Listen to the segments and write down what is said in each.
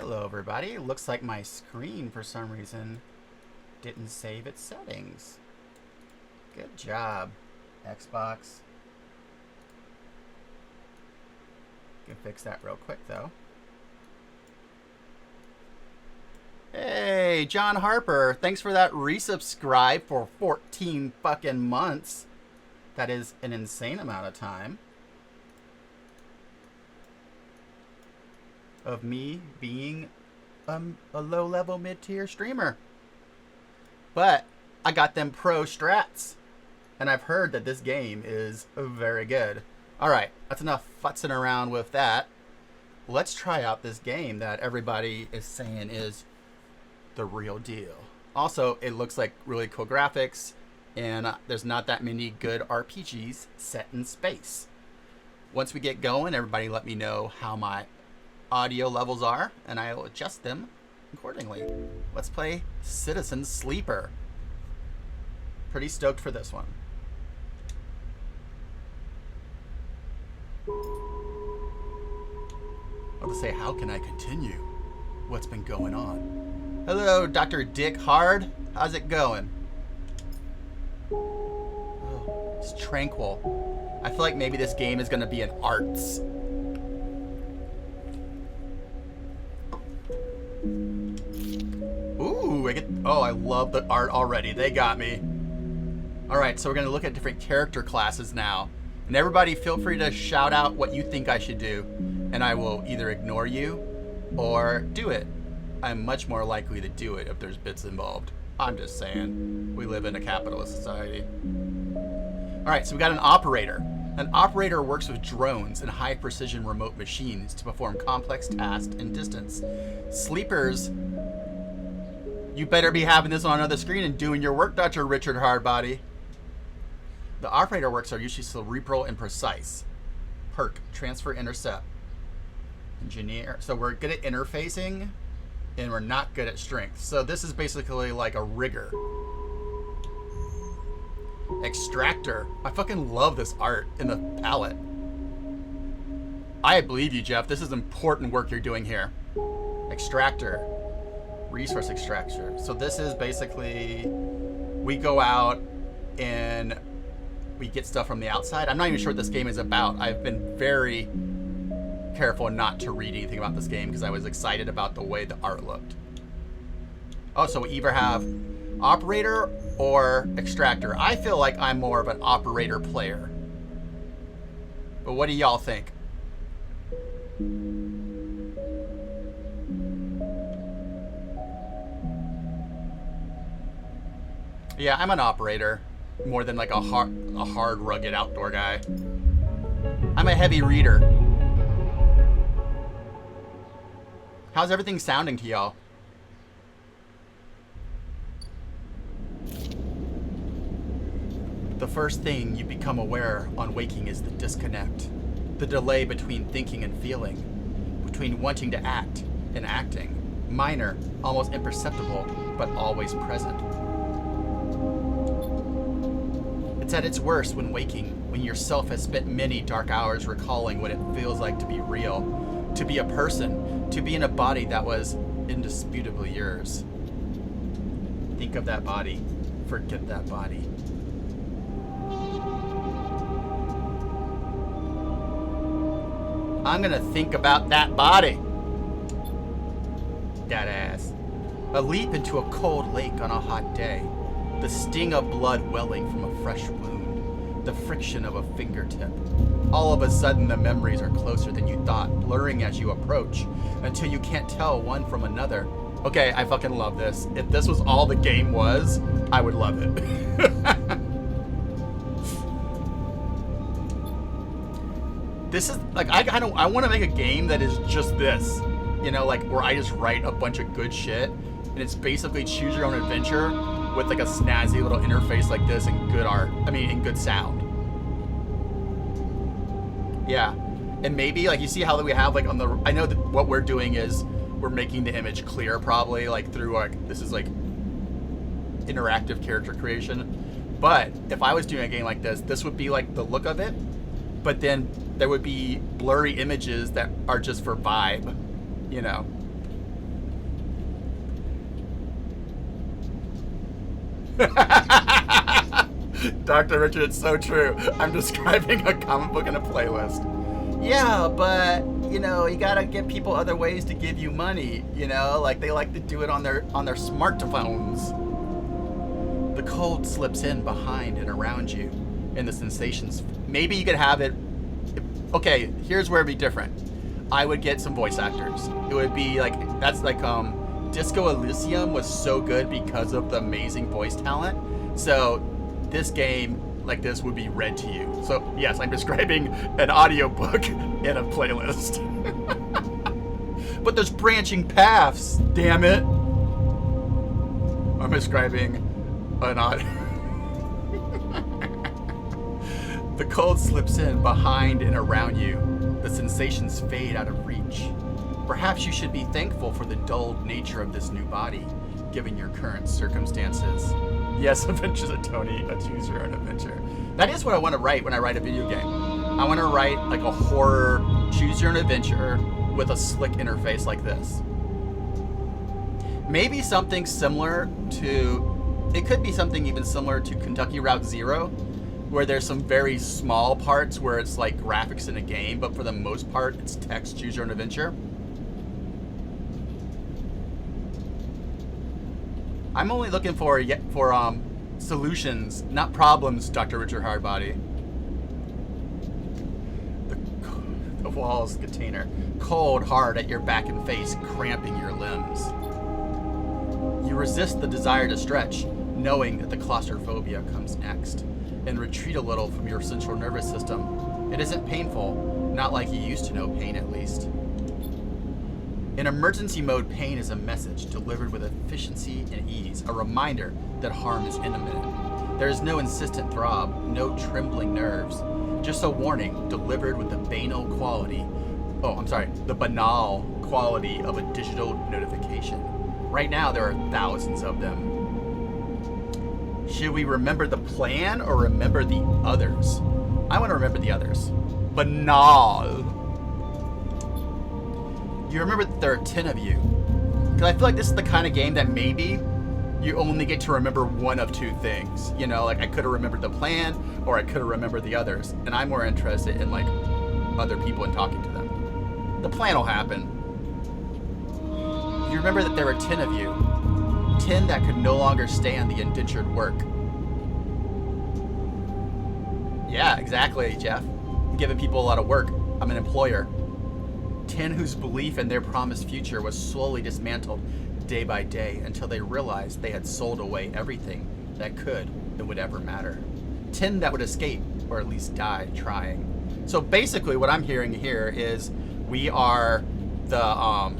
Hello everybody. Looks like my screen for some reason didn't save its settings. Good job, Xbox. Can fix that real quick though. Hey, John Harper, thanks for that resubscribe for 14 fucking months. That is an insane amount of time. Of me being a low-level mid-tier streamer. But I got them pro strats. And I've heard that this game is very good. Alright, that's enough futzing around with that. Let's try out this game that everybody is saying is the real deal. Also, it looks like really cool graphics. And there's not that many good RPGs set in space. Once we get going, everybody let me know how my audio levels are, and I will adjust them accordingly. Let's play Citizen Sleeper. Pretty stoked for this one. I'll just say, how can I continue? What's been going on? Hello, Dr. Dick Hard. How's it going? Oh, it's tranquil. I feel like maybe this game is going to be an arts. Ooh, I love the art already. They got me. Alright, so we're going to look at different character classes now. And everybody feel free to shout out what you think I should do. And I will either ignore you or do it. I'm much more likely to do it if there's bits involved. I'm just saying. We live in a capitalist society. Alright, so we got an operator. An operator works with drones and high-precision remote machines to perform complex tasks in distance. Sleepers, you better be having this on another screen and doing your work, Dr. Richard Hardbody. The operator works are usually cerebral and precise. Perk, transfer, intercept. Engineer. So we're good at interfacing, and we're not good at strength. So this is basically like a rigger. Extractor. I fucking love this art in the palette. I believe you, Jeff. This is important work you're doing here. Extractor. Resource extractor. So this is basically, we go out and we get stuff from the outside. I'm not even sure what this game is about. I've been very careful not to read anything about this game because I was excited about the way the art looked. Oh, so we either have operator or extractor. I feel like I'm more of an operator player. But what do y'all think? Yeah, I'm an operator more than like a hard rugged outdoor guy. I'm a heavy reader. How's everything sounding to y'all? The first thing you become aware on waking is the disconnect. The delay between thinking and feeling. Between wanting to act and acting. Minor, almost imperceptible, but always present. It's at its worst when waking, when yourself has spent many dark hours recalling what it feels like to be real, to be a person, to be in a body that was indisputably yours. Think of that body. Forget that body. I'm gonna think about that body. That ass. A leap into a cold lake on a hot day. The sting of blood welling from a fresh wound. The friction of a fingertip. All of a sudden the memories are closer than you thought, blurring as you approach, until you can't tell one from another. Okay, I fucking love this. If this was all the game was, I would love it. This is, like, I want to make a game that is just this. You know, like, where I just write a bunch of good shit, and it's basically choose your own adventure, with like a snazzy little interface like this and good art. I mean, and good sound. Yeah. And maybe, like, you see how we have, like, on the, I know that what we're doing is we're making the image clear probably, like, through, like, this is, like, interactive character creation. But if I was doing a game like this would be, like, the look of it. But then there would be blurry images that are just for vibe, you know. Dr. Richard, it's so true. I'm describing a comic book in a playlist. Yeah, but you know, you gotta get people other ways to give you money. You know, like they like to do it on their smartphones. The cold slips in behind and around you, and the sensations. Maybe you could have it. Okay, here's where it'd be different. I would get some voice actors. It would be like that's like Disco Elysium was so good because of the amazing voice talent. So this game like this would be read to you. So yes, I'm describing an audiobook in a playlist. But there's branching paths, damn it. I'm describing an The cold slips in behind and around you. The sensations fade out of reach. Perhaps you should be thankful for the dulled nature of this new body, given your current circumstances. Yes, Adventures of Tony, a choose your own adventure. That is what I want to write when I write a video game. I want to write like a horror choose your own adventure with a slick interface like this. Maybe something similar to, it could be something even similar to Kentucky Route Zero, where there's some very small parts where it's like graphics in a game, but for the most part, it's text choose your own adventure. I'm only looking for solutions, not problems, Dr. Richard Hardbody. The walls container, cold, hard at your back and face, cramping your limbs. You resist the desire to stretch, knowing that the claustrophobia comes next, and retreat a little from your central nervous system. It isn't painful, not like you used to know pain at least. In emergency mode, pain is a message delivered with efficiency and ease, a reminder that harm is imminent. There is no insistent throb, no trembling nerves, just a warning delivered with the banal quality, the banal quality of a digital notification. Right now, there are thousands of them. Should we remember the plan or remember the others? I want to remember the others. Banal. You remember that there are 10 of you. Because I feel like this is the kind of game that maybe you only get to remember one of two things. You know, like I could have remembered the plan or I could have remembered the others. And I'm more interested in like other people and talking to them. The plan will happen. You remember that there were 10 of you. 10 that could no longer stand the indentured work. Yeah, exactly, Jeff. I'm giving people a lot of work. I'm an employer. 10 whose belief in their promised future was slowly dismantled day by day until they realized they had sold away everything that could and would ever matter. 10 that would escape, or at least die trying. So basically what I'm hearing here is we are the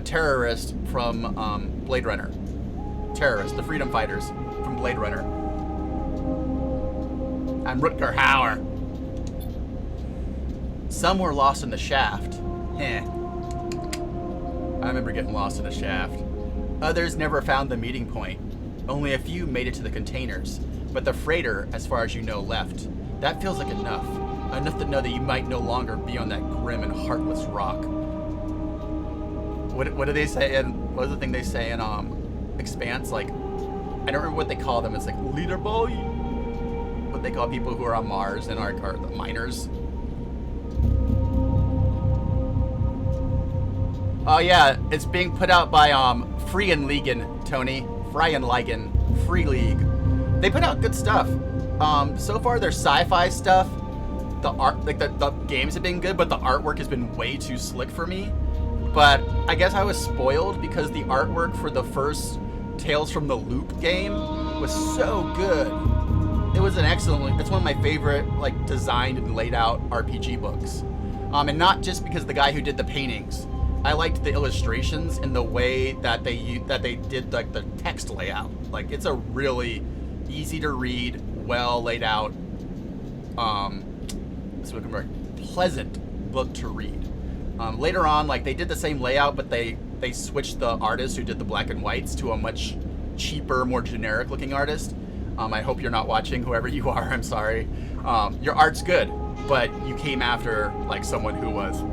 terrorist from Blade Runner. Terrorists, the freedom fighters from Blade Runner. I'm Rutger Hauer. Some were lost in the shaft. I remember getting lost in a shaft. Others never found the meeting point. Only a few made it to the containers. But the freighter, as far as you know, left. That feels like enough. Enough to know that you might no longer be on that grim and heartless rock. What do they say in, what is the thing they say in Expanse? Like, I don't remember what they call them. It's like leader boy. What they call people who are on Mars and are the miners. Oh yeah, it's being put out by Freienligen, Tony. Freienligen, Free League. They put out good stuff. So far their sci-fi stuff, the art, like the games have been good, but the artwork has been way too slick for me. But I guess I was spoiled because the artwork for the first Tales from the Loop game was so good. It was an excellent, it's one of my favorite like designed and laid out RPG books. And not just because the guy who did the paintings. I liked the illustrations and the way that they did like the text layout. Like it's a really easy to read, well laid out, pleasant book to read. Later on, like they did the same layout, but they switched the artist who did the black and whites to a much cheaper, more generic looking artist. I hope you're not watching, whoever you are. I'm sorry. Your art's good, but you came after like someone who was.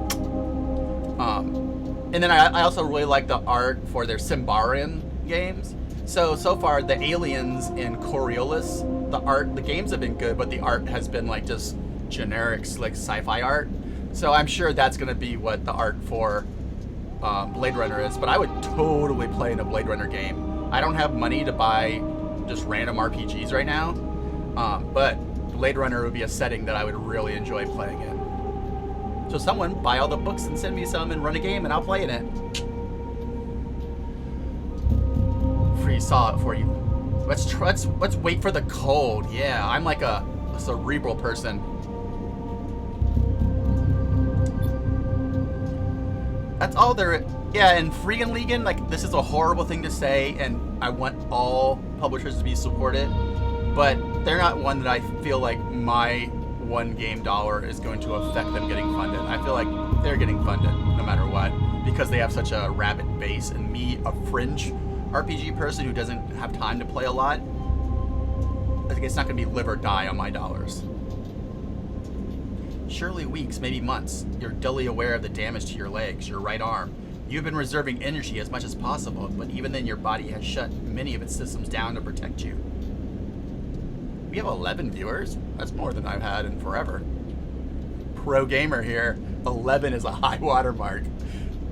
And then I also really like the art for their Symbaroum games. So far, the aliens in Coriolis, the games have been good, but the art has been like just generic, slick sci-fi art. So I'm sure that's going to be what the art for Blade Runner is. But I would totally play in a Blade Runner game. I don't have money to buy just random RPGs right now, but Blade Runner would be a setting that I would really enjoy playing in. So someone buy all the books and send me some and run a game, and I'll play in it. Free saw it for you. Let's wait for the cold. Yeah, I'm like a cerebral person. That's all there. Yeah, and Freakin' Legion, like, this is a horrible thing to say, and I want all publishers to be supported, but they're not one that I feel like my one game dollar is going to affect them getting funded. I feel like they're getting funded no matter what, because they have such a rabid base, and me, a fringe RPG person who doesn't have time to play a lot, I think it's not going to be live or die on my dollars. Surely weeks, maybe months. You're dully aware of the damage to your legs, your right arm. You've been reserving energy as much as possible, but even then your body has shut many of its systems down to protect you. We have 11 viewers. That's more than I've had in forever. Pro gamer here. 11 is a high watermark.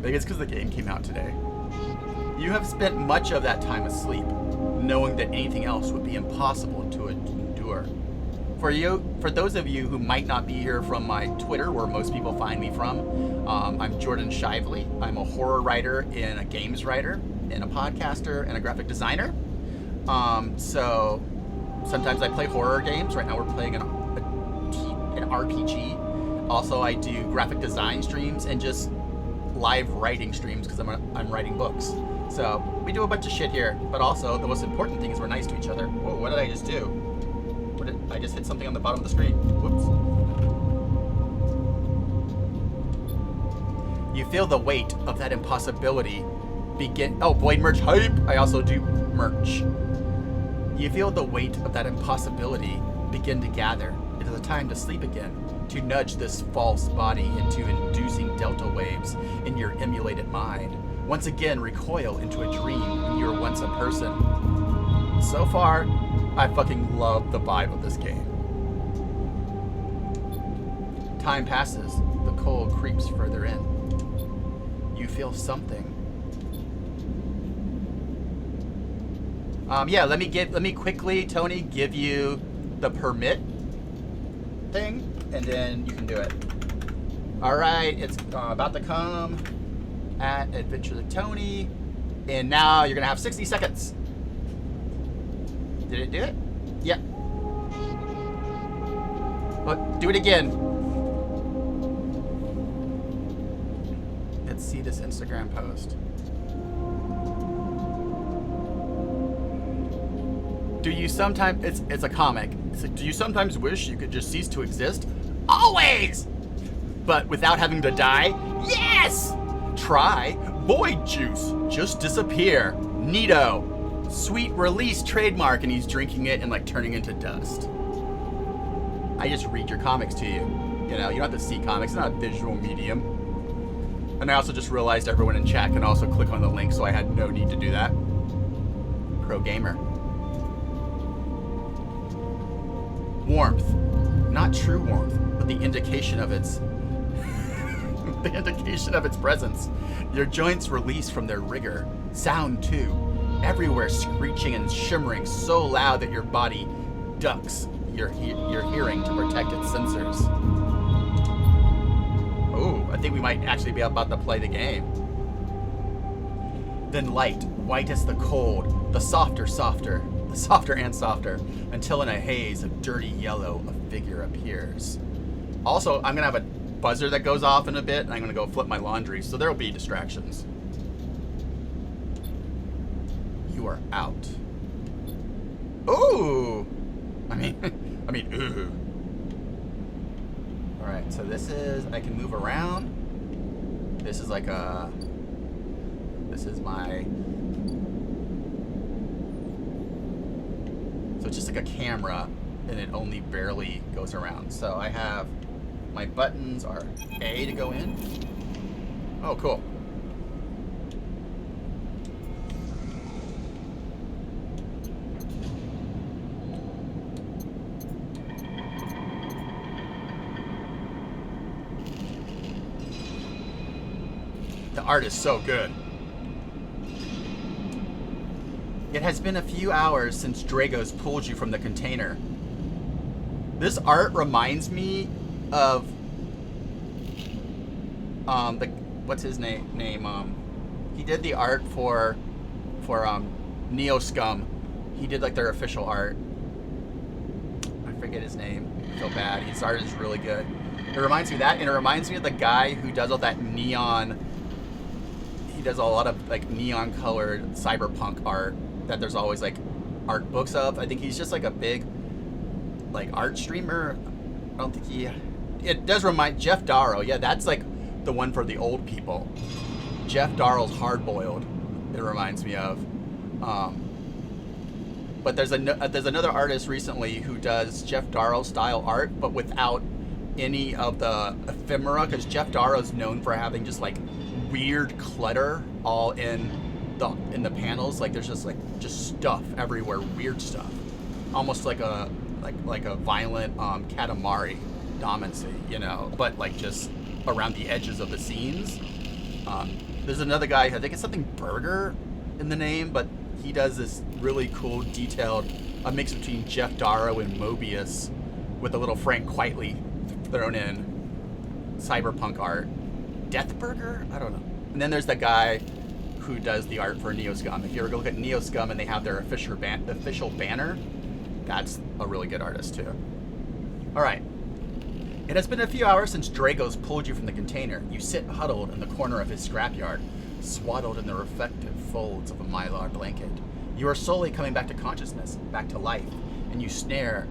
Maybe it's because the game came out today. You have spent much of that time asleep, knowing that anything else would be impossible to endure. For those of you who might not be here from my Twitter, where most people find me from, I'm Jordan Shively. I'm a horror writer and a games writer and a podcaster and a graphic designer. So sometimes I play horror games. Right now we're playing an RPG. Also, I do graphic design streams and just live writing streams because I'm writing books. So we do a bunch of shit here, but also the most important thing is we're nice to each other. Whoa, what did I just do? I just hit something on the bottom of the screen. Whoops. You feel the weight of that impossibility begin. Oh, Void Merch hype! I also do merch. You feel the weight of that impossibility begin to gather. It is a time to sleep again, to nudge this false body into inducing delta waves in your emulated mind. Once again, recoil into a dream when you were once a person. So far, I fucking love the vibe of this game. Time passes. The cold creeps further in. You feel something. Yeah, let me quickly, Tony, give you the permit thing, and then you can do it. All right, it's about to come at Adventure Tony, and now you're gonna have 60 seconds. Did it do it? Yeah. But do it again. Let's see this Instagram post. Do you sometimes, it's a comic. It's like, do you sometimes wish you could just cease to exist? Always! But without having to die? Yes! Try Void Juice. Just disappear. Neato. Sweet release trademark, and he's drinking it and like turning into dust. I just read your comics to you. You know, you don't have to see comics. It's not a visual medium. And I also just realized everyone in chat can also click on the link, so I had no need to do that. Pro gamer. Warmth. Not true warmth, but the indication of its the indication of its presence. Your joints release from their rigor. Sound too. Everywhere screeching and shimmering so loud that your body ducks your hearing to protect its sensors. Oh, I think we might actually be about to play the game. Then light, white as the cold, the softer and softer, until in a haze of dirty yellow a figure appears. Also, I'm gonna have a buzzer that goes off in a bit, and I'm gonna go flip my laundry, so there'll be distractions. You are out. Ooh! I mean, ooh. Alright, so this is, I can move around. This is like a, this is my, so it's just like a camera, and it only barely goes around. So I have, my buttons are A to go in. Oh, cool. art is so good. It has been a few hours since Dragos pulled you from the container. This art reminds me of what's his name? He did the art for Neo Scum. He did like their official art. I forget his name. I feel bad. His art is really good. It reminds me of that, and it reminds me of the guy who does all that neon. He does a lot of like neon colored cyberpunk art that there's always like art books of. I think he's just like a big like art streamer. I don't think he. It does remind Jeff Darrow. Yeah, that's like the one for the old people. Jeff Darrow's Hard Boiled. It reminds me of. But there's another artist recently who does Jeff Darrow style art, but without any of the ephemera, because Jeff Darrow's known for having just like weird clutter all in the panels. Like there's just stuff everywhere, weird stuff, almost like a violent Katamari Damacy, you know, but like just around the edges of the scenes. There's another guy, I think it's something Burger in the name, but he does this really cool detailed, a mix between Jeff Darrow and Mobius with a little Frank Quitely thrown in cyberpunk art. Deathburger? I don't know. And then there's that guy who does the art for Neo Scum. If you ever go look at Neo Scum and they have their official banner, that's a really good artist too. All right. It has been a few hours since Dragos pulled you from the container. You sit huddled in the corner of his scrapyard, swaddled in the reflective folds of a mylar blanket. You are slowly coming back to consciousness, back to life, and you stare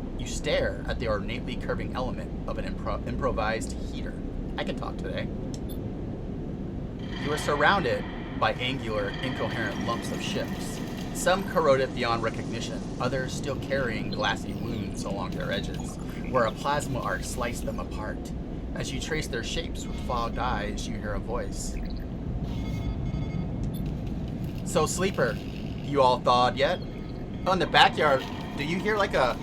at the ornately curving element of an improvised heater. I can talk today. You are surrounded by angular, incoherent lumps of ships, some corroded beyond recognition, others still carrying glassy wounds along their edges, where a plasma arc sliced them apart. As you trace their shapes with fogged eyes, you hear a voice. So, Sleeper, you all thawed yet? Oh, in the backyard, do you hear like a...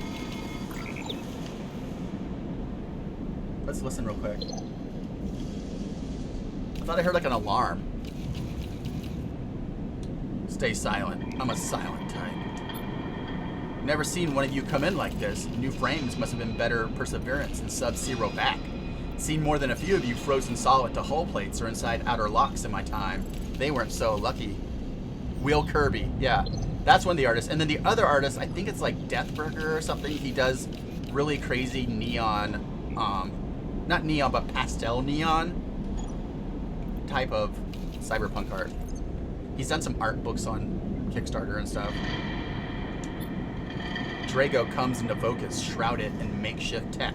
Let's listen real quick. I thought I heard like an alarm. Stay silent. I'm a silent type. Never seen one of you come in like this. New frames must have been better perseverance than Sub-Zero back. Seen more than a few of you frozen solid to hull plates or inside outer locks in my time. They weren't so lucky. Will Kirby, yeah, that's one of the artists. And then the other artist, I think it's like Deathburger or something. He does really crazy neon, not neon, but pastel neon type of cyberpunk art. He's done some art books on Kickstarter and stuff. Drago comes into focus, shrouded in makeshift tech.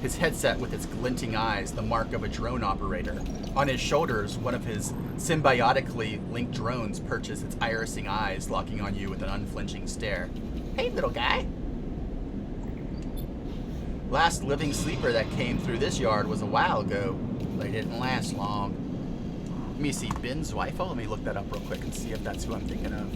His headset with its glinting eyes, the mark of a drone operator. On his shoulders, one of his symbiotically linked drones perches its irising eyes, locking on you with an unflinching stare. Hey, little guy. Last living sleeper that came through this yard was a while ago. They didn't last long. Let me see, Ben Zweifel? Let me look that up real quick and see if that's who I'm thinking of.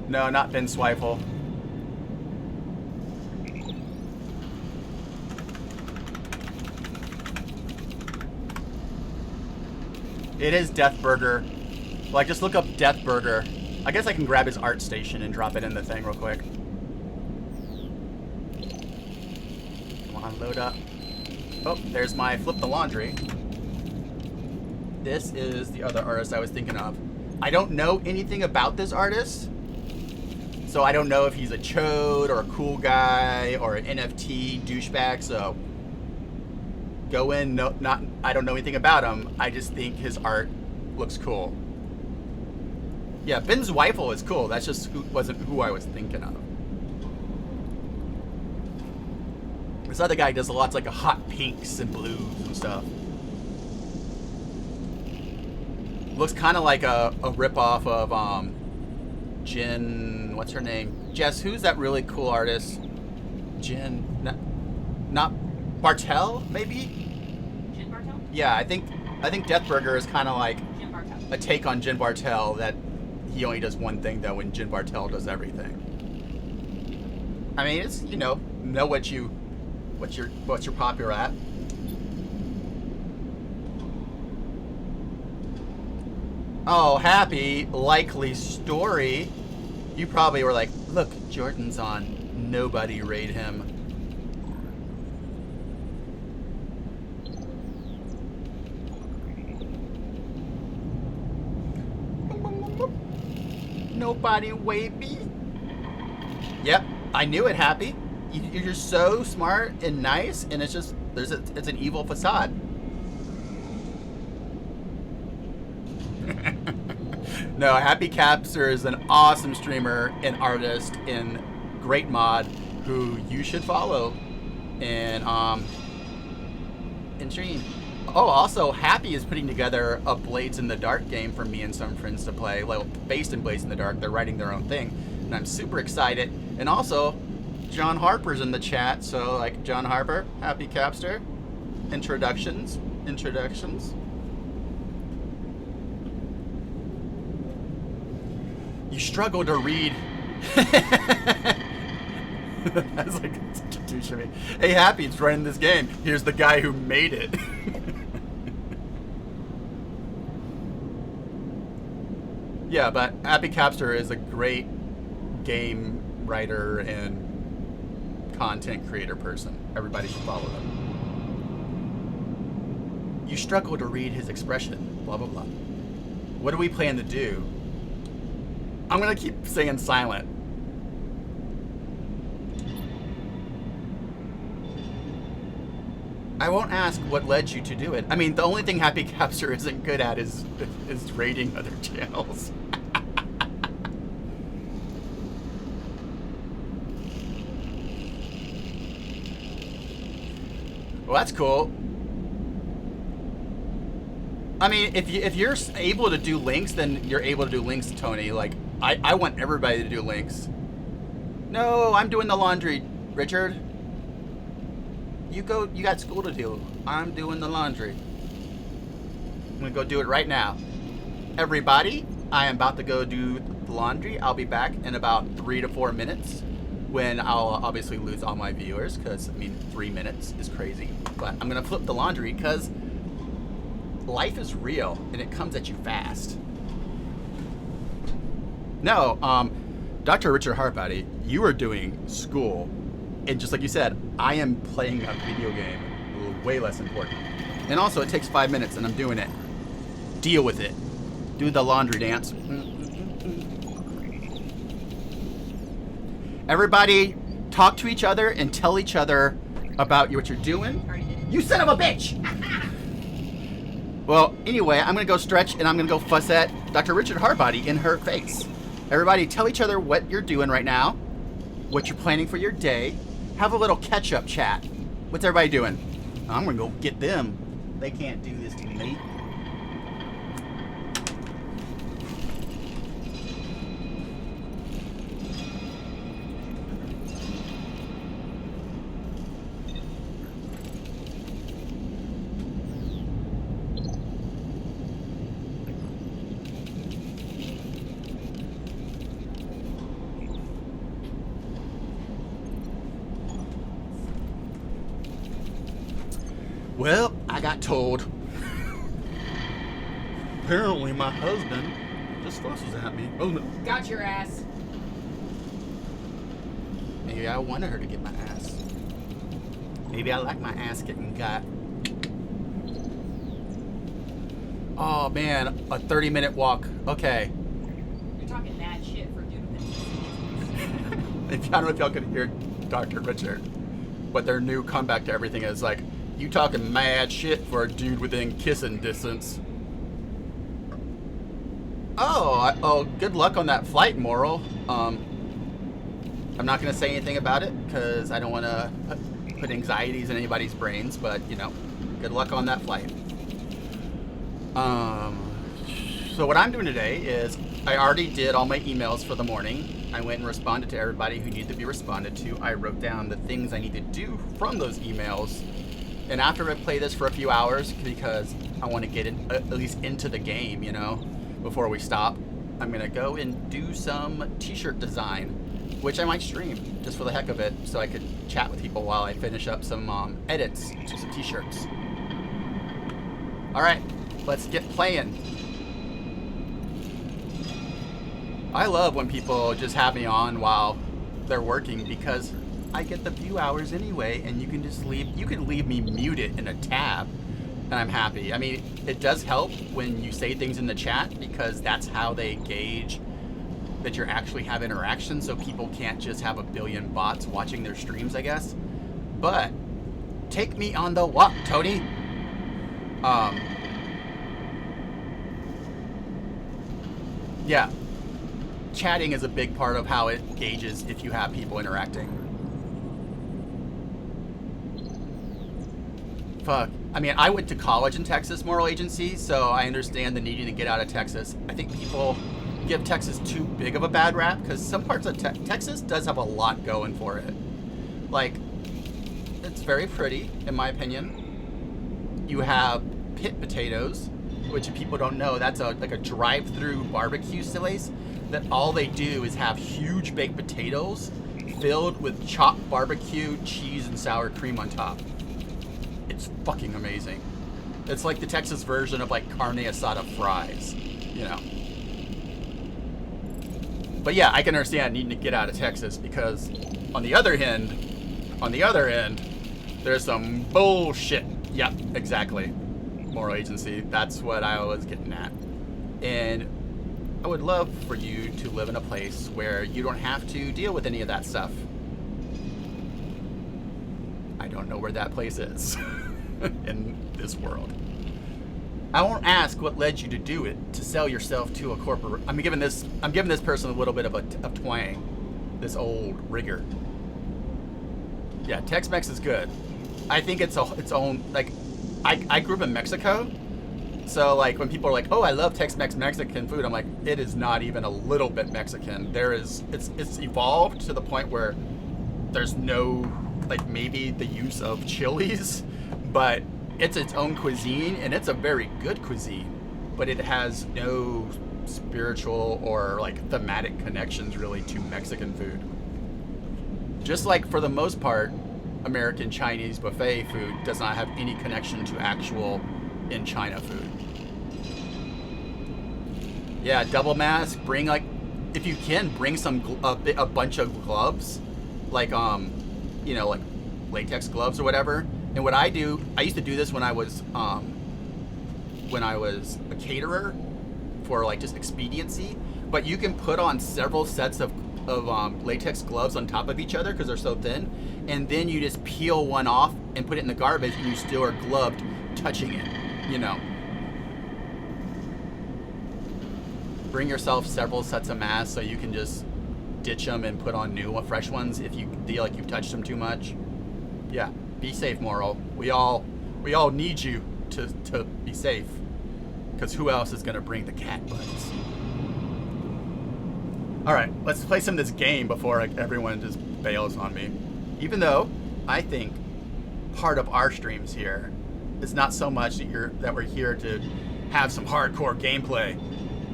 No, not Ben Zweifel. It is Deathburger. Like, just look up Deathburger. I guess I can grab his art station and drop it in the thing real quick. Come on, load up. Oh, there's my Flip the Laundry. This is the other artist I was thinking of. I don't know anything about this artist. So I don't know if he's a chode or a cool guy or an NFT douchebag. So go in, I don't know anything about him. I just think his art looks cool. Yeah, Ben Zweifel is cool. That's just wasn't who I was thinking of. This other guy does lots like hot pinks and blues and stuff. Looks kind of like a ripoff of Jen, what's her name? Jess, who's that really cool artist? Jen, not Bartel, maybe? Jen Bartel? Yeah, I think Deathburger is kind of like a take on Jen Bartel, that he only does one thing though, and Jen Bartel does everything. I mean, it's, know what you What's your popular app? Oh, Happy, likely story. You probably were like, look, Jordan's on. Nobody raid him. Nobody wave me. Yep, I knew it, Happy. You're just so smart and nice, and it's just it's an evil facade. No, Happy Capster is an awesome streamer and artist and great mod who you should follow and stream. Oh, also Happy is putting together a Blades in the Dark game for me and some friends to play, like based in Blades in the Dark. They're writing their own thing, and I'm super excited. And also, John Harper's in the chat, so like John Harper, Happy Capster, introductions. You struggle to read. That's like such a douche to me. Hey, Happy, it's running this game. Here's the guy who made it. Yeah, but Happy Capster is a great game writer and content creator person. Everybody should follow them. You struggle to read his expression. Blah, blah, blah. What do we plan to do? I'm gonna keep saying silent. I won't ask what led you to do it. I mean, the only thing Happy Capster isn't good at is raiding other channels. Well, that's cool. I mean, if you're able to do links, then you're able to do links, Tony. Like, I want everybody to do links. No, I'm doing the laundry, Richard. You got school to do. I'm doing the laundry. I'm gonna go do it right now. Everybody, I am about to go do the laundry. I'll be back in about 3 to 4 minutes when I'll obviously lose all my viewers, because, I mean, 3 minutes is crazy. But I'm gonna flip the laundry because life is real and it comes at you fast. No, Dr. Richard Harbody, you are doing school, and just like you said, I am playing a video game, way less important. And also, it takes 5 minutes, and I'm doing it. Deal with it. Do the laundry dance. Everybody, talk to each other and tell each other about what you're doing. You son of a bitch! Well, anyway, I'm gonna go stretch, and I'm gonna go fuss at Dr. Richard Harbody in her face. Everybody, tell each other what you're doing right now, what you're planning for your day. Have a little catch-up chat. What's everybody doing? I'm gonna go get them. They can't do this to me. Well, I got told. Apparently my husband just fusses at me. Oh, no. Got your ass. Maybe I wanted her to get my ass. Maybe I like my ass getting got. Oh man, a 30-minute walk. Okay. You're talking mad shit for a dude with I don't know if y'all could hear Dr. Richard, but their new comeback to everything is like, you talking mad shit for a dude within kissing distance. Oh, good luck on that flight, Moral. I'm not going to say anything about it because I don't want to put anxieties in anybody's brains, but, you know, good luck on that flight. So what I'm doing today is I already did all my emails for the morning. I went and responded to everybody who needed to be responded to. I wrote down the things I need to do from those emails. And after I play this for a few hours, because I want to get at least into the game, you know, before we stop, I'm going to go and do some t-shirt design. which I might stream just for the heck of it, so I could chat with people while I finish up some edits to some t-shirts. All right, let's get playing. I love when people just have me on while they're working because I get the view hours anyway, and you can just leave. You can leave me muted in a tab, and I'm happy. I mean, it does help when you say things in the chat because that's how they gauge that you actually have interaction, so people can't just have a billion bots watching their streams, I guess. But take me on the walk, Tony. Yeah. Chatting is a big part of how it gauges if you have people interacting. Fuck. I mean, I went to college in Texas, Moral Agency, so I understand the needing to get out of Texas. I think people give Texas too big of a bad rap because some parts of Texas does have a lot going for it. Like, it's very pretty, in my opinion. You have pit potatoes, which if people don't know, that's like a drive-through barbecue place that all they do is have huge baked potatoes filled with chopped barbecue, cheese, and sour cream on top. It's fucking amazing. It's like the Texas version of like carne asada fries, you know. But yeah, I can understand needing to get out of Texas because on the other end, there's some bullshit. Yep, exactly. Moral Agency, that's what I was getting at. And I would love for you to live in a place where you don't have to deal with any of that stuff. I don't know where that place is in this world. I won't ask what led you to do it, to sell yourself to a corporate. I'm giving this person a little bit of twang, this old rigger. Yeah, Tex-Mex is good. I think it's its own, like, I grew up in Mexico, so like when people are like, oh, I love Tex-Mex Mexican food, I'm like, it is not even a little bit Mexican. It's evolved to the point where there's no, like, maybe the use of chilies, but it's its own cuisine, and it's a very good cuisine, but it has no spiritual or like thematic connections really to Mexican food. Just like for the most part, American Chinese buffet food does not have any connection to actual in China food. Yeah, double mask. Bring, like, if you can, bring a bunch of gloves, like you know, like latex gloves or whatever. And what I do, I used to do this when I was a caterer for like just expediency. But you can put on several sets of latex gloves on top of each other because they're so thin, and then you just peel one off and put it in the garbage, and you still are gloved touching it, you know. Bring yourself several sets of masks so you can just ditch them and put on new, fresh ones if you feel like you've touched them too much. Yeah, be safe, Moral. We all need you to be safe, because who else is gonna bring the cat bugs? All right, let's play some of this game before everyone just bails on me. Even though I think part of our streams here is not so much that we're here to have some hardcore gameplay.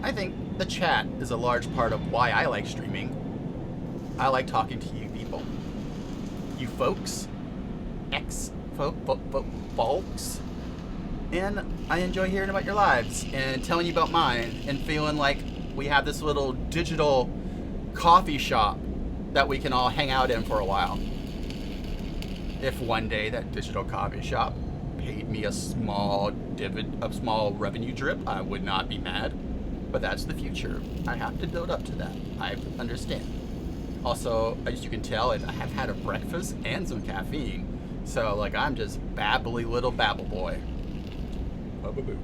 I think the chat is a large part of why I like streaming. I like talking to you people. You folks. Folks. And I enjoy hearing about your lives and telling you about mine and feeling like we have this little digital coffee shop that we can all hang out in for a while. If one day that digital coffee shop paid me a small revenue drip, I would not be mad. But that's the future. I have to build up to that. I understand. Also, as you can tell, I have had a breakfast and some caffeine. So, like, I'm just babbly little babble boy. Boo.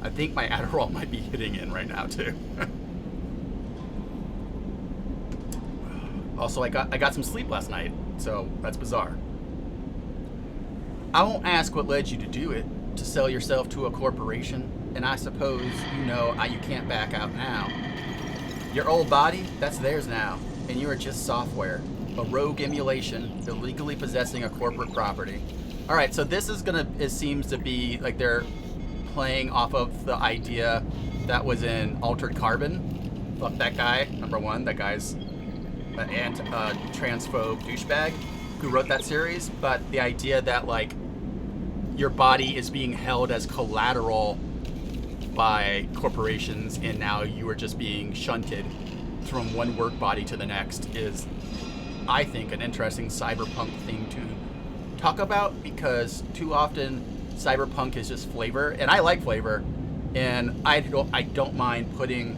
I think my Adderall might be hitting in right now, too. Also, I got some sleep last night, so that's bizarre. I won't ask what led you to do it, to sell yourself to a corporation, and I suppose you know you can't back out now. Your old body, that's theirs now, and you are just software, a rogue emulation, illegally possessing a corporate property. All right, so this is it seems to be like they're playing off of the idea that was in Altered Carbon, fuck that guy. Number one, that guy's an transphobe douchebag who wrote that series. But the idea that like your body is being held as collateral by corporations, and now you are just being shunted from one work body to the next is, I think, an interesting cyberpunk thing to talk about, because too often cyberpunk is just flavor, and I like flavor, and I don't mind putting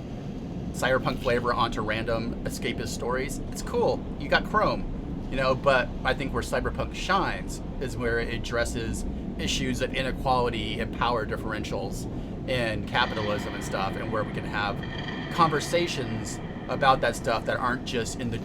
cyberpunk flavor onto random escapist stories. It's cool. You got Chrome, you know, but I think where cyberpunk shines is where it addresses issues of inequality and power differentials and capitalism and stuff, and where we can have conversations about that stuff that aren't just in the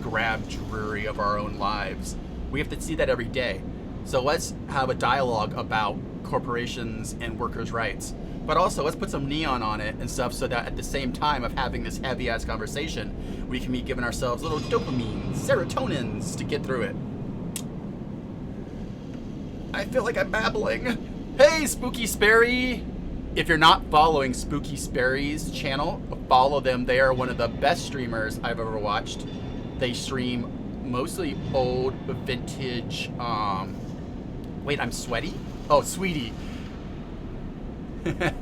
grab dreary of our own lives. We have to see that every day. So let's have a dialogue about corporations and workers' rights, but also let's put some neon on it and stuff, so that at the same time of having this heavy ass conversation, we can be giving ourselves little dopamines, serotonins to get through it. I feel like I'm babbling. Hey, Spooky Sperry! If you're not following Spooky Sperry's channel, follow them. They are one of the best streamers I've ever watched. They stream mostly old, vintage, wait, I'm sweaty? Oh, sweetie. Do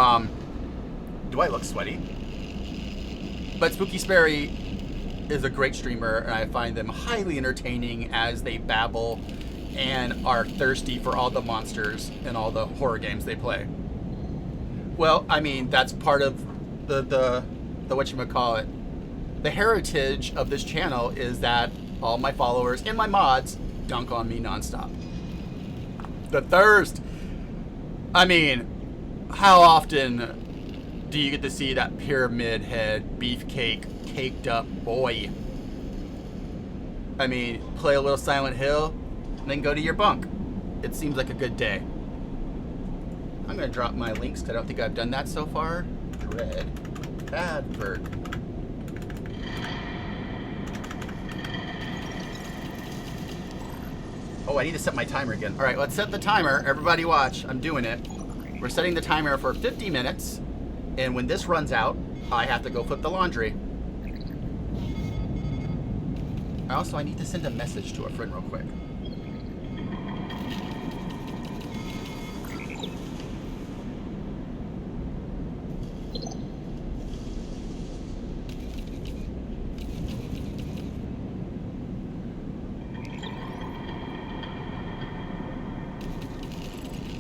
I look sweaty? But Spooky Sperry is a great streamer, and I find them highly entertaining as they babble and are thirsty for all the monsters and all the horror games they play. Well, I mean, that's part of the whatchamacallit. The heritage of this channel is that all my followers and my mods dunk on me nonstop. The thirst. I mean, how often do you get to see that pyramid head, beefcake, caked up boy? I mean, play a little Silent Hill, and then go to your bunk. It seems like a good day. I'm gonna drop my links because I don't think I've done that so far. Dread advert. Oh, I need to set my timer again. All right, let's set the timer. Everybody watch. I'm doing it. We're setting the timer for 50 minutes. And when this runs out, I have to go flip the laundry. Also, I need to send a message to a friend real quick.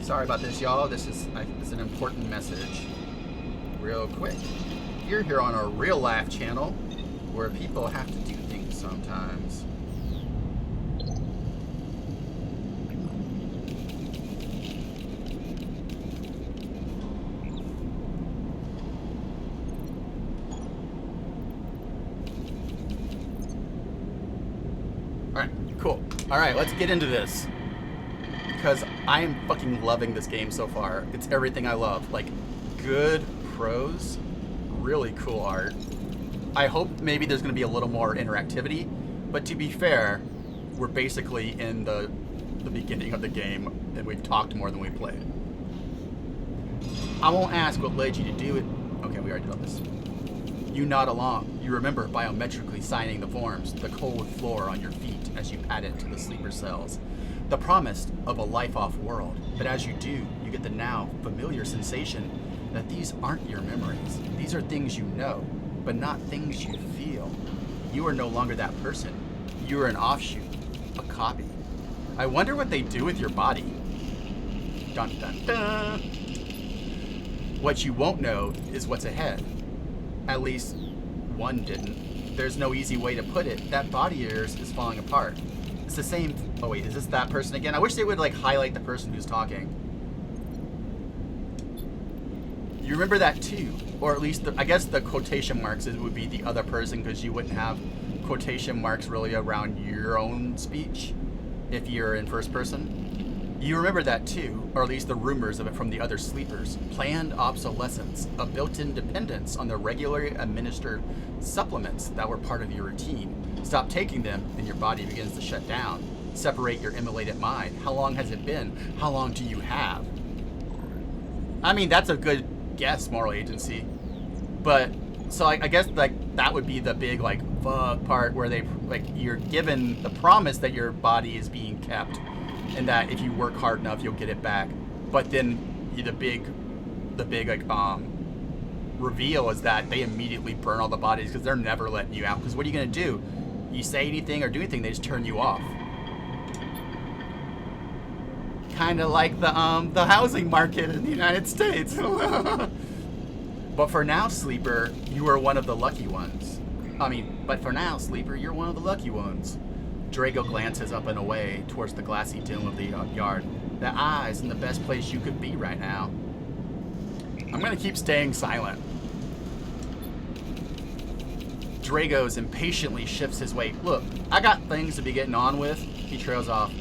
Sorry about this, y'all. This is an important message. Real quick. You're here on a real life channel where people have to do things sometimes. Alright, cool. Alright, let's get into this. Because I am fucking loving this game so far. It's everything I love. Like, good prose, really cool art. I hope maybe there's going to be a little more interactivity, but to be fair, we're basically in the beginning of the game, and we've talked more than we played. I won't ask what led you to do it. Okay, we already did all this. You nod along. You remember biometrically signing the forms, the cold floor on your feet as you pad into the sleeper cells. The promise of a life off world, but as you do, you get the now familiar sensation that these aren't your memories. These are things you know, but not things you feel. You are no longer that person. You are an offshoot, a copy. I wonder what they do with your body. Dun dun dun. What you won't know is what's ahead. At least one didn't. There's no easy way to put it. That body of yours is falling apart. It's the same. Oh wait, is this that person again? I wish they would like highlight the person who's talking. You remember that too, or at least I guess the quotation marks would be the other person, because you wouldn't have quotation marks really around your own speech if you're in first person. You remember that too, or at least the rumors of it from the other sleepers. Planned obsolescence, a built-in dependence on the regularly administered supplements that were part of your routine. Stop taking them and your body begins to shut down. Separate your immolated mind. How long has it been? How long do you have? I mean, that's a good guess, Moral Agency. But so I guess like that would be the big like fuck part where they like you're given the promise that your body is being kept, and that if you work hard enough you'll get it back. But then the big like reveal is that they immediately burn all the bodies because they're never letting you out. Because what are you gonna do? You say anything or do anything, they just turn you off. Kind of like the housing market in the United States. But for now, Sleeper, you are one of the lucky ones. But for now, Sleeper, you're one of the lucky ones. Drago glances up and away towards the glassy dome of the yard. The eyes in the best place you could be right now. I'm gonna keep staying silent. Dragos impatiently shifts his weight. Look, I got things to be getting on with. He trails off.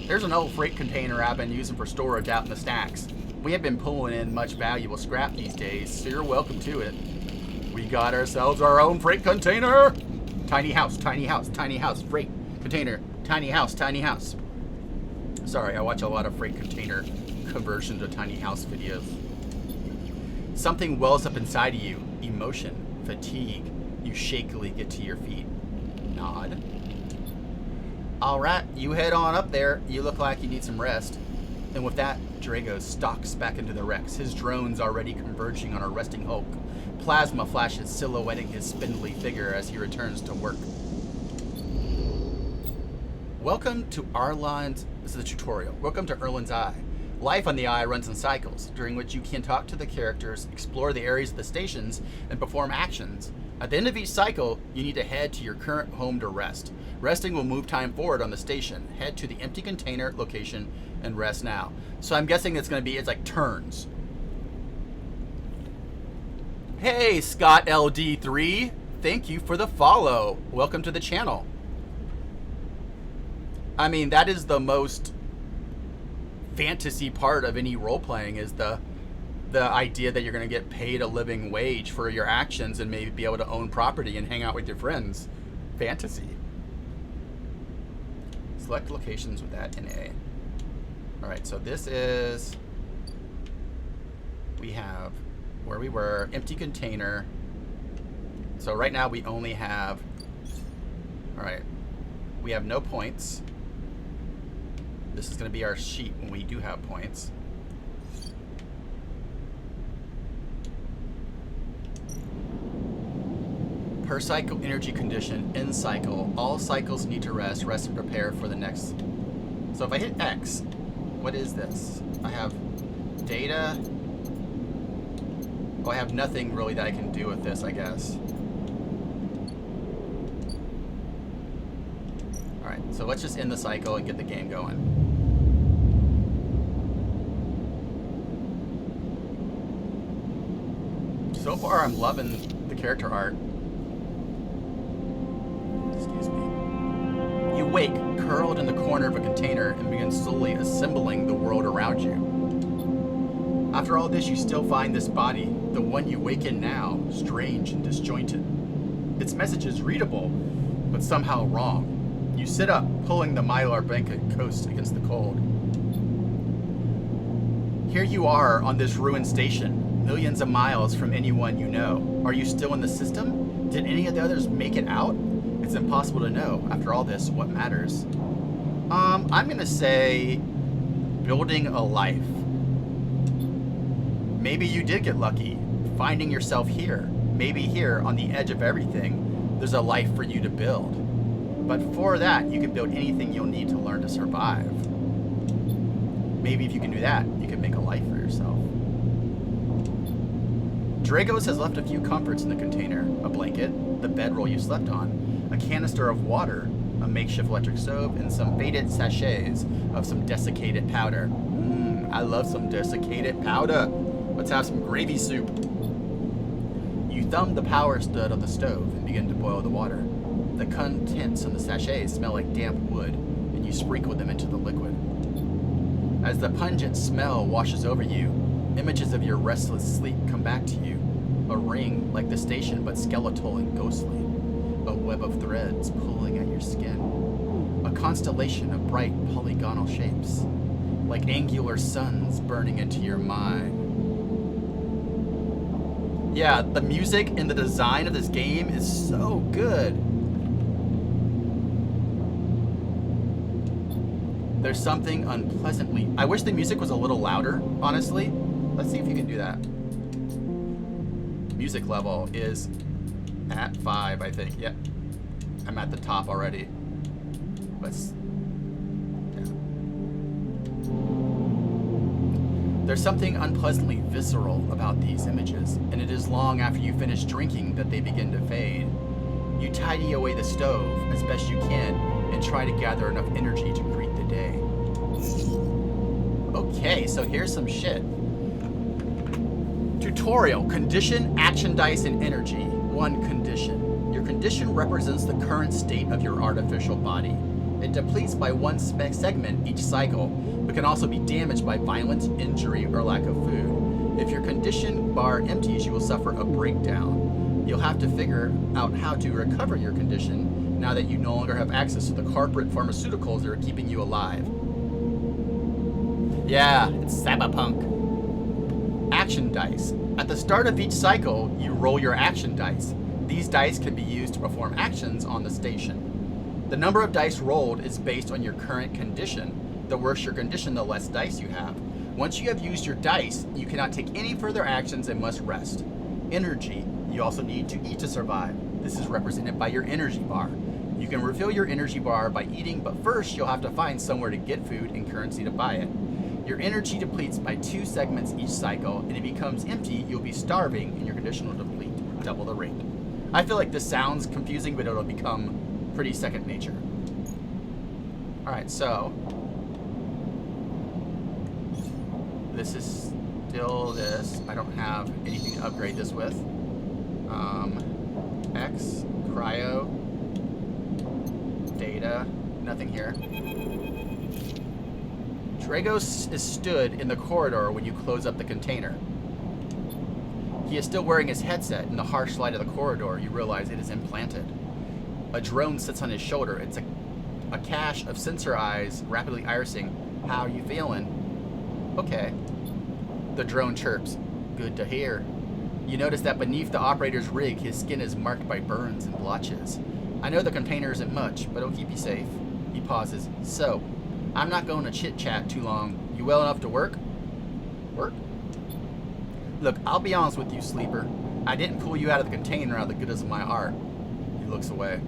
There's an old freight container I've been using for storage out in the stacks. We have been pulling in much valuable scrap these days, so you're welcome to it. We got ourselves our own freight container. Tiny house, freight container, tiny house. Sorry, I watch a lot of freight container conversion to tiny house videos. Something wells up inside of you. Emotion, fatigue. You shakily get to your feet. Nod. All right, you head on up there. You look like you need some rest. And with that, Drago stalks back into the Rex, his drones already converging on a resting Hulk. Plasma flashes silhouetting his spindly figure as he returns to work. Welcome to Arlon's, this is a tutorial. Welcome to Erlen's Eye. Life on the Eye runs in cycles, during which you can talk to the characters, explore the areas of the stations, and perform actions. At the end of each cycle, you need to head to your current home to rest. Resting will move time forward on the station. Head to the empty container location and rest now. So I'm guessing it's like turns. Hey, Scott LD3. Thank you for the follow. Welcome to the channel. I mean, that is the most fantasy part of any role-playing, is the idea that you're going to get paid a living wage for your actions and maybe be able to own property and hang out with your friends. Fantasy. Select locations with that in A. All right, so this is, we have where we were, empty container. So right now we only have, all right, we have no points. This is going to be our sheet when we do have points. Per cycle energy condition, end cycle. All cycles need to rest. Rest and prepare for the next. So if I hit X, what is this? I have data. Oh, I have nothing really that I can do with this, I guess. All right, so let's just end the cycle and get the game going. So far, I'm loving the character art. Excuse me. You wake, curled in the corner of a container, and begin slowly assembling the world around you. After all this, you still find this body, the one you wake in now, strange and disjointed. Its message is readable, but somehow wrong. You sit up, pulling the mylar blanket coast against the cold. Here you are on this ruined station, millions of miles from anyone you know. Are you still in the system? Did any of the others make it out? It's impossible to know. After all this, what matters? I'm gonna say building a life. Maybe you did get lucky, finding yourself here. Maybe here, on the edge of everything, there's a life for you to build. But for that, you can build anything you'll need to learn to survive. Maybe if you can do that, you can make a life for yourself. Dragos has left a few comforts in the container. A blanket, the bedroll you slept on, a canister of water, a makeshift electric stove, and some faded sachets of some desiccated powder. I love some desiccated powder. Let's have some gravy soup. You thumb the power stud of the stove and begin to boil the water. The contents in the sachets smell like damp wood, and you sprinkle them into the liquid. As the pungent smell washes over you, images of your restless sleep come back to you. A ring like the station, but skeletal and ghostly. A web of threads pulling at your skin. A constellation of bright polygonal shapes, like angular suns burning into your mind. Yeah, the music and the design of this game is so good. There's something unpleasantly... I wish the music was a little louder, honestly. Let's see if you can do that. Music level is at 5, I think. Yep. I'm at the top already. Let's... Yeah. There's something unpleasantly visceral about these images, and it is long after you finish drinking that they begin to fade. You tidy away the stove as best you can and try to gather enough energy to greet the day. Okay, so here's some shit. Tutorial: condition, action dice, and energy. 1 condition. Your condition represents the current state of your artificial body. It depletes by 1 segment each cycle, but can also be damaged by violence, injury, or lack of food. If your condition bar empties, you will suffer a breakdown. You'll have to figure out how to recover your condition now that you no longer have access to the corporate pharmaceuticals that are keeping you alive. Yeah, it's cyberpunk. Action dice. At the start of each cycle, you roll your action dice. These dice can be used to perform actions on the station. The number of dice rolled is based on your current condition. The worse your condition, the less dice you have. Once you have used your dice, you cannot take any further actions and must rest. Energy. You also need to eat to survive. This is represented by your energy bar. You can refill your energy bar by eating, but first you'll have to find somewhere to get food and currency to buy it. Your energy depletes by 2 segments each cycle, and it becomes empty. You'll be starving, and your condition will deplete double the rate. I feel like this sounds confusing, but it'll become pretty second nature. Alright, so... this is still this. I don't have anything to upgrade this with. X, cryo, data, nothing here. Dragos is stood in the corridor when you close up the container. He is still wearing his headset. In the harsh light of the corridor, you realize it is implanted. A drone sits on his shoulder. It's a cache of sensor eyes rapidly irising. How are you feeling? Okay. The drone chirps. Good to hear. You notice that beneath the operator's rig, his skin is marked by burns and blotches. I know the container isn't much, but it'll keep you safe. He pauses. So, I'm not going to chit-chat too long. You well enough to work? Work? Look, I'll be honest with you, Sleeper. I didn't pull you out of the container out of the goodness of my heart. He looks away.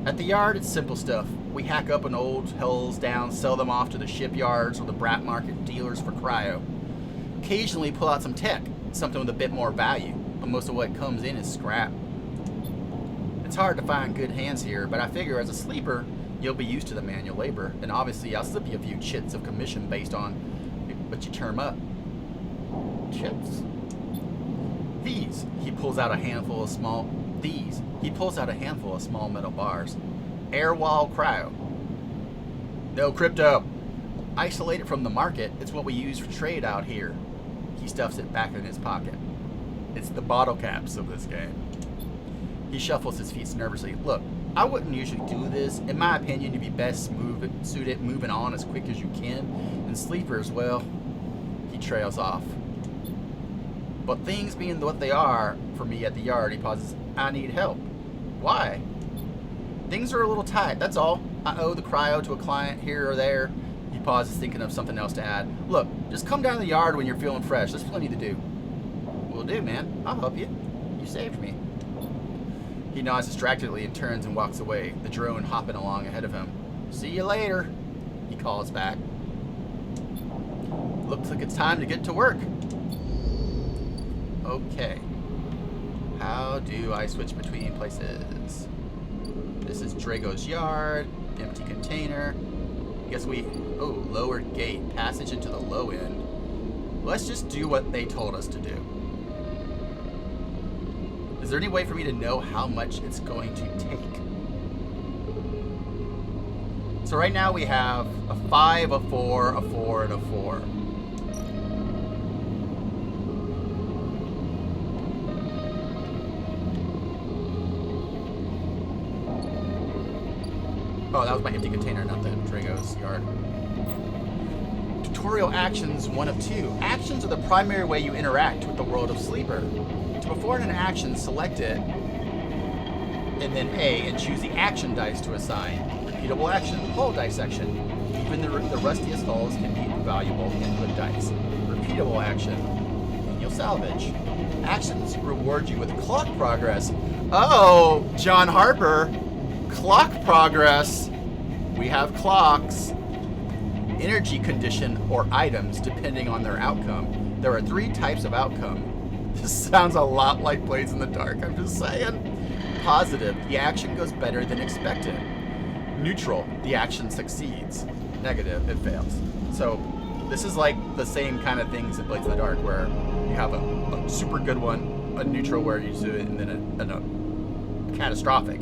At the yard, it's simple stuff. We hack up an old hulls down, sell them off to the shipyards or the brat market dealers for cryo. Occasionally pull out some tech, something with a bit more value, but most of what comes in is scrap. It's hard to find good hands here, but I figure as a sleeper, you'll be used to the manual labor, and obviously I'll slip you a few chits of commission based on what you term up. Chips? These. He pulls out a handful of small metal bars. Airwall cryo. No crypto. Isolated from the market, it's what we use for trade out here. He stuffs it back in his pocket. It's the bottle caps of this game. He shuffles his feet nervously. Look, I wouldn't usually do this. In my opinion, you'd be best suited moving on as quick as you can. And sleepers, well, he trails off. But things being what they are for me at the yard, he pauses. I need help. Why? Things are a little tight, that's all. I owe the cryo to a client here or there. He pauses, thinking of something else to add. Look, just come down to the yard when you're feeling fresh. There's plenty to do. Will do, man. I'll help you. You saved me. He nods distractedly and turns and walks away, the drone hopping along ahead of him. See you later, he calls back. Looks like it's time to get to work. Okay. How do I switch between places? This is Drago's yard, empty container. Guess lower gate, passage into the low end. Let's just do what they told us to do. Is there any way for me to know how much it's going to take? So right now we have a 5, a 4, a 4, and a 4. Oh, that was my empty container, not the Drago's yard. tutorial actions, one of two. Actions are the primary way you interact with the world of Sleeper. To perform an action, select it, and then A, and choose the action dice to assign. Repeatable action, hull dissection. Even the rustiest hulls can be valuable input dice. Repeatable action, manual salvage. Actions reward you with clock progress. Oh, John Harper, clock progress. We have clocks. Energy condition or items depending on their outcome. There are 3 types of outcome. This sounds a lot like Blades in the Dark, I'm just saying. Positive, the action goes better than expected. Neutral, the action succeeds. Negative, it fails. So this is like the same kind of things in Blades in the Dark, where you have a super good one, a neutral where you do it, and then a catastrophic.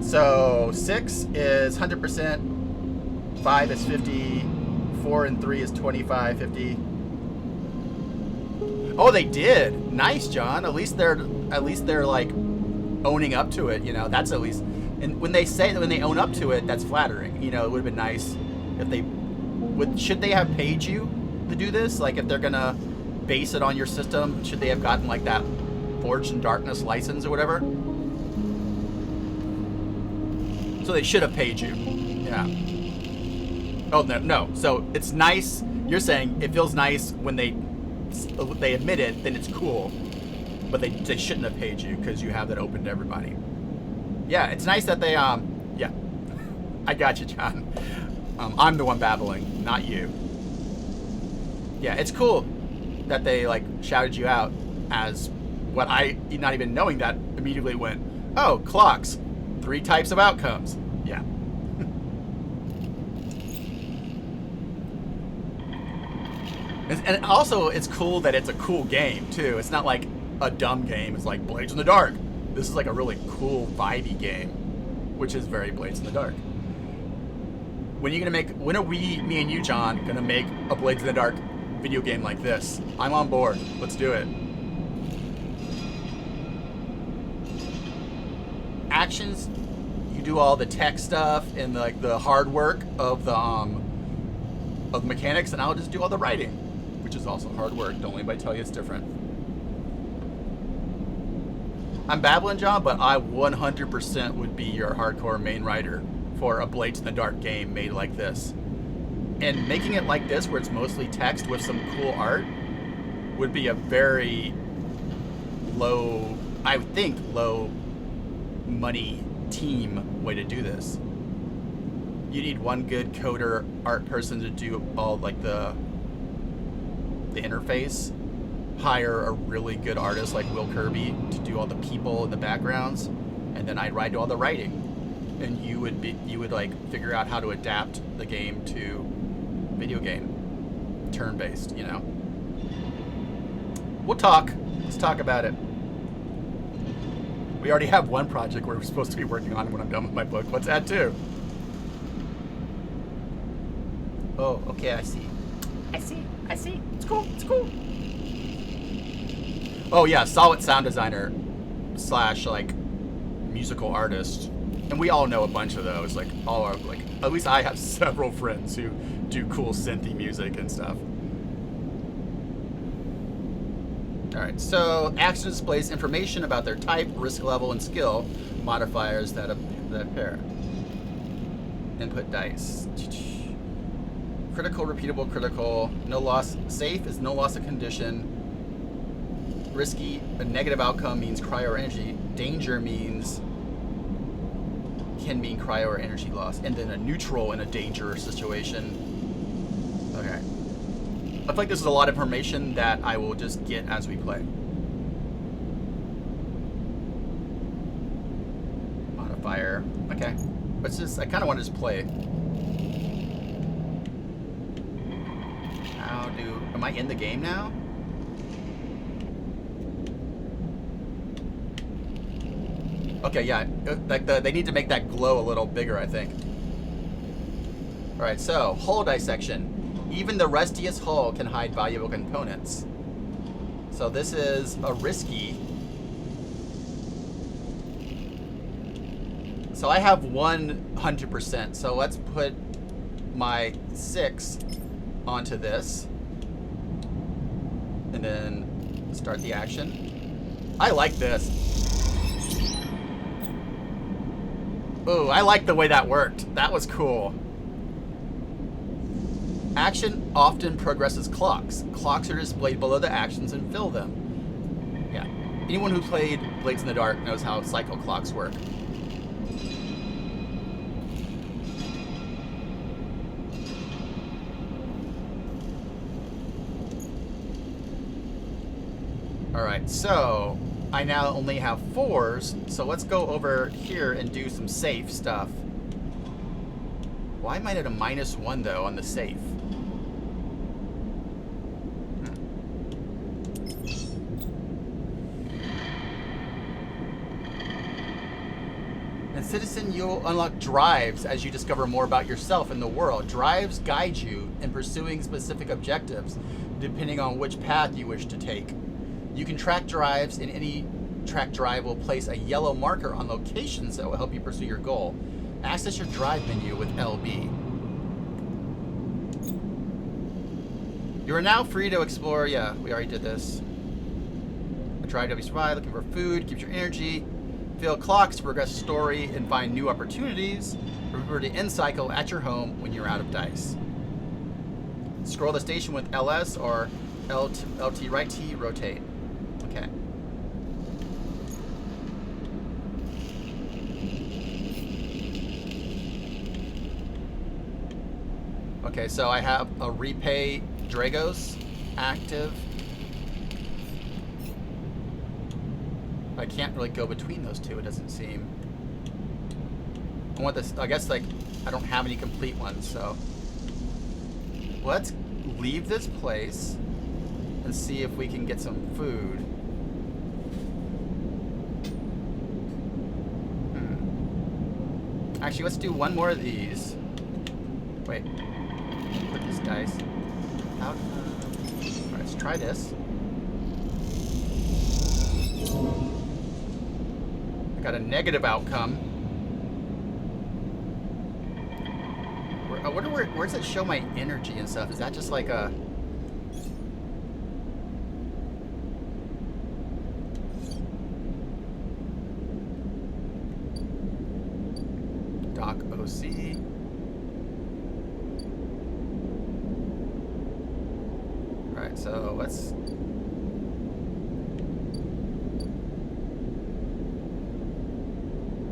So 6 is 100%, 5 is 50, 4 and 3 is 25, 50. Oh, they did. Nice, John. At least they're like owning up to it. You know, that's at least. And when they own up to it, that's flattering. You know, it would have been nice if they would. Should they have paid you to do this? Like, if they're gonna base it on your system, should they have gotten like that Forged in Darkness license or whatever? So they should have paid you. Yeah. Oh, no. So it's nice. You're saying it feels nice when they admit it, then it's cool. But they shouldn't have paid you because you have that open to everybody. Yeah, it's nice that they, yeah. I got you, John. I'm the one babbling, not you. Yeah, it's cool that they, like, shouted you out as what I, not even knowing that, immediately went, oh, clocks. 3 types of outcomes. Yeah. And also, it's cool that it's a cool game, too. It's not like a dumb game. It's like Blades in the Dark. This is like a really cool, vibey game, which is very Blades in the Dark. When are we, me and you, John, gonna make a Blades in the Dark video game like this? I'm on board. Let's do it. Actions, you do all the tech stuff and like the hard work of the mechanics, and I'll just do all the writing, which is also hard work. Don't let anybody tell you it's different. I'm babbling, John, but I 100% would be your hardcore main writer for a Blades in the Dark game made like this. And making it like this, where it's mostly text with some cool art, would be a very low, I think, low money team way to do this. You need one good coder art person to do all like the interface. Hire a really good artist like Will Kirby to do all the people and the backgrounds, and then I'd do all the writing, and you would like figure out how to adapt the game to video game, turn-based. You know. We'll talk. Let's talk about it. We already have one project we're supposed to be working on when I'm done with my book. Let's add 2. Oh, okay, I see. It's cool. Oh yeah, solid sound designer / like musical artist. And we all know a bunch of those. Like all our, like, at least I have several friends who do cool synthy music and stuff. Alright, so action displays information about their type, risk level, and skill modifiers that appear. Input dice. Critical, repeatable, critical. No loss. Safe is no loss of condition. Risky, a negative outcome means cryo or energy. Danger can mean cryo or energy loss. And then a neutral in a danger situation. Okay. I feel like this is a lot of information that I will just get as we play. Modifier. Okay. Let's just, I kind of want to just play. Am I in the game now? Okay, yeah. Like they need to make that glow a little bigger, I think. Alright, so, hull dissection. Even the rustiest hull can hide valuable components. So this is a risky. So I have 100%. So let's put my 6 onto this. And then start the action. I like this. Ooh, I like the way that worked. That was cool. Action often progresses clocks. Clocks are displayed below the actions and fill them. Yeah. Anyone who played Blades in the Dark knows how cycle clocks work. Alright, so I now only have 4s, so let's go over here and do some safe stuff. Why am I at a -1 though on the safe? And Citizen, you'll unlock drives as you discover more about yourself and the world. Drives guide you in pursuing specific objectives, depending on which path you wish to take. You can track drives, and any track drive will place a yellow marker on locations that will help you pursue your goal. Access your drive menu with LB. You are now free to explore. Yeah, we already did this. A drive to survive, looking for food, keeps your energy. Fill clocks to progress story and find new opportunities. Remember to end cycle at your home when you're out of dice. Scroll the station with LS or LT right T, rotate. Okay. Okay, so I have a repay Dragos active. I can't really go between those two, it doesn't seem. I want this, I guess, like, I don't have any complete ones, so. Let's leave this place and see if we can get some food. Actually, let's do one more of these. Wait. Put this dice out. Alright, let's try this. I got a negative outcome. I wonder where does it show my energy and stuff? Is that just like a... Doc OC. Alright, so let's...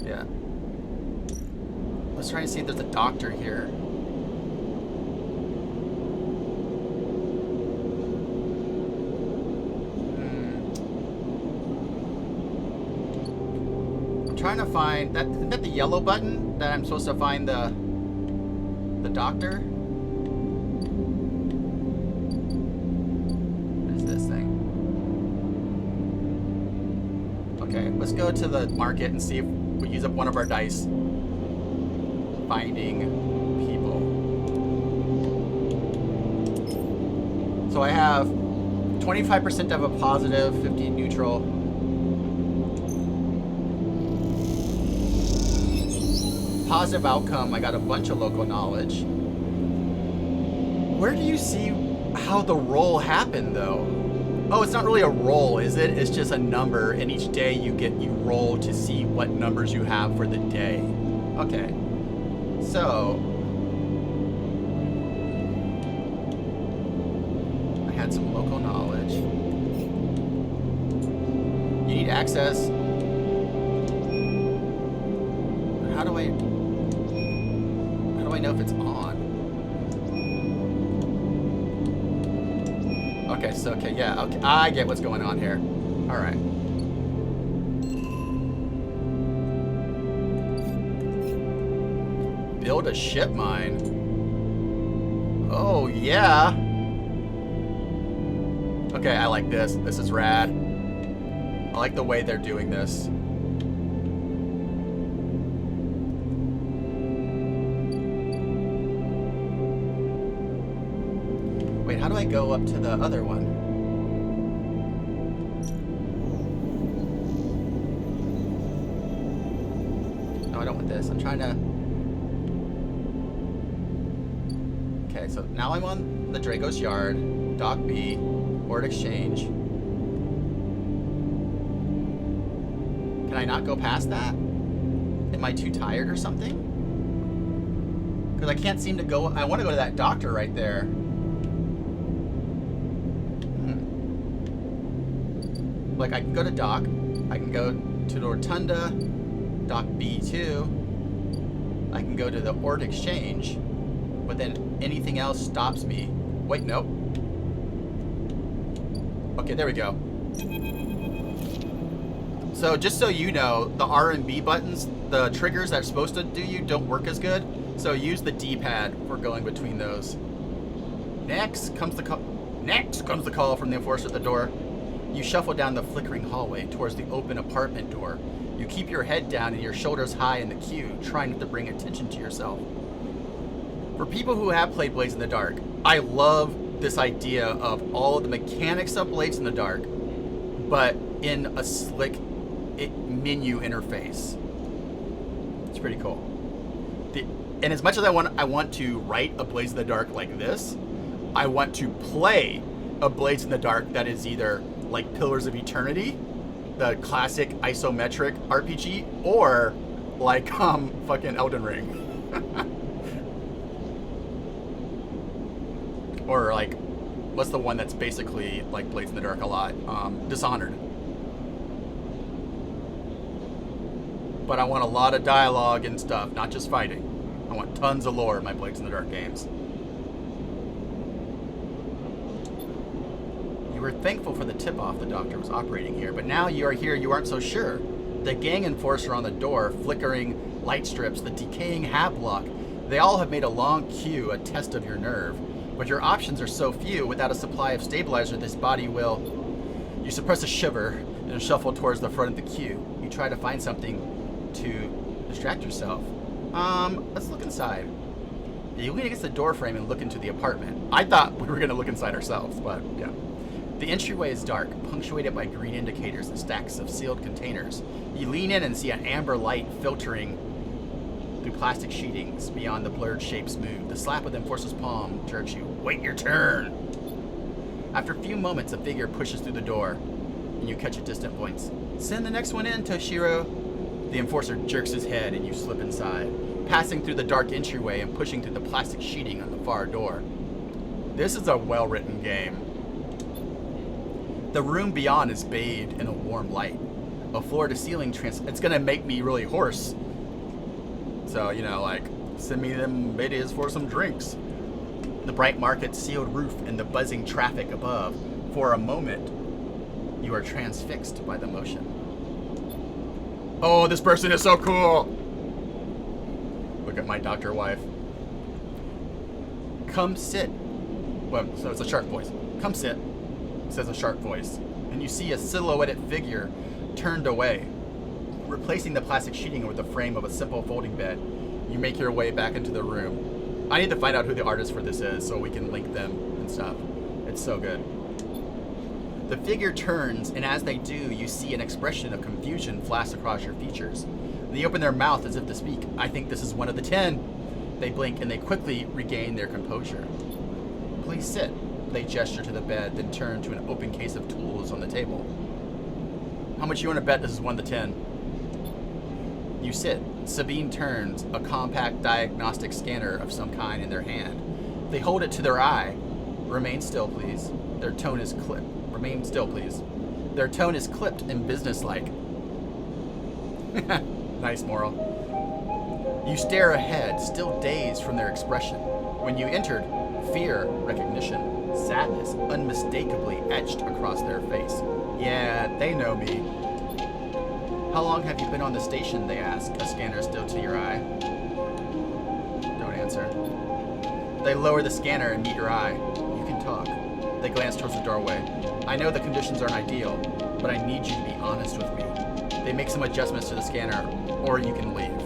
Yeah. Let's try and see if there's a doctor here. Trying to find that. Isn't that the yellow button that I'm supposed to find the doctor? What is this thing? Okay, let's go to the market and see if we use up one of our dice finding people. So I have 25% of a positive, 50 neutral. Positive outcome, I got a bunch of local knowledge. Where do you see how the roll happened though? Oh, it's not really a roll, is it? It's just a number, and each day you roll to see what numbers you have for the day. Okay. So I had some local knowledge. You need access. How do I know if it's on? Okay, so, okay, yeah, okay, I get what's going on here. All right. Build a ship mine. Oh, yeah. Okay, I like this. This is rad. I like the way they're doing this. Wait, how do I go up to the other one? No, I don't want this. I'm trying to... Okay, so now I'm on the Dracos Yard, Dock B, Port Exchange. Can I not go past that? Am I too tired or something? Because I can't seem to go. I want to go to that doctor right there. Like, I can go to Dock. I can go to the Rotunda, Dock B2. I can go to the Ort Exchange. But then anything else stops me. Wait, nope. Okay, there we go. So just so you know, the R and B buttons, the triggers that are supposed to do you don't work as good. So use the D-pad for going between those. Next comes the call from the enforcer at the door. You shuffle down the flickering hallway towards the open apartment door. You keep your head down and your shoulders high in the queue, trying not to bring attention to yourself. For people who have played Blades in the Dark, I love this idea of all of the mechanics of Blades in the Dark, but in a slick menu interface. It's pretty cool. And as much as I want to write a Blades in the Dark like this, I want to play a Blades in the Dark that is either like Pillars of Eternity, the classic isometric RPG, or like fucking Elden Ring. Or like, what's the one that's basically like Blades in the Dark a lot? Dishonored. But I want a lot of dialogue and stuff, not just fighting. I want tons of lore in my Blades in the Dark games. You were thankful for the tip-off the doctor was operating here, but now you are here, you aren't so sure. The gang enforcer on the door, flickering light strips, the decaying Hablock, they all have made a long queue a test of your nerve. But your options are so few, without a supply of stabilizer, this body will... You suppress a shiver and shuffle towards the front of the queue. You try to find something to distract yourself. Let's look inside. You lean against the door frame and look into the apartment. I thought we were going to look inside ourselves, but yeah. The entryway is dark, punctuated by green indicators and stacks of sealed containers. You lean in and see an amber light filtering through plastic sheetings. Beyond, the blurred shapes move. The slap of the enforcer's palm jerks you. Wait your turn! After a few moments, a figure pushes through the door, and you catch a distant voice. Send the next one in, Toshiro. The enforcer jerks his head, and you slip inside, passing through the dark entryway and pushing through the plastic sheeting on the far door. This is a well-written game. The room beyond is bathed in a warm light. A floor-to-ceiling it's gonna make me really hoarse. So, you know, like, send me them biddies for some drinks. The bright market's sealed roof and the buzzing traffic above. For a moment, you are transfixed by the motion. Oh, this person is so cool! Look at my doctor wife. Come sit. Well, so it's a sharp voice. Come sit, says a sharp voice. And you see a silhouetted figure turned away. Replacing the plastic sheeting with the frame of a simple folding bed, you make your way back into the room. I need to find out who the artist for this is so we can link them and stuff. It's so good. The figure turns, and as they do, you see an expression of confusion flash across your features. They open their mouth as if to speak. I think this is one of the 10. They blink and they quickly regain their composure. Please sit. They gesture to the bed, then turn to an open case of tools on the table. How much you want to bet this is one of the 10? You sit. Sabine turns, a compact diagnostic scanner of some kind in their hand. They hold it to their eye. Remain still, please. Their tone is clipped. Remain still, please. Their tone is clipped and businesslike. Nice moral. You stare ahead, still dazed from their expression. When you entered, fear, recognition, sadness unmistakably etched across their face. Yeah, they know me. How long have you been on the station, they ask, a scanner still to your eye. Don't answer. They lower the scanner and meet your eye. You can talk. They glance towards the doorway. I know the conditions aren't ideal, but I need you to be honest with me. They make some adjustments to the scanner, or you can leave.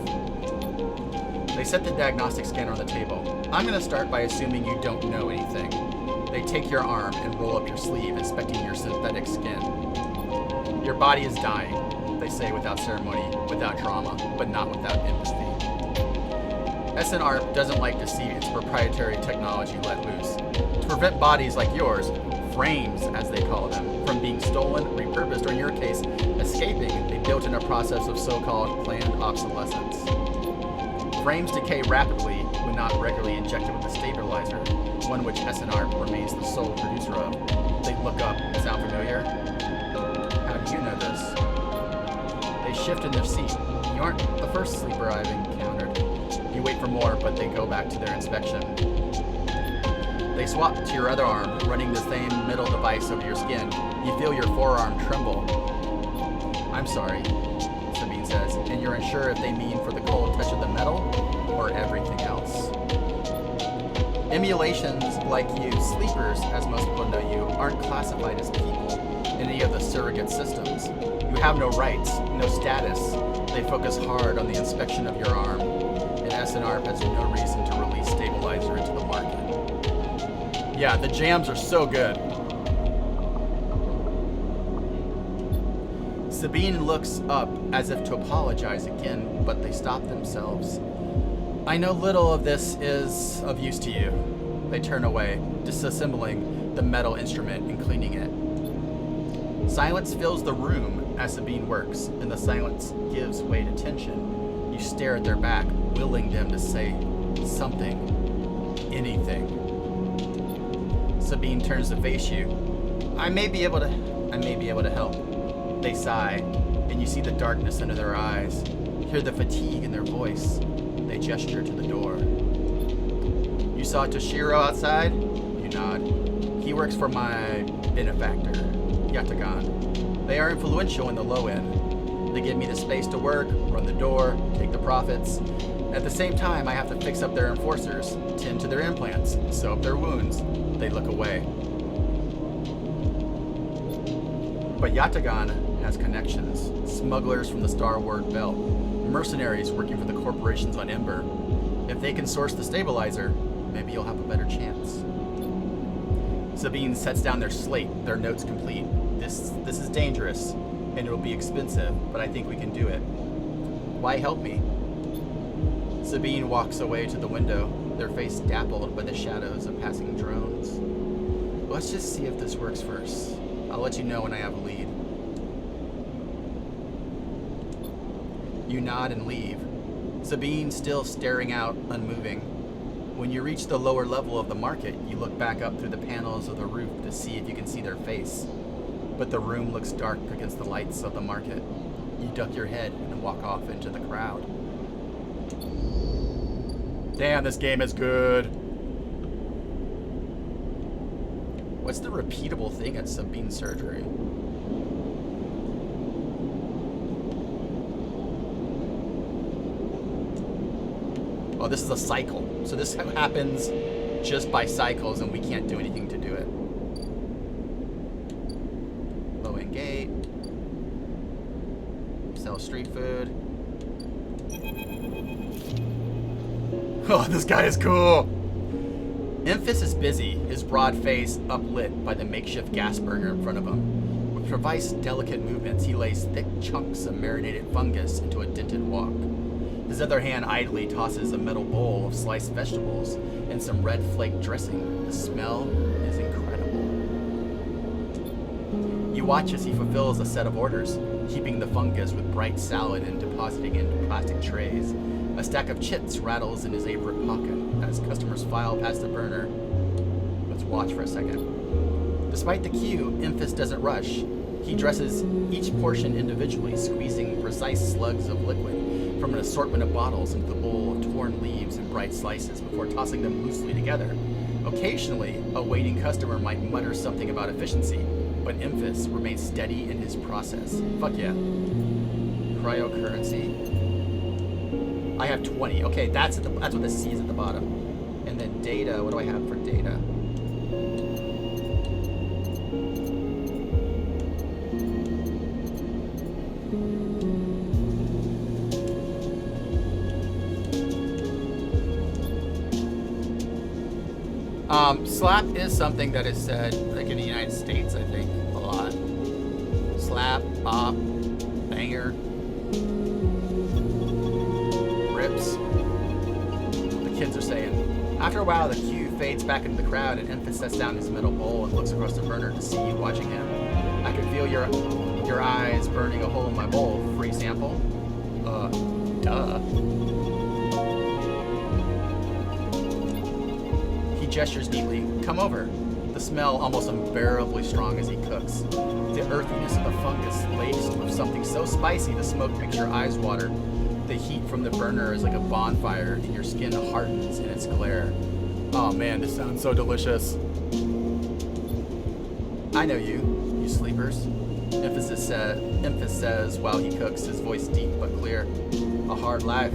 They set the diagnostic scanner on the table. I'm going to start by assuming you don't know anything. They take your arm and roll up your sleeve, inspecting your synthetic skin. Your body is dying, they say without ceremony, without drama, but not without empathy. SNARP doesn't like to see its proprietary technology let loose. To prevent bodies like yours, frames as they call them, from being stolen, repurposed, or in your case, escaping, they built in a process of so-called planned obsolescence. Frames decay rapidly when not regularly injected with a stabilizer, one which SNR remains the sole producer of. They look up. Sound familiar? How do you know this? They shift in their seat. You aren't the first sleeper I've encountered. You wait for more, but they go back to their inspection. They swap to your other arm, running the same middle device over your skin. You feel your forearm tremble. I'm sorry, Sabine says, and you're unsure if they mean for the cold touch of the metal or everything else. Emulations like you, sleepers, as most people know you, aren't classified as people in any of the surrogate systems. You have no rights, no status. They focus hard on the inspection of your arm, and SNR has no reason to release stabilizer into the market. Yeah, the jams are so good. Sabine looks up as if to apologize again, but they stop themselves. I know little of this is of use to you. They turn away, disassembling the metal instrument and cleaning it. Silence fills the room as Sabine works, and the silence gives way to tension. You stare at their back, willing them to say something, anything. Sabine turns to face you. I may be able to help. They sigh, and you see the darkness under their eyes, hear the fatigue in their voice. They gesture to the door. You saw Toshiro outside? You nod. He works for my benefactor, Yatagan. They are influential in the low end. They give me the space to work, run the door, take the profits. At the same time, I have to fix up their enforcers, tend to their implants, sew up their wounds. They look away. But Yatagan has connections. Smugglers from the Star Wars Belt. Mercenaries working for the corporations on Ember. If they can source the stabilizer, maybe you'll have a better chance. Sabine sets down their slate, their notes complete. This is dangerous, and it'll be expensive, but I think we can do it. Why help me? Sabine walks away to the window, their face dappled by the shadows of passing drones. Let's just see if this works first. I'll let you know when I have a lead. You nod and leave. Sabine still staring out, unmoving. When you reach the lower level of the market, you look back up through the panels of the roof to see if you can see their face. But the room looks dark against the lights of the market. You duck your head and walk off into the crowd. Damn, this game is good. What's the repeatable thing at Sabine surgery? Oh, this is a cycle. So this happens just by cycles, and we can't do anything to do it. Low end gate. Sell street food. Oh, this guy is cool. Enfys is busy, his broad face uplit by the makeshift gas burner in front of him. With precise, delicate movements, he lays thick chunks of marinated fungus into a dented wok. His other hand idly tosses a metal bowl of sliced vegetables and some red flake dressing. The smell is incredible. You watch as he fulfills a set of orders, heaping the fungus with bright salad and depositing it into plastic trays. A stack of chips rattles in his apron pocket as customers file past the burner. Let's watch for a second. Despite the queue, Enfys doesn't rush. He dresses each portion individually, squeezing precise slugs of liquid from an assortment of bottles into the bowl of torn leaves and bright slices before tossing them loosely together. Occasionally, a waiting customer might mutter something about efficiency, but Enfys remains steady in his process. Fuck yeah. Cryocurrency. I have 20. Okay, that's what the C is at the bottom. And then data. What do I have for data? Slap is something that is said, like in the United States, I think, a lot. Slap, bop, banger, rips. The kids are saying. After a while, the queue fades back into the crowd, and Emphas sets down his metal bowl and looks across the burner to see you watching him. I can feel your eyes burning a hole in my bowl. Free sample? Duh. He gestures neatly. Come over. The smell almost unbearably strong as he cooks. The earthiness of the fungus laced with something so spicy the smoke makes your eyes water. The heat from the burner is like a bonfire, and your skin hardens in its glare. Oh man, this sounds so delicious. I know you sleepers. Emphas says while he cooks, his voice deep but clear. A hard life,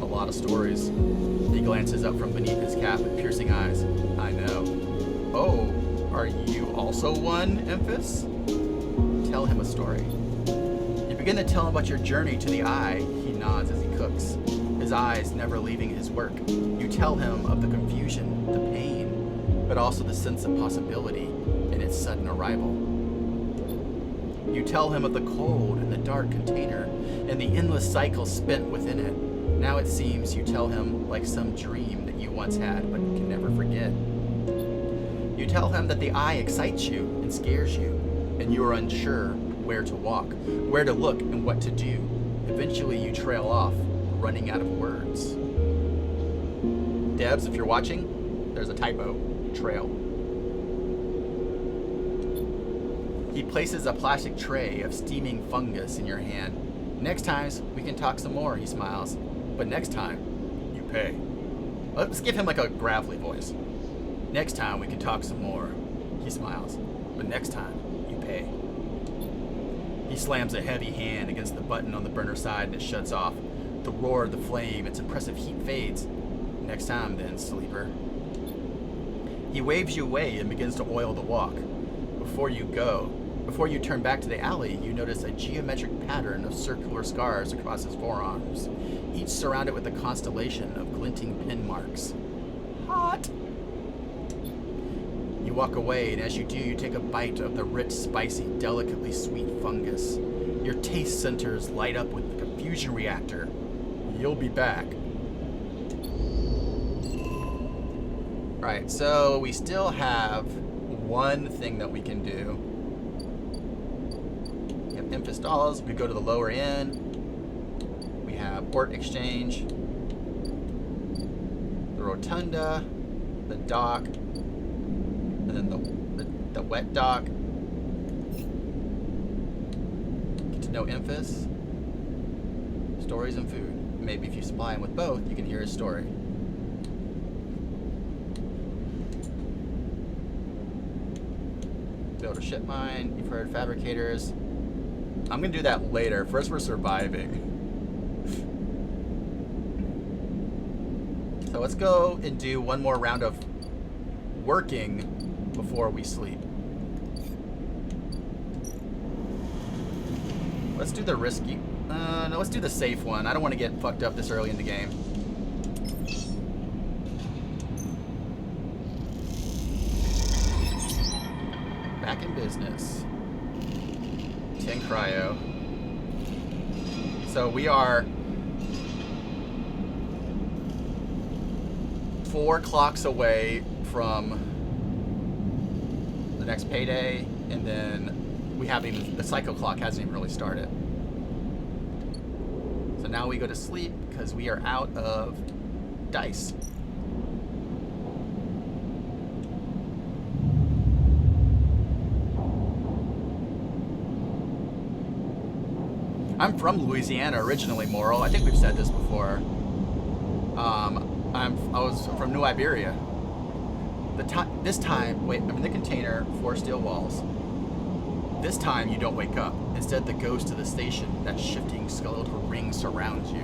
a lot of stories. He glances up from beneath his cap with piercing eyes. I know. Oh, are you also one, Emphas? Tell him a story. You begin to tell him about your journey to the Eye. He nods as he cooks, his eyes never leaving his work. You tell him of the confusion, the pain, but also the sense of possibility in its sudden arrival. You tell him of the cold and the dark container and the endless cycle spent within it. Now it seems you tell him like some dream that you once had but can never forget. You tell him that the Eye excites you and scares you, and you are unsure where to walk, where to look, and what to do. Eventually you trail off, running out of words. Debs, if you're watching, there's a typo. Trail. He places a plastic tray of steaming fungus in your hand. Next time, we can talk some more, he smiles. But next time, you pay. Let's give him like a gravelly voice. Next time, we can talk some more, he smiles. But next time, you pay. He slams a heavy hand against the button on the burner side and it shuts off. The roar of the flame, its oppressive heat fades. Next time then, sleeper. He waves you away and begins to oil the walk. Before you turn back to the alley, you notice a geometric pattern of circular scars across his forearms, each surrounded with a constellation of glinting pin marks. Hot! You walk away, and as you do, you take a bite of the rich, spicy, delicately sweet fungus. Your taste centers light up with the confusion reactor. You'll be back. Alright, so we still have one thing that we can do. We have Emphas Dolls. We go to the lower end. We have Port Exchange, the Rotunda, the dock, and then the wet dock. Get to know Emphas. Stories and food. Maybe if you supply him with both, you can hear his story. Build a ship mine. You've heard fabricators. I'm gonna do that later. First, we're surviving. So let's go and do one more round of working before we sleep. Let's do the risky. No, let's do the safe one. I don't want to get fucked up this early in the game. Back in business. 10 cryo. So we are 4 clocks away from the next payday, and then we haven't even, the cycle clock hasn't even really started. So now we go to sleep because we are out of dice. I'm from Louisiana originally, Moral. I think we've said this before. I was from New Iberia. This time, wait, I'm in the container, 4 steel walls. This time you don't wake up. Instead, the ghost of the station, that shifting skeletal ring surrounds you.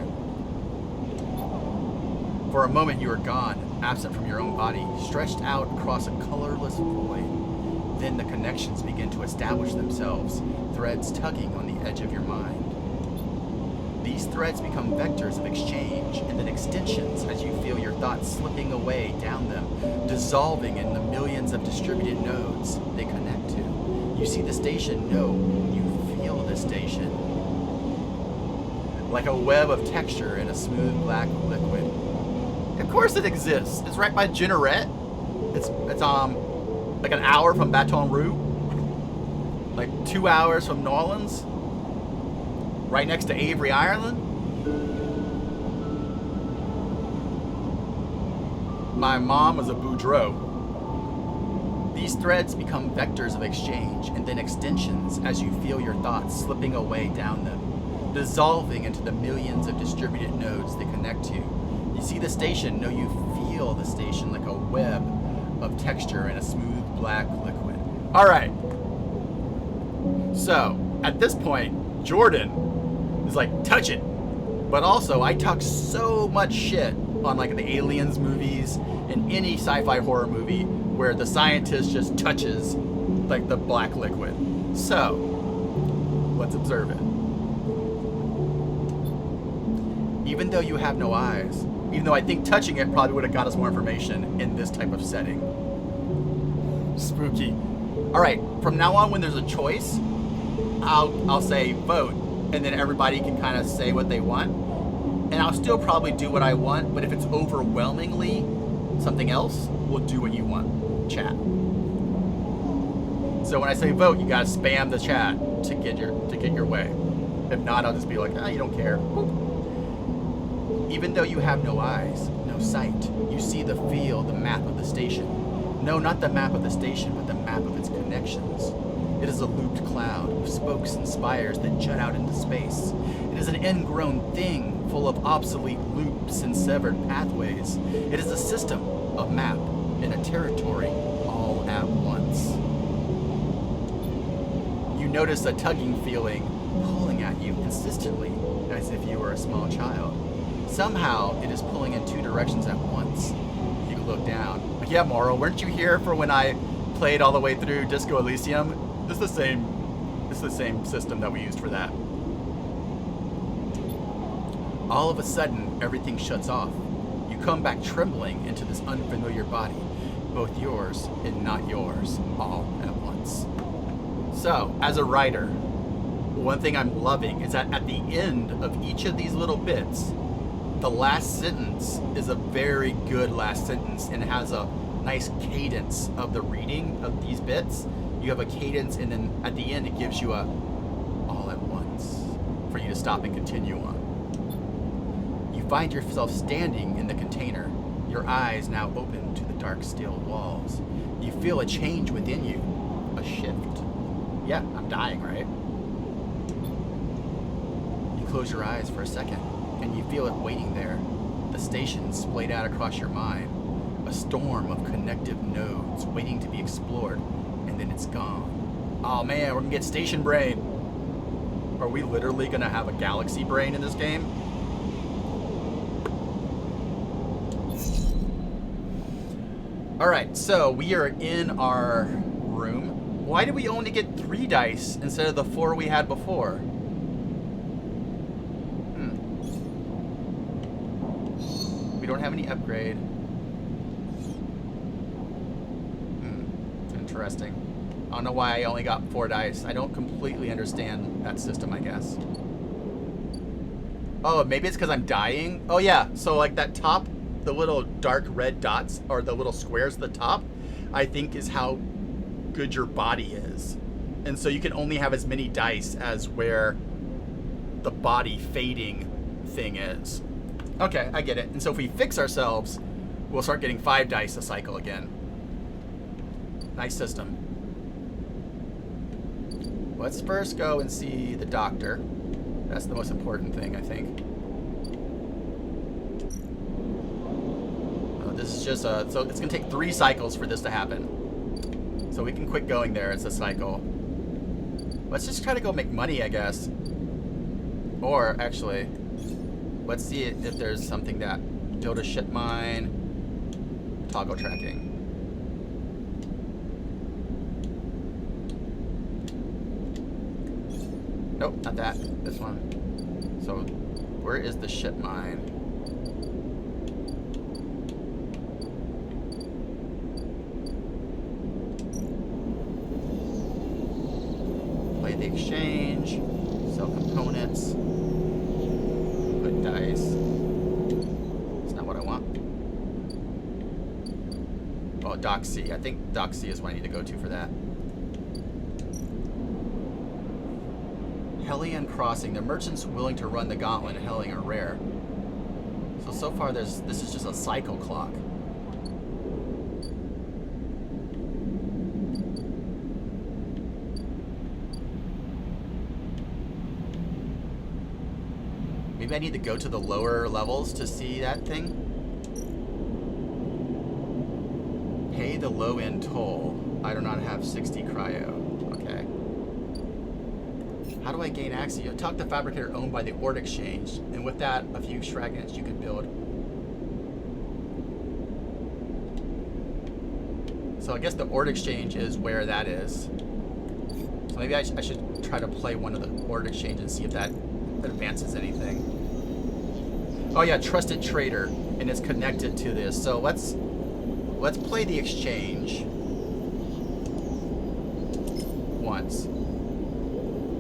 For a moment you are gone, absent from your own body, stretched out across a colorless void. Then the connections begin to establish themselves, threads tugging on the edge of your mind. These threads become vectors of exchange and then extensions as you feel your thoughts slipping away down them, dissolving in the millions of distributed nodes they connect to. You see the station, no, you feel the station. Like a web of texture in a smooth black liquid. Of course it exists. It's right by Generette. It's like an hour from Baton Rouge, like 2 hours from New Orleans, right next to Avery, Ireland. My mom was a Boudreaux. These threads become vectors of exchange and then extensions as you feel your thoughts slipping away down them, dissolving into the millions of distributed nodes they connect to. You see the station, no, you feel the station like a web of texture in a smooth black liquid. All right. So, at this point, Jordan is like, touch it. But also, I talk so much shit on like the Aliens movies and any sci-fi horror movie where the scientist just touches like the black liquid. So, let's observe it. Even though you have no eyes, even though I think touching it probably would have got us more information in this type of setting. Spooky. All right, from now on when there's a choice, I'll say vote, and then everybody can kind of say what they want. And I'll still probably do what I want, but if it's overwhelmingly something else, we'll do what you want. Chat. So when I say vote, you gotta spam the chat to get your way. If not, I'll just be like, you don't care. Boop. Even though you have no eyes, no sight, you see the field, the map of the station. No, not the map of the station, but the map of its connections. It is a looped cloud with spokes and spires that jut out into space. It is an ingrown thing full of obsolete loops and severed pathways. It is a system, a map, and a territory all at once. You notice a tugging feeling pulling at you insistently, as if you were a small child. Somehow, it is pulling in two directions at once. You look down. Yeah, Morrow, weren't you here for when I played all the way through Disco Elysium? It's the same system that we used for that. All of a sudden, everything shuts off. You come back trembling into this unfamiliar body, both yours and not yours, all at once. So, as a writer, one thing I'm loving is that at the end of each of these little bits, the last sentence is a very good last sentence, and it has a nice cadence of the reading of these bits. You have a cadence, and then at the end it gives you a all at once for you to stop and continue on. You find yourself standing in the container, your eyes now open to the dark steel walls. You feel a change within you, a shift. Yeah, I'm dying, right? You close your eyes for a second, and you feel it waiting there. The station splayed out across your mind, a storm of connective nodes waiting to be explored, and then it's gone. Oh man, we're gonna get station brain. Are we literally gonna have a galaxy brain in this game? Alright, so we are in our room. Why did we only get 3 dice instead of the 4 we had before? We don't have any upgrade. Interesting. I don't know why I only got 4 dice. I don't completely understand that system, I guess. Oh, maybe it's because I'm dying? Oh yeah, so like that top, the little dark red dots, or the little squares at the top, I think is how good your body is. And so you can only have as many dice as where the body fading thing is. Okay, I get it. And so if we fix ourselves, we'll start getting 5 dice a cycle again. Nice system. Let's first go and see the doctor. That's the most important thing, I think. This is just a... So it's going to take 3 cycles for this to happen. So we can quit going there. It's a cycle. Let's just try to go make money, I guess. Or, actually... Let's see if there's something that... Build a ship mine. Toggle tracking. Nope, not that. This one. So, where is the ship mine? Play the exchange. Sell components. Put dice. It's not what I want. Oh, Dock C. I think Dock C is what I need to go to for that. Hellion Crossing. The merchants willing to run the gauntlet and Hellion are rare. So far this is just a cycle clock. Maybe I need to go to the lower levels to see that thing. Pay the low-end toll. I do not have 60 cryo. Okay. How do I gain access? You talk to fabricator owned by the Ord Exchange, and with that, a few shragnates you can build. So I guess the Ord Exchange is where that is. So maybe I should try to play one of the Ord Exchange and see if that advances anything. Oh yeah, trusted trader, and it's connected to this. So let's play the exchange once.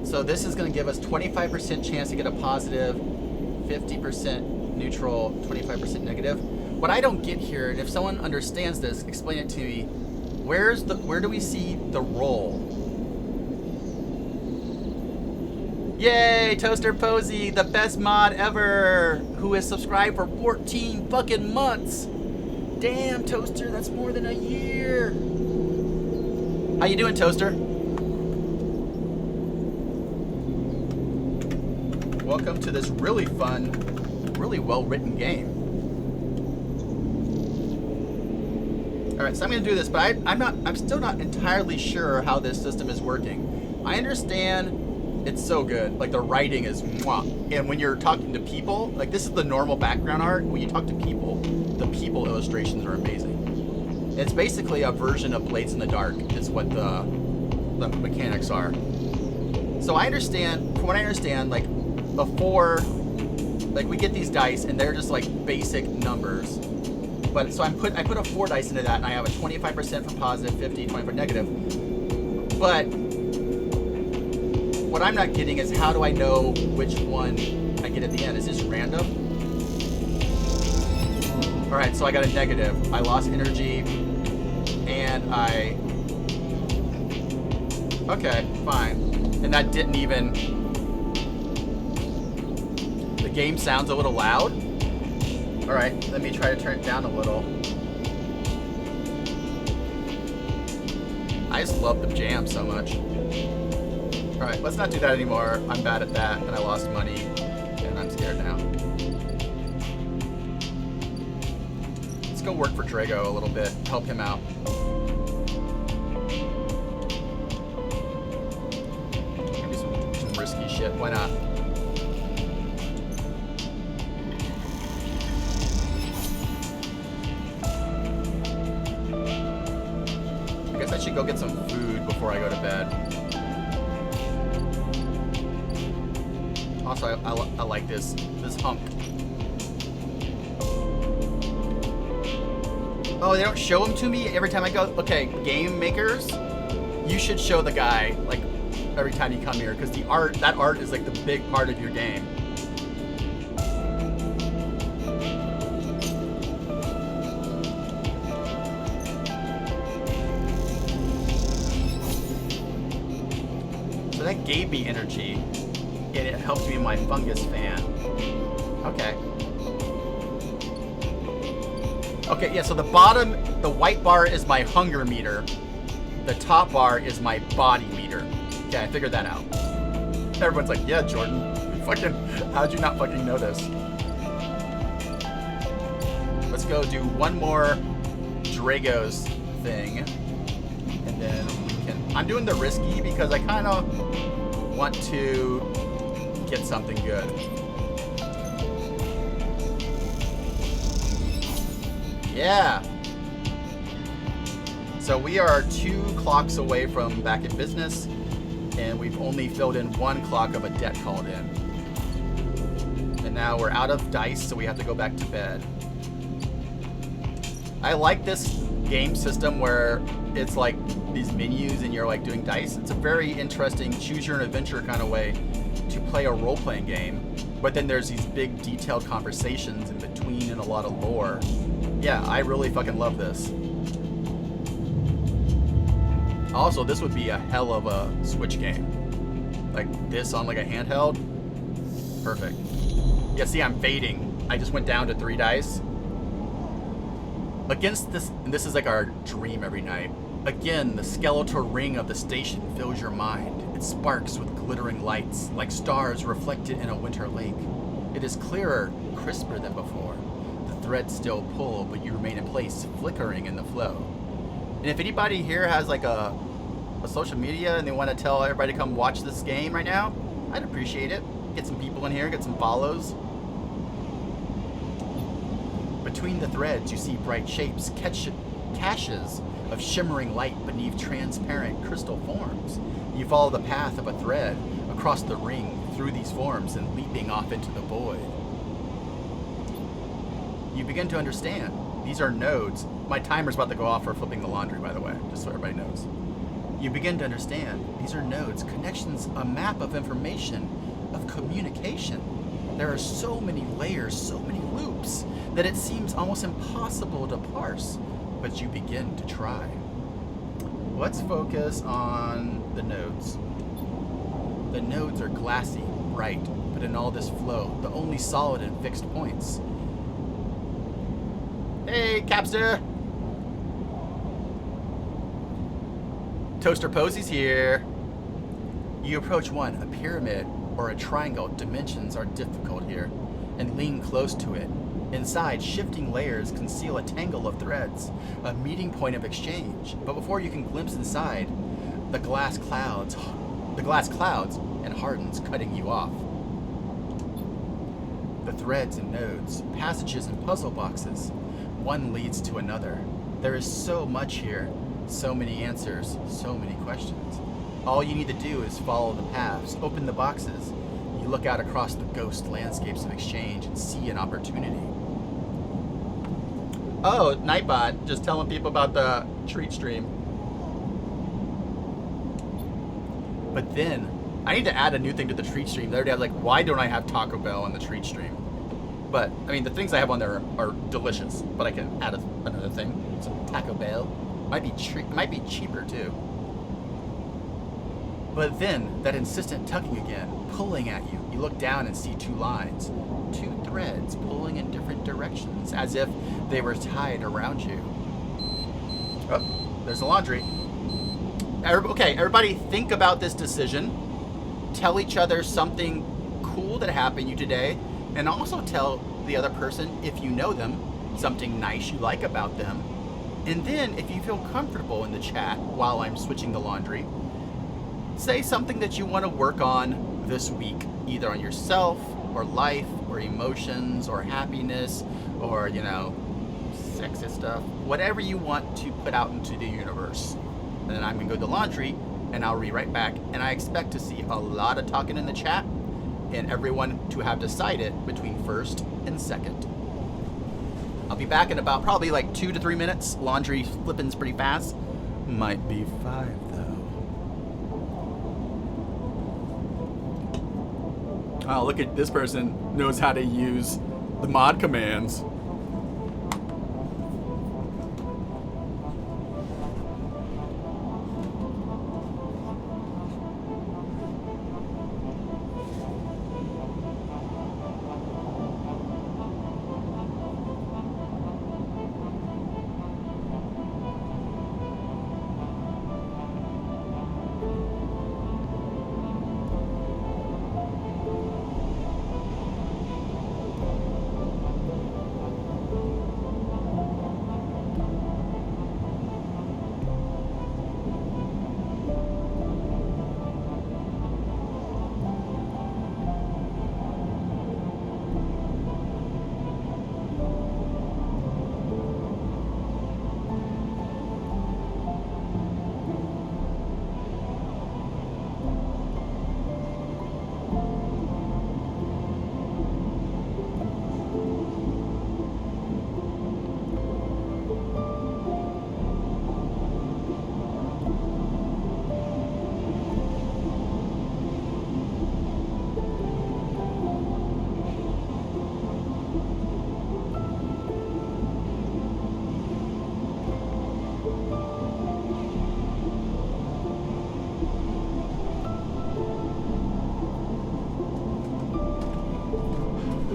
So this is going to give us 25% chance to get a positive, 50% neutral, 25% negative. What I don't get here, and if someone understands this, explain it to me. Where do we see the roll? Yay, Toaster Posey, the best mod ever, who has subscribed for 14 fucking months. Damn, Toaster, that's more than a year. How you doing, Toaster? Welcome to this really fun, really well-written game. All right, so I'm gonna do this, but I'm still not entirely sure how this system is working. I understand it's so good. Like, the writing is mwah. And when you're talking to people, like, this is the normal background art. When you talk to people, the people illustrations are amazing. It's basically a version of Blades in the Dark is what the mechanics are. So I understand, from what I understand, like, before, like, we get these dice and they're just like basic numbers. But so I put a 4 dice into that, and I have a 25% for positive, 50, 20 for negative. But what I'm not getting is, how do I know which one I get at the end? Is this random? All right, so I got a negative. I lost energy, and okay, fine. And that didn't even. The game sounds a little loud. All right, let me try to turn it down a little. I just love the jam so much. All right, let's not do that anymore. I'm bad at that, and I lost money, and I'm scared now. Let's go work for Drago a little bit, help him out. Maybe some risky shit, why not? I guess I should go get some food before I go to bed. Also, I like this hunk. Oh, they don't show him to me every time I go? Okay, game makers, you should show the guy, like, every time you come here, because that art is like the big part of your game. So that gave me energy. And it helped me in my fungus fan. Okay. Okay, yeah, so the bottom, the white bar is my hunger meter. The top bar is my body meter. Okay, I figured that out. Everyone's like, yeah, Jordan. Fucking, how'd you not fucking know this? Let's go do one more Drago's thing. And then we can, I'm doing the risky because I kind of want to get something good. Yeah. So we are 2 clocks away from back in business, and we've only filled in 1 clock of a debt called in. And now we're out of dice, so we have to go back to bed. I like this game system where it's like these menus and you're like doing dice. It's a very interesting choose your own adventure kind of way to play a role-playing game, but then there's these big detailed conversations in between and a lot of lore. Yeah, I really fucking love this. Also, this would be a hell of a Switch game. Like this on like a handheld. Perfect. Yeah, see, I'm fading. I just went down to 3 dice. Against this, and this is like our dream every night. Again, the skeletal ring of the station fills your mind. It sparks with glittering lights, like stars reflected in a winter lake. It is clearer, crisper than before. The threads still pull, but you remain in place, flickering in the flow. And if anybody here has like a social media and they want to tell everybody to come watch this game right now, I'd appreciate it. Get some people in here, get some follows. Between the threads, you see bright shapes, caches of shimmering light beneath transparent crystal forms. You follow the path of a thread across the ring through these forms and leaping off into the void. You begin to understand. These are nodes. My timer's about to go off for flipping the laundry, by the way, just so everybody knows. You begin to understand. These are nodes, connections, a map of information, of communication. There are so many layers, so many loops, that it seems almost impossible to parse, but you begin to try. Let's focus on the nodes. The nodes are glassy, bright, but in all this flow, the only solid and fixed points. Hey, Capster! Toaster Posey's here. You approach one, a pyramid or a triangle. Dimensions are difficult here, and lean close to it. Inside, shifting layers conceal a tangle of threads, a meeting point of exchange. But before you can glimpse inside, the glass clouds and hardens, cutting you off. The threads and nodes, passages and puzzle boxes, one leads to another. There is so much here, so many answers, so many questions. All you need to do is follow the paths, open the boxes. You look out across the ghost landscapes of exchange and see an opportunity. Oh, Nightbot, just telling people about the treat stream. But then, I need to add a new thing to the treat stream. The other day I was like, why don't I have Taco Bell on the treat stream? But, I mean, the things I have on there are delicious, but I can add another thing. Some Taco Bell. Might be cheaper too. But then, that insistent tugging again, pulling at you. You look down and see 2 lines, 2 threads pulling in different directions, as if they were tied around you. Oh, there's the laundry. Okay, everybody think about this decision. Tell each other something cool that happened to you today, and also tell the other person, if you know them, something nice you like about them. And then, if you feel comfortable in the chat while I'm switching the laundry, say something that you want to work on this week, either on yourself, or life, or emotions, or happiness, or, you know, sexist stuff. Whatever you want to put out into the universe. And then I'm going to go to laundry, and I'll be right back. And I expect to see a lot of talking in the chat, and everyone to have decided between first and second. I'll be back in about probably like 2 to 3 minutes. Laundry flipping's pretty fast. Might be 5 though. Oh, look at this person knows how to use the mod commands.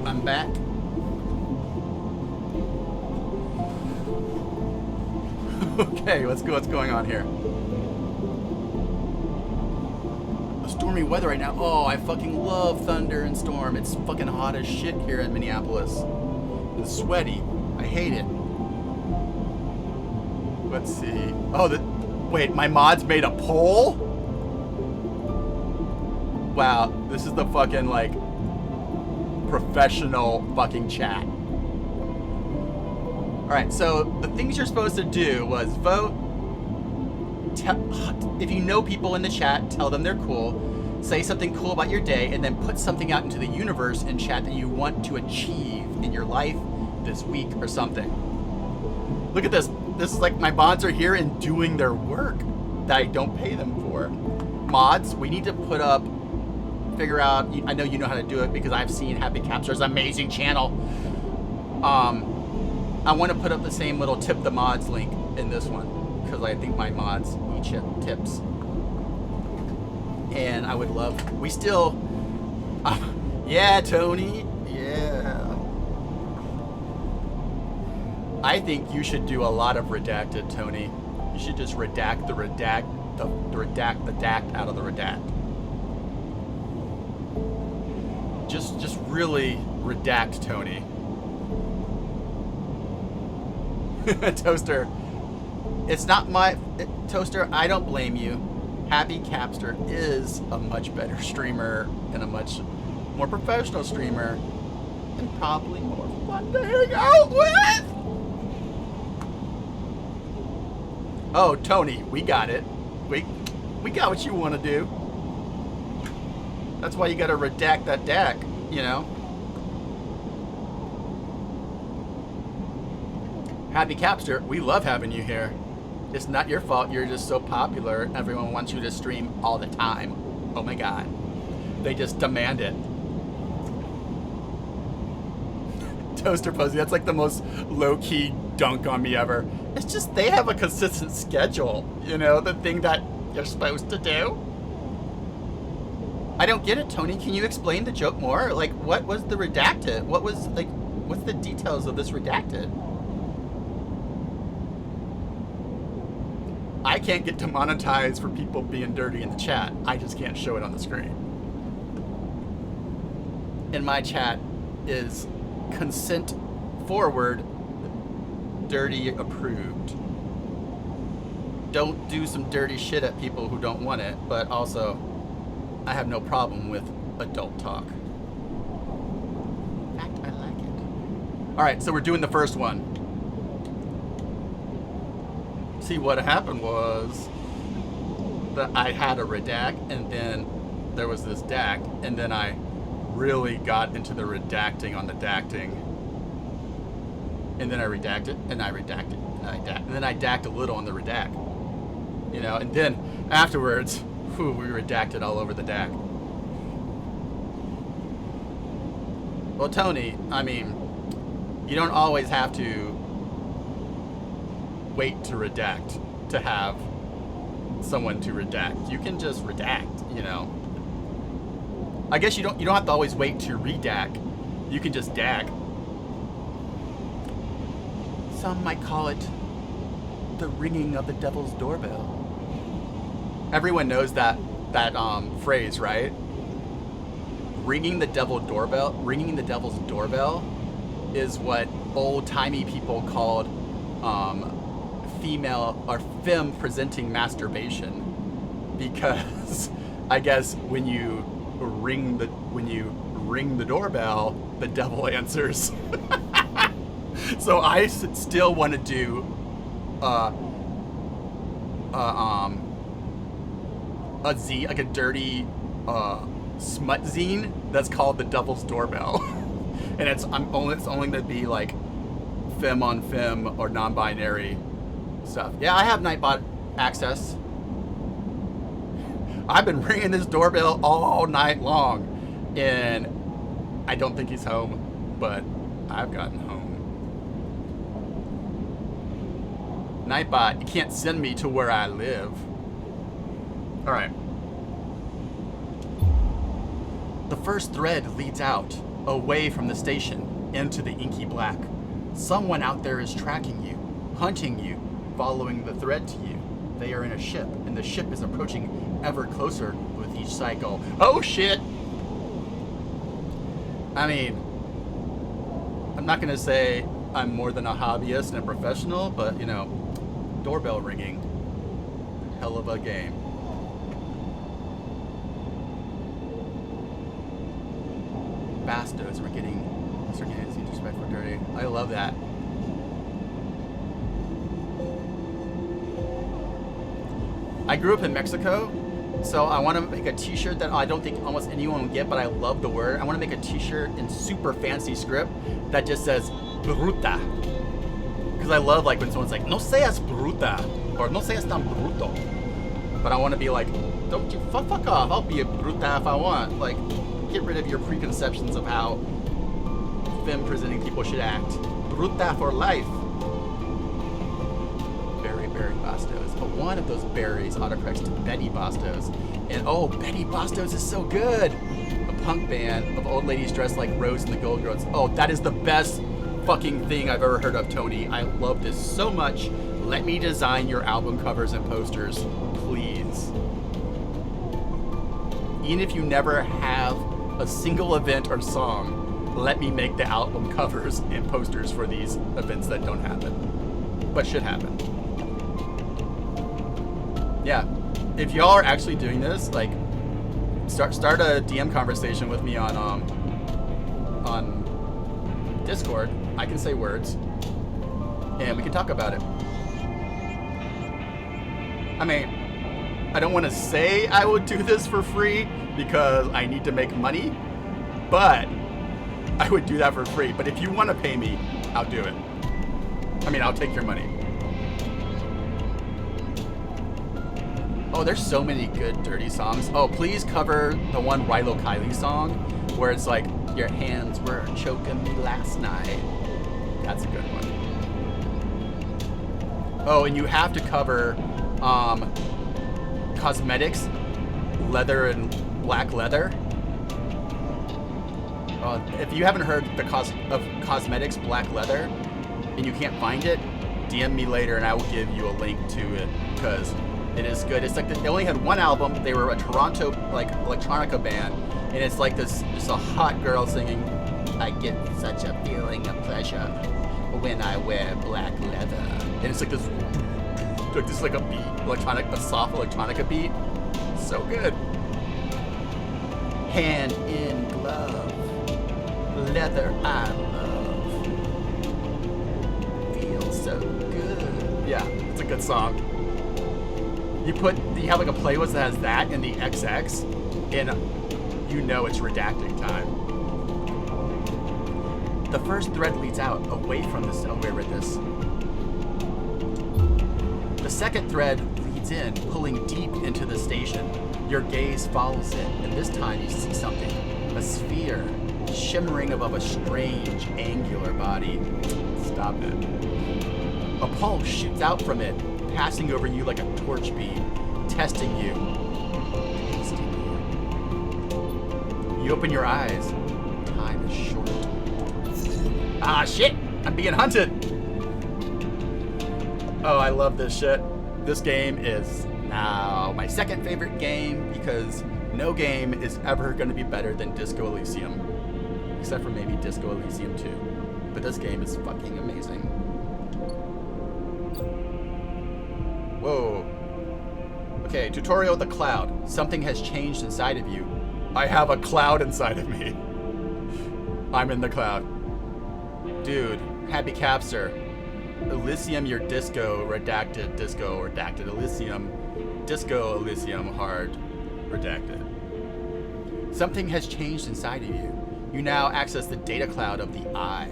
I'm back. Okay, let's go. What's going on here? Stormy weather right now. Oh, I fucking love thunder and storm. It's fucking hot as shit here in Minneapolis. It's sweaty. I hate it. Let's see. Oh, wait, my mods made a poll? Wow, this is the fucking, like, professional fucking chat. Alright, so the things you're supposed to do was vote. If you know people in the chat, tell them they're cool. Say something cool about your day, and then put something out into the universe in chat that you want to achieve in your life this week or something. Look at this. This is like my mods are here and doing their work that I don't pay them for. Mods, we need to put up, figure out, I know you know how to do it because I've seen Happy Capster's amazing channel. I want to put up the same little tip the mods link in this one because I think my mods each have tips. And I would love, we still, yeah, Tony, yeah. I think you should do a lot of redacted, Tony. You should just redact the redact, the redact the dact out of the redact. Just really redact, Tony. Toaster, it's not my, Toaster, I don't blame you. Happy Capster is a much better streamer and a much more professional streamer and probably more fun to hang out with. Oh, Tony, we got it. We got what you want to do. That's why you got to redact that DAC, you know. Happy Capster, we love having you here. It's not your fault. You're just so popular. Everyone wants you to stream all the time. Oh my God. They just demand it. Toaster Posey, that's like the most low-key dunk on me ever. It's just they have a consistent schedule. You know, the thing that you're supposed to do. I don't get it, Tony. Can you explain the joke more? Like, what was the redacted? What was, like, what's the details of this redacted? I can't get demonetized for people being dirty in the chat. I just can't show it on the screen. And my chat is consent forward, dirty approved. Don't do some dirty shit at people who don't want it, but also I have no problem with adult talk. In fact, I like it. All right, so we're doing the first one. See, what happened was that I had a redact, and then there was this dact, and then I really got into the redacting on the dacting, and then I redacted, and I redacted, and then I dacked a little on the redact, you know, and then afterwards, whew, we redacted all over the dac. Well, Tony, I mean, you don't always have to wait to redact to have someone to redact. You can just redact, you know. I guess you don't have to always wait to redact. You can just dac. Some might call it the ringing of the devil's doorbell. Everyone knows that phrase, right? Ringing the devil's doorbell is what old-timey people called female or femme presenting masturbation, because I guess when you ring the doorbell, the devil answers. So I still want to do a zine, like a dirty smut zine that's called the Devil's Doorbell, and it's only going to be like femme on femme or non-binary stuff. Yeah, I have Nightbot access. I've been ringing this doorbell all night long, and I don't think he's home, but I've gotten home. Nightbot, you can't send me to where I live. All right. The first thread leads out away from the station, into the inky black. Someone out there is tracking you, hunting you, following the thread to you. They are in a ship, and the ship is approaching ever closer with each cycle. Oh shit! I mean, I'm not gonna say I'm more than a hobbyist and a professional, but you know, doorbell ringing, hell of a game. Bastos, we're getting disrespectful, dirty. I love that. I grew up in Mexico, so I want to make a t-shirt that I don't think almost anyone will get, but I love the word. I want to make a t-shirt in super fancy script that just says bruta. Because I love like when someone's like, no seas bruta, or no seas tan bruto. But I want to be like, don't you fuck off, I'll be a bruta if I want. Like, get rid of your preconceptions of how femme presenting people should act. Bruta for life. Barry Bastos. But one of those berries autocorrects to Betty Bastos. And oh, Betty Bastos is so good! A punk band of old ladies dressed like Rose and the Gold Girls. Oh, that is the best fucking thing I've ever heard of, Tony. I love this so much. Let me design your album covers and posters, please. Even if you never have a single event or song, let me make the album covers and posters for these events that don't happen, but should happen. Yeah, if y'all are actually doing this, like, start a DM conversation with me on Discord. I can say words, and we can talk about it. I mean, I don't want to say I would do this for free because I need to make money, but I would do that for free. But if you want to pay me, I'll do it. I mean, I'll take your money. Oh, there's so many good dirty songs. Oh, please cover the one Rilo Kiley song where it's like, your hands were choking me last night. That's a good one. Oh, and you have to cover Cosmetics, Leather and Black Leather. If you haven't heard of Cosmetics, Black Leather, and you can't find it, DM me later and I will give you a link to it, because it is good. It's like they only had one album. They were a Toronto like electronica band, and it's like this just a hot girl singing, I get such a feeling of pleasure when I wear black leather. And it's like this like a beat, a soft electronica beat. So good. Hand in glove, leather I love. Feels so good. Yeah, it's a good song. You have like a playlist that has that and the XX, and you know it's redacting time. The first thread leads out away from this. Oh, wait, read this. The second thread leads in, pulling deep into the station. Your gaze follows it, and this time you see something. A sphere, shimmering above a strange, angular body. Stop it. A pulse shoots out from it, passing over you like a torch beam, testing you. You open your eyes. Time is short. Ah, shit! I'm being hunted! Oh, I love this shit. This game is now my second favorite game because no game is ever going to be better than Disco Elysium. Except for maybe Disco Elysium 2. But this game is fucking amazing. Whoa. Okay, tutorial of the cloud. Something has changed inside of you. I have a cloud inside of me. I'm in the cloud. Dude, happy capture. Elysium, your disco, redacted, disco, redacted, Elysium, disco, Elysium, hard, redacted. Something has changed inside of you. You now access the data cloud of the I,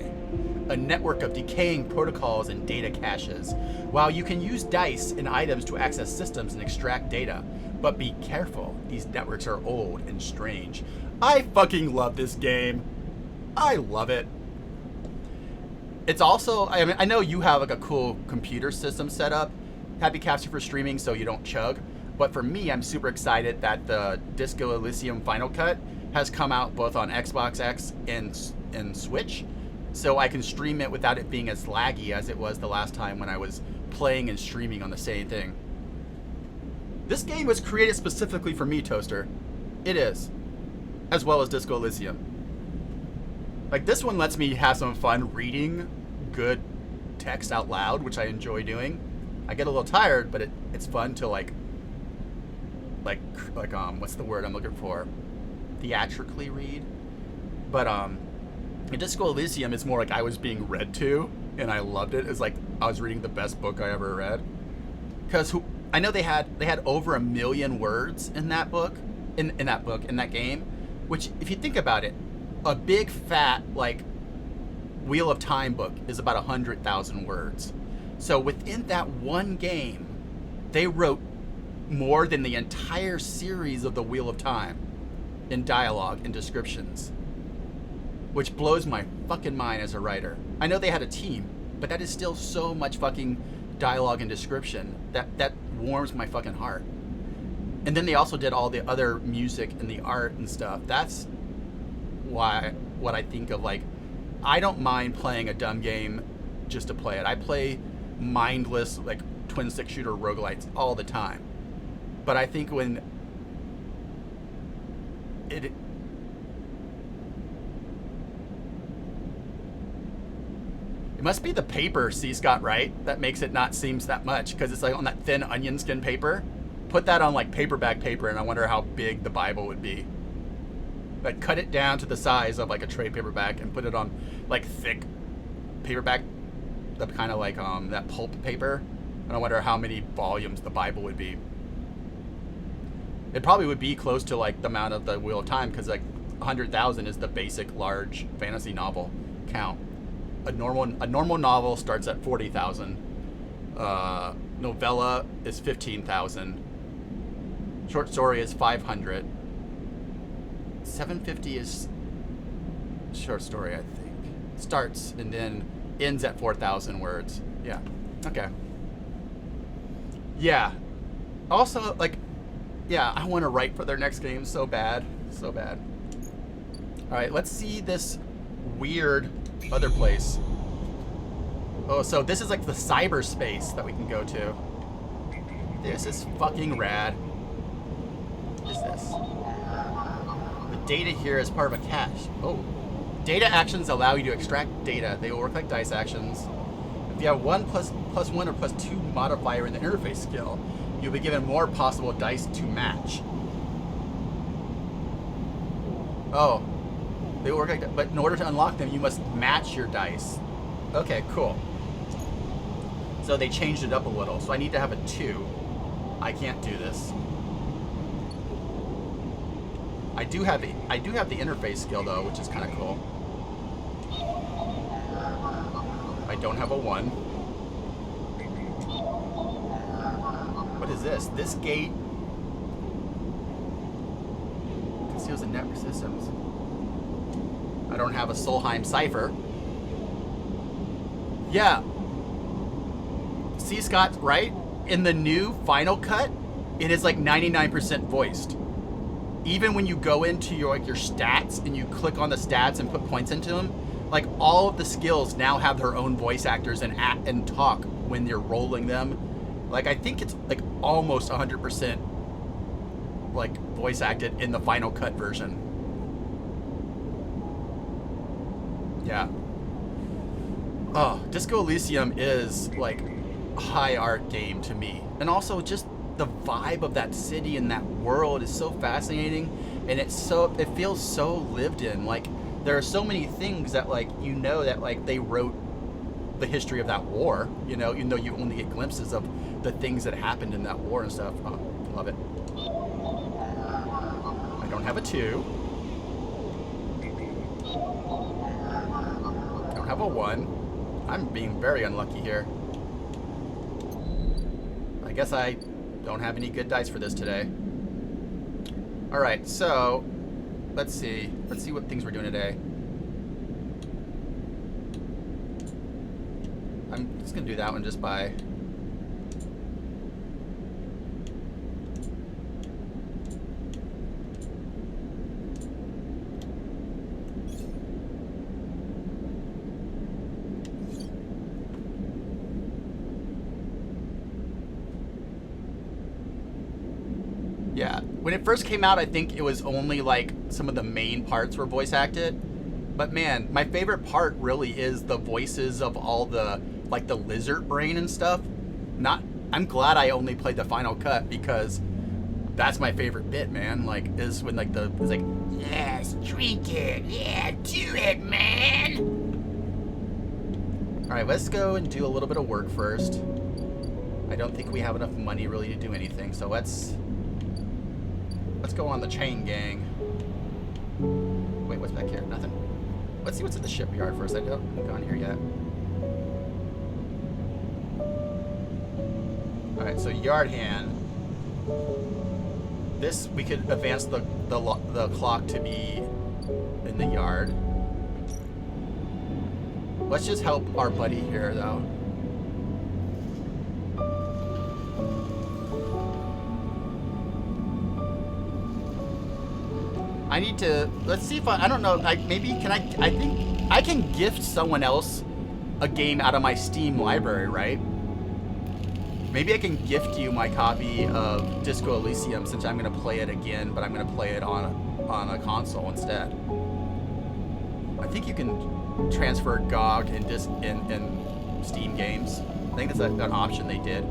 a network of decaying protocols and data caches. While you can use dice and items to access systems and extract data, but be careful, these networks are old and strange. I fucking love this game. I love it. It's also, I mean, I know you have like a cool computer system set up, Happy Capture for streaming so you don't chug. But for me, I'm super excited that the Disco Elysium Final Cut has come out both on Xbox X and Switch, so I can stream it without it being as laggy as it was the last time when I was playing and streaming on the same thing. This game was created specifically for me, Toaster. It is. As well as Disco Elysium. Like, this one lets me have some fun reading good text out loud, which I enjoy doing. I get a little tired, but it's fun to like what's the word I'm looking for? Theatrically read. But in Disco Elysium, it's more like I was being read to, and I loved it. It's like I was reading the best book I ever read. Because I know they had over 1 million words in that book, in that game, which if you think about it, a big fat like Wheel of Time book is about 100,000 words. So within that one game, they wrote more than the entire series of the Wheel of Time in dialogue and descriptions, which blows my fucking mind as a writer. I know they had a team, but that is still so much fucking dialogue and description that warms my fucking heart. And then they also did all the other music and the art and stuff. That's why what I think of, like, I don't mind playing a dumb game just to play it. I play mindless, like, twin stick shooter roguelites all the time. But I think when it must be the paper, C. Scott, right? That makes it not seem that much, because it's like on that thin onion skin paper. Put that on like paperback paper, and I wonder how big the Bible would be. Like, cut it down to the size of like a trade paperback and put it on like thick paperback, the kind of like that pulp paper. And I wonder how many volumes the Bible would be. It probably would be close to like the amount of the Wheel of Time, because like 100,000 is the basic large fantasy novel count. A normal novel starts at 40,000. Novella is 15,000. Short story is 500. 750 is short story, I think. Starts and then ends at 4,000 words. Yeah. Okay. Yeah. Also, like, yeah, I want to write for their next game so bad. So bad. All right, let's see this weird other place. Oh, so this is like the cyberspace that we can go to. This is fucking rad. What is this? The data here is part of a cache. Oh. Data actions allow you to extract data. They will work like dice actions. If you have 1 + 1 or +2 modifier in the interface skill, you'll be given more possible dice to match. Oh. They work like that. But in order to unlock them, you must match your dice. Okay, cool. So they changed it up a little. So I need to have a 2. I can't do this. I do have the interface skill though, which is kind of cool. I don't have a 1. What is this? This gate conceals the network systems. I don't have a Solheim cipher. Yeah. C. Scott's right. In the new Final Cut, it is like 99% voiced. Even when you go into your stats and you click on the stats and put points into them, like all of the skills now have their own voice actors and act and talk when you're rolling them. Like, I think it's like almost 100% like voice acted in the Final Cut version. Yeah. Oh, Disco Elysium is like a high art game to me. And also just the vibe of that city and that world is so fascinating, and it feels so lived in. Like, there are so many things that, like, you know, that like they wrote the history of that war, you know, even though you only get glimpses of the things that happened in that war and stuff. Oh, love it. I don't have a 2. I don't have a 1. I'm being very unlucky here. I guess I don't have any good dice for this today. All right, so let's see. Let's see what things we're doing today. I'm just gonna do that one just by. When it first came out, I think it was only like some of the main parts were voice acted. But man, my favorite part really is the voices of all the, like the lizard brain and stuff. I'm glad I only played the final cut because that's my favorite bit, man. Like, is when like it's like, yes, drink it, yeah, do it, man. All right, let's go and do a little bit of work first. I don't think we have enough money really to do anything, so let's go on the chain gang. Wait, what's back here? Nothing. Let's see what's at the shipyard first. I haven't gone here yet. All right, so yard hand. This, we could advance the clock to be in the yard. Let's just help our buddy here, though. I need to, let's see if I don't know, I think I can gift someone else a game out of my Steam library, right? Maybe I can gift you my copy of Disco Elysium since I'm going to play it again, but I'm going to play it on a console instead. I think you can transfer GOG and Steam games. I think that's an option they did.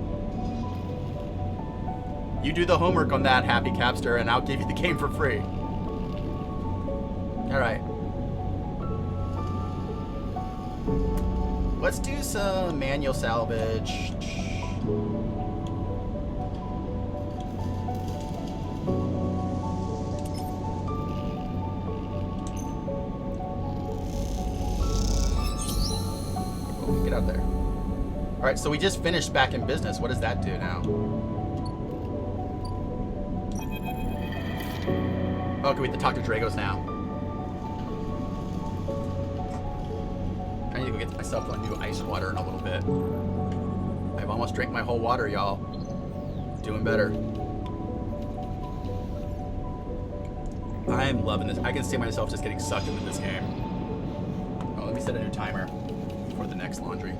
You do the homework on that, Happy Capster, and I'll give you the game for free. All right. Let's do some manual salvage. Oh, get out there. All right, so we just finished back in business. What does that do now? Oh, okay, we have to talk to Dragos now. I need to go get myself a new ice water in a little bit. I've almost drank my whole water, y'all. Doing better. I am loving this. I can see myself just getting sucked into this game. Oh, let me set a new timer for the next laundry.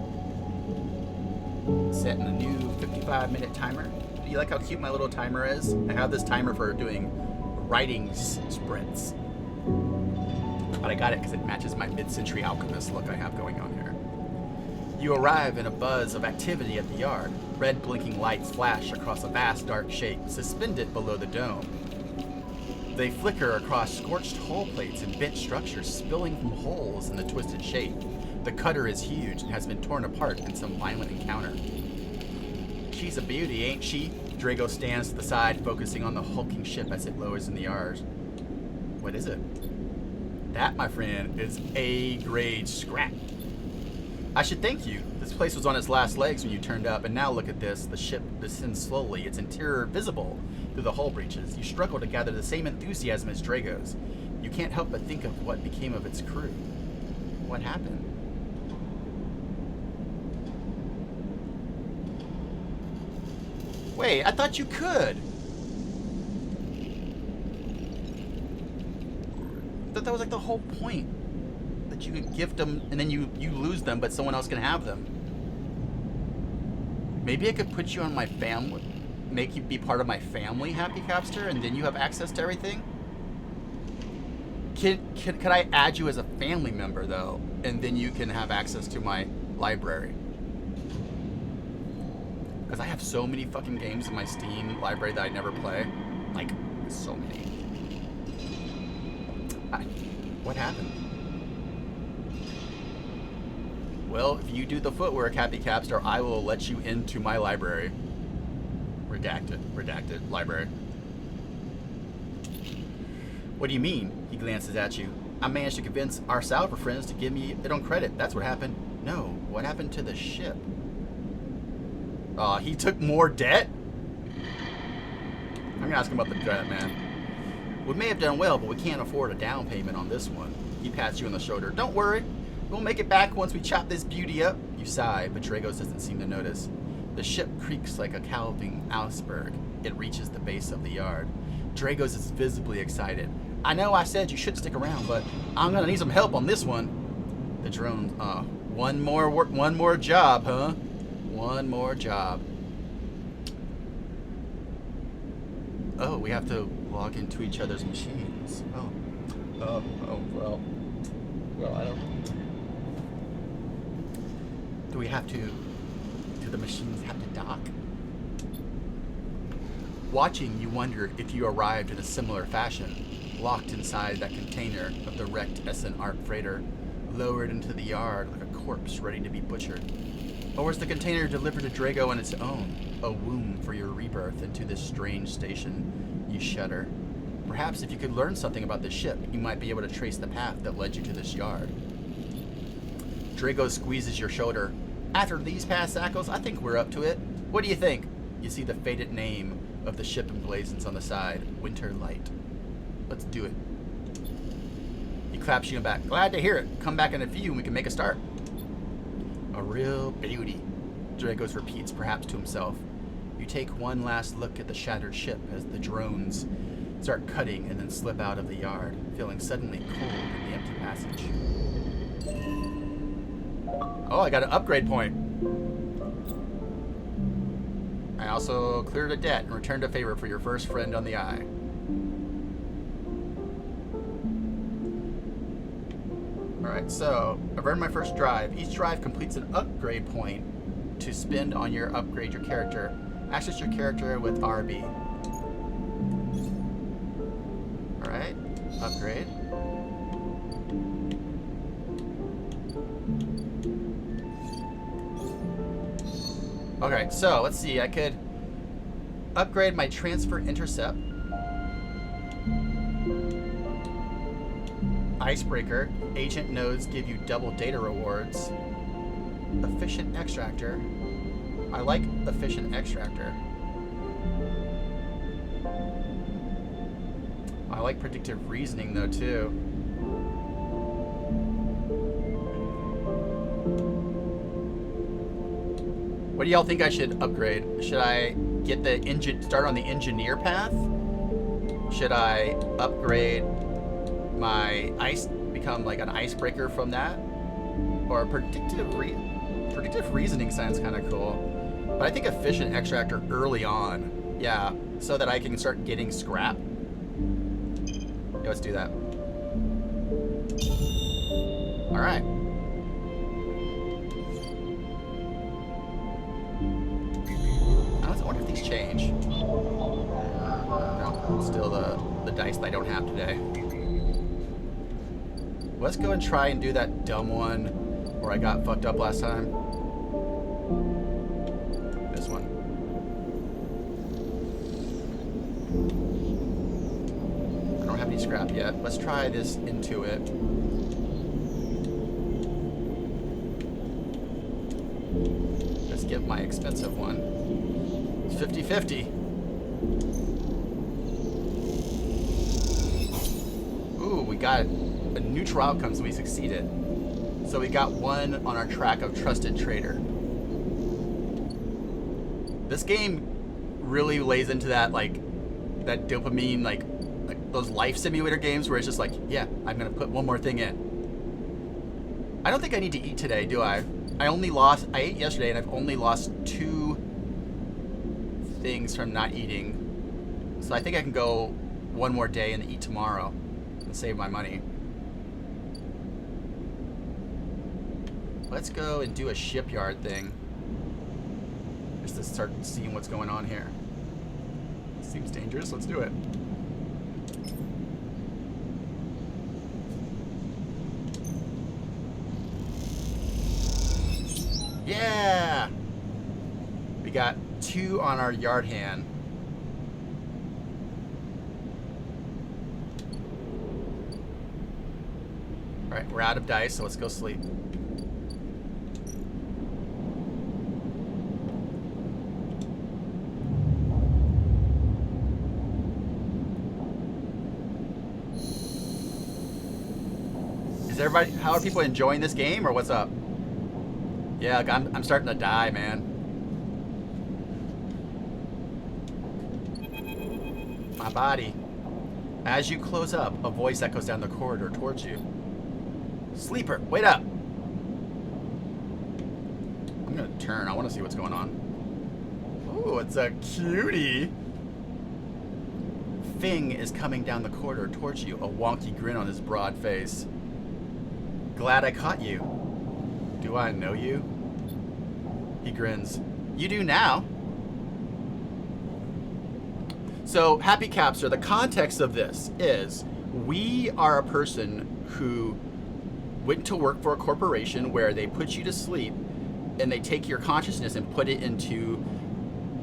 Setting a new 55-minute timer. Do you like how cute my little timer is? I have this timer for doing writing sprints. But I got it because it matches my mid-century alchemist look I have going on here. You arrive in a buzz of activity at the yard. Red blinking lights flash across a vast dark shape suspended below the dome. They flicker across scorched hull plates and bent structures spilling from holes in the twisted shape. The cutter is huge and has been torn apart in some violent encounter. She's a beauty, ain't she? Drago stands to the side, focusing on the hulking ship as it lowers in the yard. What is it? That, my friend, is A-grade scrap. I should thank you. This place was on its last legs when you turned up, and now look at this. The ship descends slowly, its interior visible through the hull breaches. You struggle to gather the same enthusiasm as Drago's. You can't help but think of what became of its crew. What happened? Wait, I thought you could. I thought that was like the whole point. That you could gift them and then you lose them, but someone else can have them. Maybe I could put you on my family, make you be part of my family, Happy Capster, and then you have access to everything? Could I add you as a family member, though, and then you can have access to my library? Because I have so many fucking games in my Steam library that I never play. Like, so many. What happened? Well, if you do the footwork, Happy Capster, I will let you into my library. Redacted library. What do you mean? He glances at you. I managed to convince our Salver friends to give me it on credit. That's what happened. No, what happened to the ship? He took more debt? I'm gonna ask him about the debt, man. We may have done well, but we can't afford a down payment on this one. He pats you on the shoulder. Don't worry. We'll make it back once we chop this beauty up. You sigh, but Dragos doesn't seem to notice. The ship creaks like a calving iceberg. It reaches the base of the yard. Dragos is visibly excited. I know I said you should stick around, but I'm gonna need some help on this one. The drone, one more job, huh? One more job. Oh, we have to log into each other's machines. Oh. Well, I don't... Do the machines have to dock? Watching, you wonder if you arrived in a similar fashion, locked inside that container of the wrecked SN-ARC freighter, lowered into the yard like a corpse ready to be butchered. Or was the container delivered to Drago on its own, a womb for your rebirth into this strange station? You shudder. Perhaps if you could learn something about the ship, you might be able to trace the path that led you to this yard. Drago squeezes your shoulder. After these past cycles, I think we're up to it. What do you think? You see the faded name of the ship emblazoned on the side, Winter Light. Let's do it. He claps you back. Glad to hear it. Come back in a few and we can make a start. A real beauty, Dragos repeats, perhaps to himself. You take one last look at the shattered ship as the drones start cutting and then slip out of the yard, feeling suddenly cold in the empty passage. Oh, I got an upgrade point. I also cleared a debt and returned a favor for your first friend on the eye. Alright, so I've earned my first drive. Each drive completes an upgrade point to spend on your upgrade your character. Access your character with RB. Alright, upgrade. Okay, so let's see. I could upgrade my transfer intercept. Icebreaker. Agent nodes give you double data rewards. Efficient extractor. I like efficient extractor. I like predictive reasoning though too. What do y'all think I should upgrade? Should I get the start on the engineer path? Should I upgrade my become like an icebreaker from that? Or predictive reasoning sounds kind of cool. But I think efficient extractor early on. Yeah, so that I can start getting scrap. Yeah, let's do that. All right. I wonder if these change. No, still the dice that I don't have today. Let's go and try and do that dumb one where I got fucked up last time. This one. I don't have any scrap yet. Let's try this into it. Let's get my expensive one. It's 50-50. Ooh, we got a neutral outcome, so we succeeded. So we got one on our track of Trusted Trader. This game really lays into that, like, that dopamine, like those life simulator games where it's just like, yeah, I'm gonna put one more thing in. I don't think I need to eat today, do I? I ate yesterday and I've only lost 2 things from not eating. So I think I can go one more day and eat tomorrow and save my money. Let's go and do a shipyard thing. Just to start seeing what's going on here. Seems dangerous. Let's do it. Yeah! We got 2 on our yard hand. Alright, we're out of dice, so let's go sleep. How are people enjoying this game, or what's up? Yeah, like I'm starting to die, man. My body. As you close up, a voice echoes down the corridor towards you. Sleeper, wait up! I'm gonna turn. I want to see what's going on. Ooh, it's a cutie. Fing is coming down the corridor towards you, a wonky grin on his broad face. Glad I caught you. Do I know you? He grins. You do now. So, Happy Capster, the context of this is we are a person who went to work for a corporation where they put you to sleep and they take your consciousness and put it into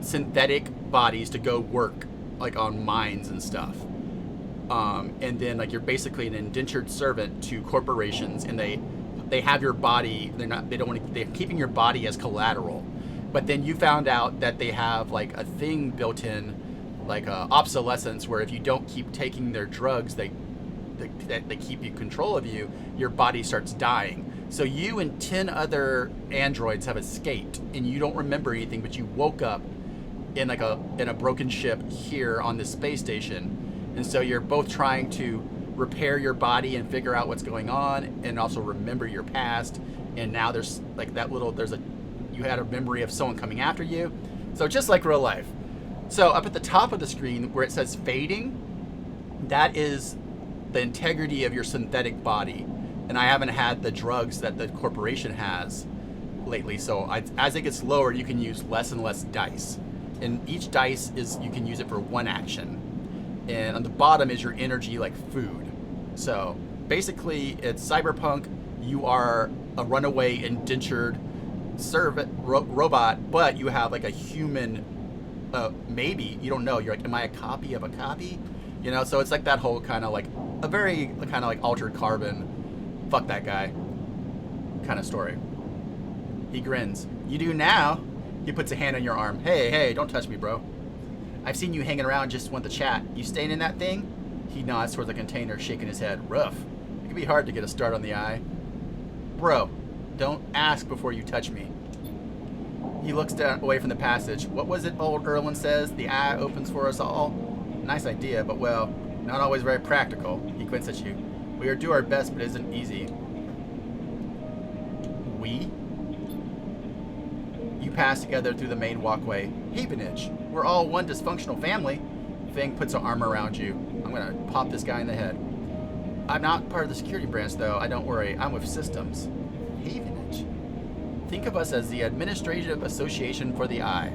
synthetic bodies to go work like on mines and stuff. And then like you're basically an indentured servant to corporations, and they have your body. They're keeping your body as collateral. But then you found out that they have like a thing built in, like obsolescence, where if you don't keep taking their drugs, they keep you control of you, your body starts dying. So you and 10 other androids have escaped, and you don't remember anything, but you woke up in like in a broken ship here on this space station. And so you're both trying to repair your body and figure out what's going on, and also remember your past. And now there's like you had a memory of someone coming after you. So just like real life. So up at the top of the screen where it says fading, that is the integrity of your synthetic body. And I haven't had the drugs that the corporation has lately. So as it gets lower, you can use less and less dice. And each dice you can use it for one action. And on the bottom is your energy, like food. So basically it's cyberpunk. You are a runaway indentured servant robot, but you have like a human, maybe, you don't know. You're like, am I a copy of a copy? You know, so it's like that whole kind of like a very kind of like altered carbon, fuck that guy kind of story. He grins. You do now. He puts a hand on your arm. Hey, don't touch me, bro. I've seen you hanging around, just want to chat. You staying in that thing? He nods towards the container, shaking his head. Rough. It can be hard to get a start on the eye. Bro, don't ask before you touch me. He looks away from the passage. What was it old Erlen says? The eye opens for us all? Nice idea, but well, not always very practical. He quints at you. We do our best, but it isn't easy. We? You pass together through the main walkway. Havenage. We're all one dysfunctional family. Fang puts her arm around you. I'm gonna pop this guy in the head. I'm not part of the security branch, though. I don't worry. I'm with systems. Havenage. Think of us as the Administrative Association for the Eye.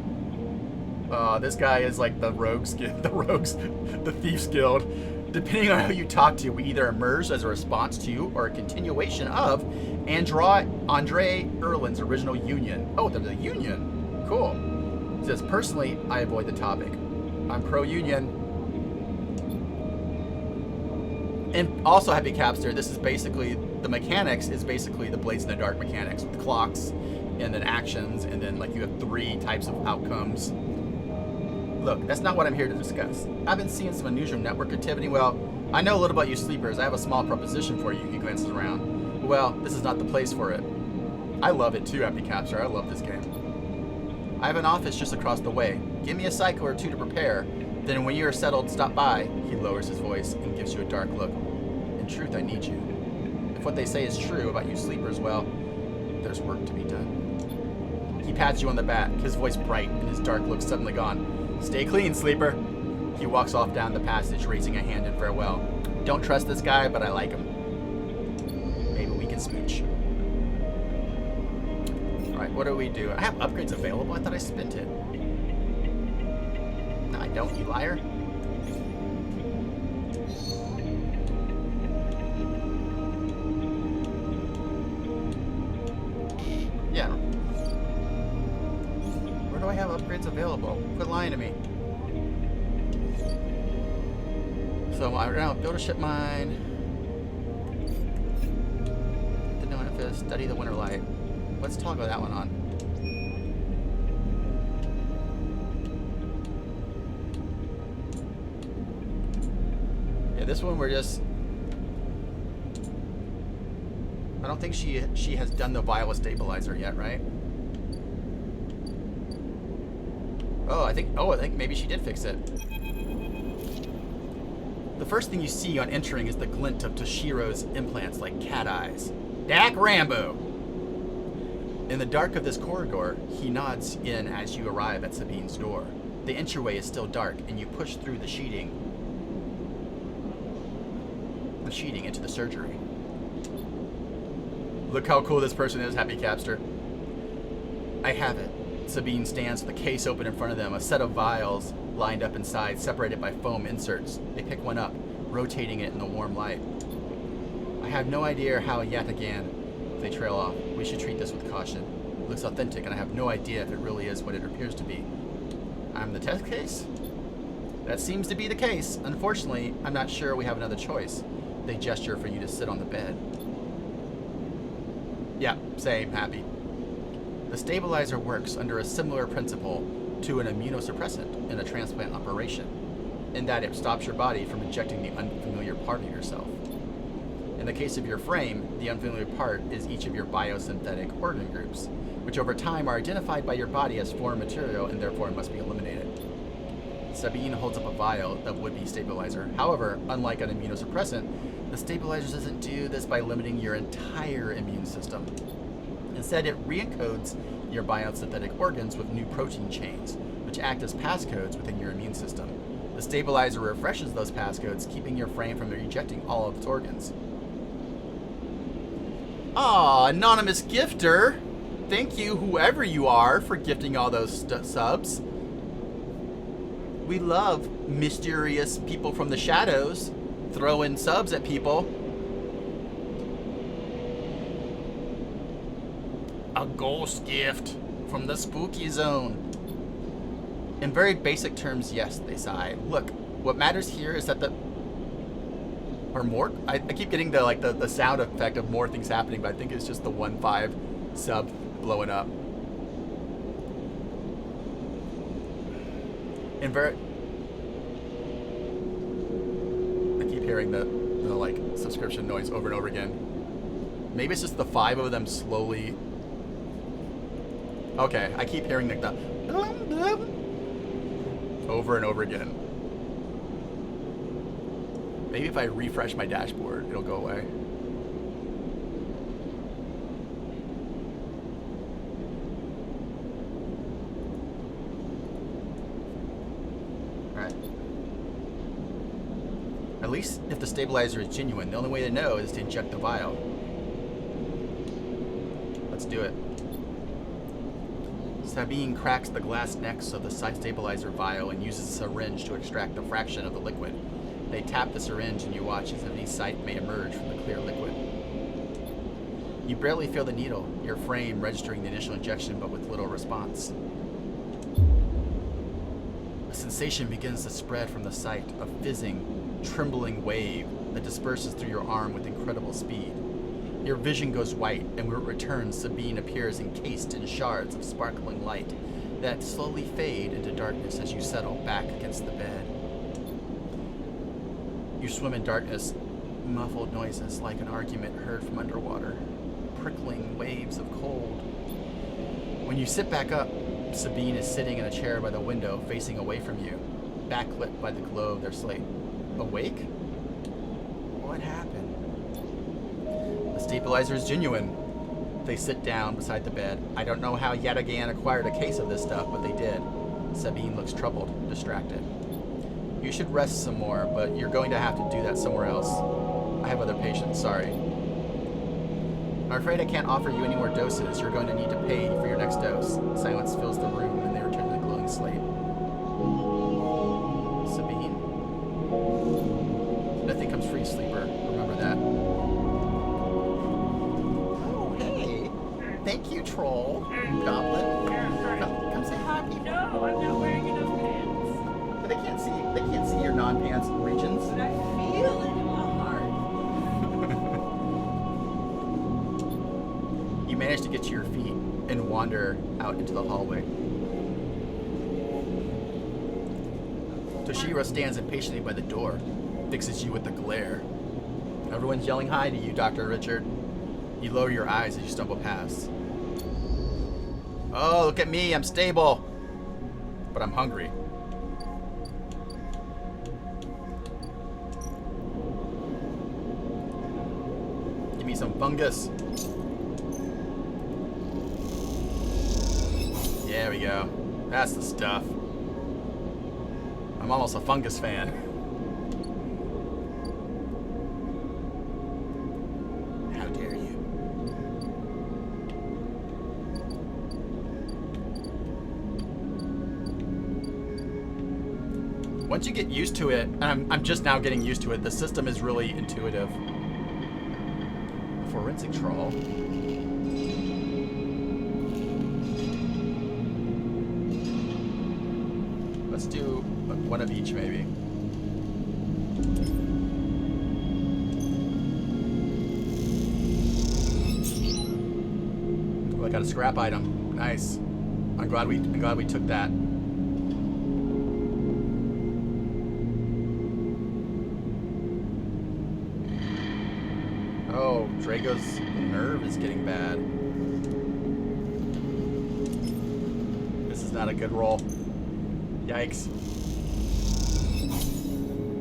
This guy is like the the Thieves Guild. Depending on who you talk to, we either emerge as a response to or a continuation of Andre Erlen's original union. Oh, there's a union. Cool. It says, personally, I avoid the topic. I'm pro-union. And also, Happy Capster, this is basically, the mechanics is basically the Blades in the Dark mechanics with clocks and then actions, and then like you have 3 types of outcomes. Look, that's not what I'm here to discuss. I've been seeing some unusual network activity. Well, I know a little about you sleepers. I have a small proposition for you. He glances around. Well, this is not the place for it. I love it too, Happy Capture. I love this game. I have an office just across the way. Give me a cycle or 2 to prepare. Then when you are settled, stop by. He lowers his voice and gives you a dark look. In truth, I need you. If what they say is true about you sleepers, well, there's work to be done. He pats you on the back, his voice bright and his dark look suddenly gone. Stay clean, sleeper. He walks off down the passage, raising a hand in farewell. Don't trust this guy, but I like him. Maybe we can smooch. Alright, what do we do? I have upgrades available? I thought I spent it. No, I don't, you liar. Yeah. Where do I have upgrades available? Quit lying to me. So I now build a ship mine. The Manifest, study the Winter Light. Let's toggle that one on. Yeah, this one we're just. I don't think she has done the Viola stabilizer yet, right? Oh, I think maybe she did fix it. The first thing you see on entering is the glint of Toshiro's implants like cat eyes. Dak Rambo! In the dark of this corridor, he nods in as you arrive at Sabine's door. The entryway is still dark, and you push through the sheeting. the sheeting into the surgery. Look how cool this person is, Happy Capster. I have it. Sabine stands with the case open in front of them, a set of vials lined up inside, separated by foam inserts. They pick one up, rotating it in the warm light. I have no idea how yet again. They trail off. We should treat this with caution. It looks authentic, and I have no idea if it really is what it appears to be. I'm the test case? That seems to be the case. Unfortunately, I'm not sure we have another choice. They gesture for you to sit on the bed. Yeah, same, Happy. The stabilizer works under a similar principle to an immunosuppressant in a transplant operation, in that it stops your body from injecting the unfamiliar part of yourself. In the case of your frame, the unfamiliar part is each of your biosynthetic organ groups, which over time are identified by your body as foreign material and therefore must be eliminated. Sabine holds up a vial of would-be stabilizer. However, unlike an immunosuppressant, the stabilizer doesn't do this by limiting your entire immune system. Instead, it re-encodes your biosynthetic organs with new protein chains, which act as passcodes within your immune system. The stabilizer refreshes those passcodes, keeping your frame from rejecting all of its organs. Aw, anonymous gifter! Thank you, whoever you are, for gifting all those subs. We love mysterious people from the shadows throwing subs at people. A ghost gift from the spooky zone. In very basic terms, yes, they sigh. Look, what matters here is that or more? I keep getting the sound effect of more things happening, but I think it's just the 1.5 sub blowing up. I keep hearing the like subscription noise over and over again. Maybe it's just the 5 of them slowly. Okay, I keep hearing the over and over again. Maybe if I refresh my dashboard, it'll go away. Alright. At least if the stabilizer is genuine, the only way to know is to inject the vial. Let's do it. Sabine cracks the glass necks of the stabilizer vial and uses a syringe to extract a fraction of the liquid. They tap the syringe and you watch as any sight may emerge from the clear liquid. You barely feel the needle, your frame registering the initial injection but with little response. A sensation begins to spread from the site, a fizzing, trembling wave that disperses through your arm with incredible speed. Your vision goes white, and when it returns, Sabine appears encased in shards of sparkling light that slowly fade into darkness as you settle back against the bed. You swim in darkness, muffled noises like an argument heard from underwater, prickling waves of cold. When you sit back up, Sabine is sitting in a chair by the window, facing away from you, backlit by the glow of their slate. Awake? What happened? The stabilizer is genuine. They sit down beside the bed. I don't know how yet again acquired a case of this stuff, but they did. Sabine looks troubled, distracted. You should rest some more, but you're going to have to do that somewhere else. I have other patients, sorry. I'm afraid I can't offer you any more doses. You're going to need to pay for your next dose. Silence fills the room and they return to the glowing slate. Sabine? Nothing comes free, sleeper. Remember that. Oh, hey. Thank you, troll. Goblin. Come say hi, people. No, I'm not wearing enough pants. But they can't see your non-pants regions. But I feel it in my heart. You manage to get to your feet and wander out into the hallway. Toshiro stands impatiently by the door, fixes you with a glare. Everyone's yelling hi to you, Dr. Richard. You lower your eyes as you stumble past. Oh, look at me, I'm stable. But I'm hungry. Give me some fungus. There we go. That's the stuff. I'm almost a fungus fan. Once you get used to it, and I'm just now getting used to it, the system is really intuitive. Forensic trawl. Let's do one of each, maybe. Oh, I got a scrap item. Nice. I'm glad we took that. Oh, Drago's nerve is getting bad. This is not a good roll. Yikes.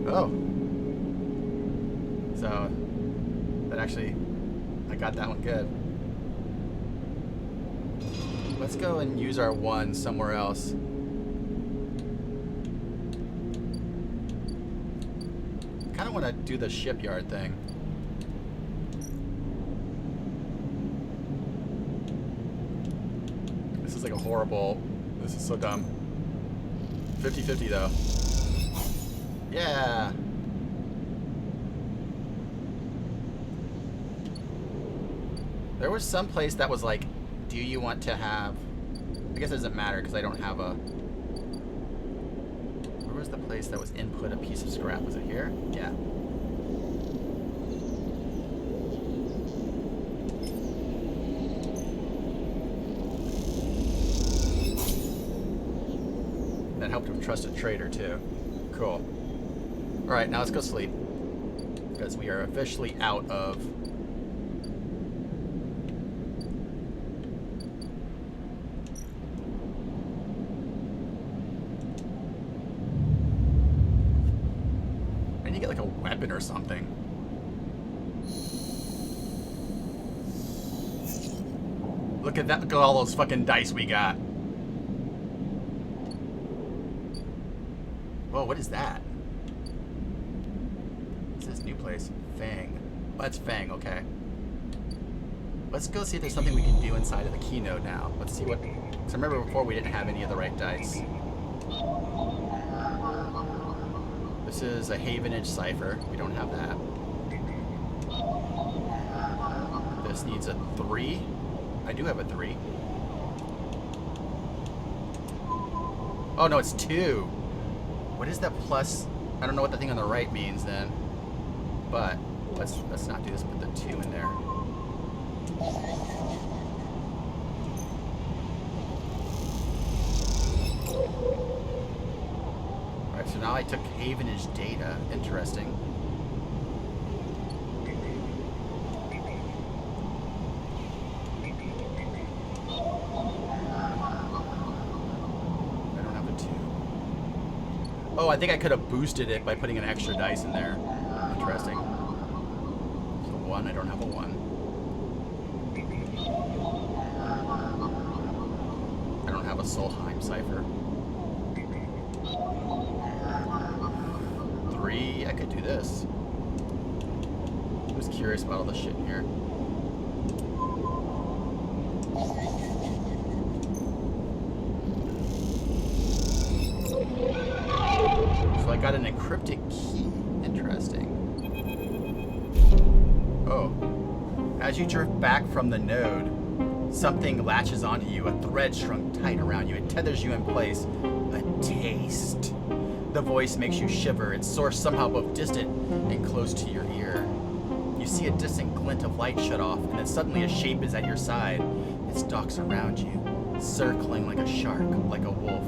Oh. So, that actually, I got that one good. Let's go and use our one somewhere else. Kind of want to do the shipyard thing. This is like a horrible, this is so dumb. 50-50 though. Yeah. There was some place that was like, do you want to have, I guess it doesn't matter because I don't have a, where was the place that was input a piece of scrap? Was it here? Yeah. That helped with Trusted Trader too. Cool. Alright, now let's go sleep. Because we are officially out of I need to get like a weapon or something. Look at that, look at all those fucking dice we got. Whoa, what is that? What's this new place? Fang. Oh, that's Fang, okay. Let's go see if there's something we can do inside of the keynote now. Let's see what, because I remember before we didn't have any of the right dice. This is a Havenage cipher. We don't have that. This needs a 3. I do have a 3. Oh no, it's 2. What is that plus? I don't know what the thing on the right means then. But let's not do this. Put the 2 in there. Alright, so now I took Havenage data. Interesting. Oh, I think I could have boosted it by putting an extra dice in there. Interesting. So 1, I don't have a 1. I don't have a Solheim cipher. 3, I could do this. I was curious about all the shit in here. So I got an encrypted key. Interesting. Oh. As you drift back from the node, something latches onto you, a thread shrunk tight around you. It tethers you in place. A taste. The voice makes you shiver, its source somehow both distant and close to your ear. You see a distant glint of light shut off, and then suddenly a shape is at your side. It stalks around you, circling like a shark, like a wolf.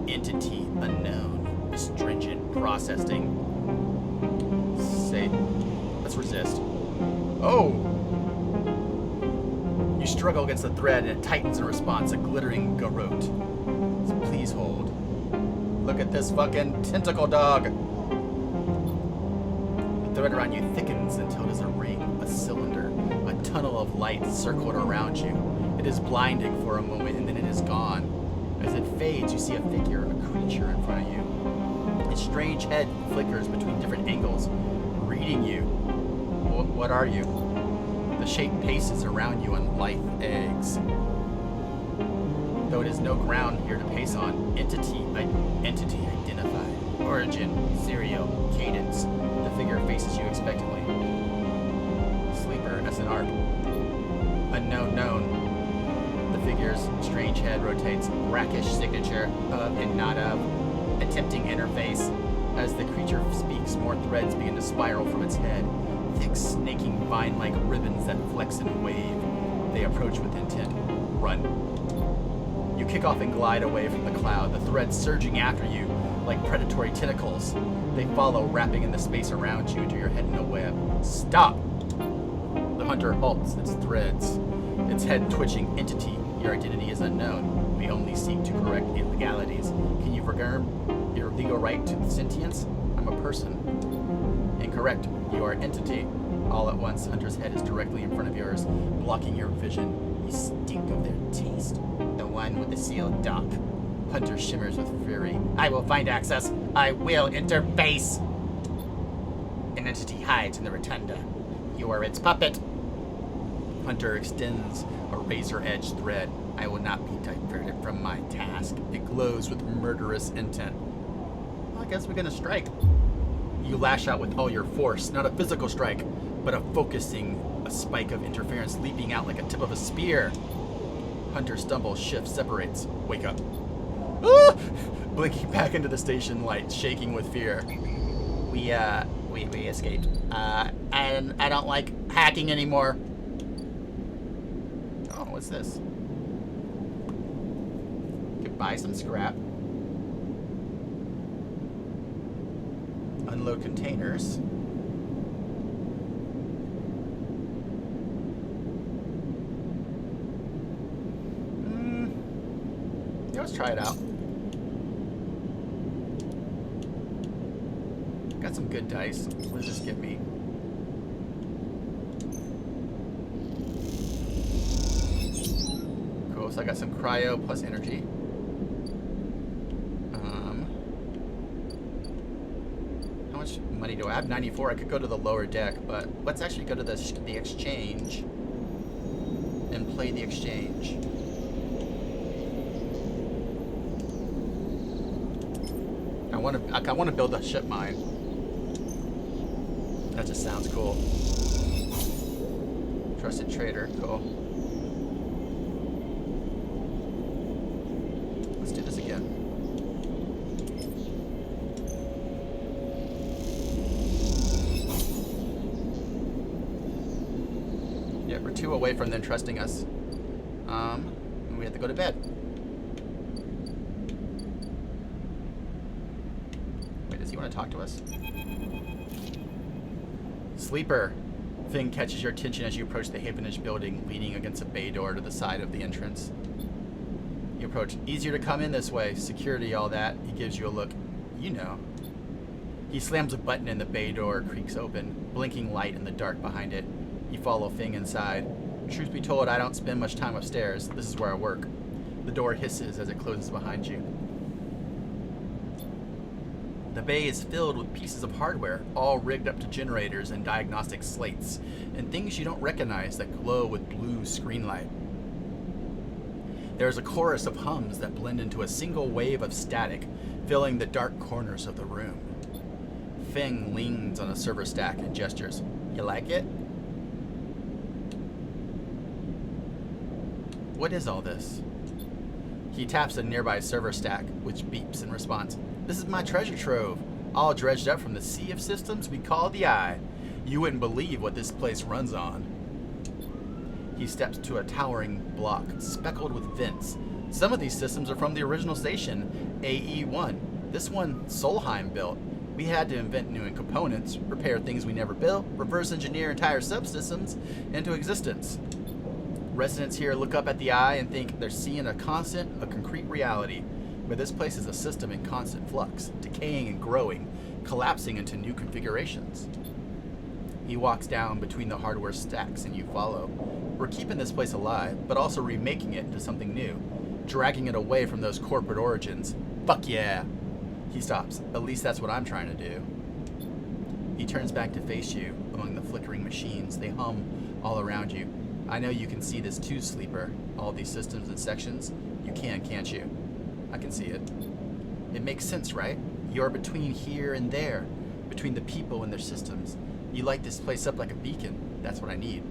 Entity unknown. Stringent processing. Say, let's resist. Oh! You struggle against the thread and it tightens in response, a glittering garrote. So please hold. Look at this fucking tentacle dog. The thread around you thickens until it is a ring, a cylinder, a tunnel of light circled around you. It is blinding for a moment and then it is gone. As it fades, you see a figure, a creature in front of you. Its strange head flickers between different angles, reading you. What are you? The shape paces around you on lithe eggs. Though it is no ground here to pace on, entity identified. Origin, serial, cadence. The figure faces you expectantly. Sleeper, SNR. Unknown known. The figure's strange head rotates. Brackish signature of and not of. Attempting interface. As the creature speaks, more threads begin to spiral from its head. Thick, snaking vine-like ribbons that flex and wave. They approach with intent. Run. You kick off and glide away from the cloud, the threads surging after you like predatory tentacles. They follow, wrapping in the space around you until you're head in a web. Stop! The hunter halts its threads, its head twitching. Entity, your identity is unknown. We only seek to correct illegalities. Can you forgive your legal right to sentience? I'm a person. Incorrect. You are entity. All at once, Hunter's head is directly in front of yours, blocking your vision. You stink of their taste. The one with the sealed dock. Hunter shimmers with fury. I will find access. I will interface. An entity hides in the rotunda. You are its puppet. Hunter extends a razor-edged thread. I will not be diverted from my task. It glows with murderous intent. Well, I guess we're gonna strike. You lash out with all your force, not a physical strike, but a focusing, a spike of interference leaping out like a tip of a spear. Hunter stumbles, shifts, separates. Wake up. Ah! Blinking back into the station lights, shaking with fear. We escaped. And I don't like hacking anymore. Oh, what's this? Could buy some scrap. Unload containers. Yeah, let's try it out. Got some good dice. What does this give me? Cool, so I got some cryo plus energy. How much money do I have? 94. I could go to the lower deck, but let's actually go to the exchange and play the exchange. I want to build a ship mine. That just sounds cool. Trusted trader, cool. Let's do this again. Yeah, we're 2 away from them trusting us. And we have to go to bed. Wait, does he want to talk to us? Sleeper. Thing catches your attention as you approach the Havenage building, leaning against a bay door to the side of the entrance. You approach. Easier to come in this way. Security, all that. He gives you a look. You know. He slams a button and the bay door creaks open, blinking light in the dark behind it. You follow Fing inside. Truth be told, I don't spend much time upstairs. This is where I work. The door hisses as it closes behind you. The bay is filled with pieces of hardware, all rigged up to generators and diagnostic slates, and things you don't recognize that glow with blue screen light. There is a chorus of hums that blend into a single wave of static, filling the dark corners of the room. Feng leans on a server stack and gestures. You like it? What is all this? He taps a nearby server stack, which beeps in response. This is my treasure trove, all dredged up from the sea of systems we call the Eye. You wouldn't believe what this place runs on. He steps to a towering block, speckled with vents. Some of these systems are from the original station, AE-1. This one, Solheim built. We had to invent new components, repair things we never built, reverse engineer entire subsystems into existence. Residents here look up at the Eye and think they're seeing a concrete reality. But this place is a system in constant flux, decaying and growing, collapsing into new configurations. He walks down between the hardware stacks and you follow. We're keeping this place alive, but also remaking it into something new, dragging it away from those corporate origins. Fuck yeah! He stops. At least that's what I'm trying to do. He turns back to face you among the flickering machines. They hum all around you. I know you can see this too, Sleeper. All these systems and sections. You can, can't you? I can see it. It makes sense, right? You're between here and there, between the people and their systems. You light this place up like a beacon. That's what I need.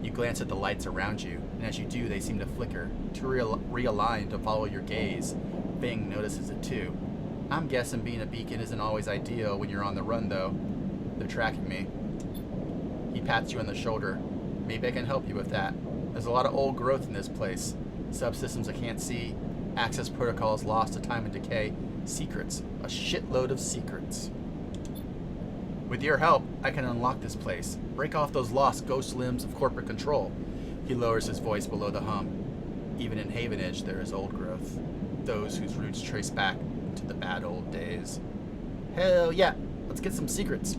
You glance at the lights around you, and as you do, they seem to flicker, to realign to follow your gaze. Bing notices it too. I'm guessing being a beacon isn't always ideal when you're on the run, though. They're tracking me. He pats you on the shoulder. Maybe I can help you with that. There's a lot of old growth in this place. Subsystems I can't see, access protocols lost to time and decay, secrets, a shitload of secrets. With your help, I can unlock this place, break off those lost ghost limbs of corporate control. He lowers his voice below the hum. Even in Havenage, there is old growth. Those whose roots trace back to the bad old days. Hell yeah, let's get some secrets.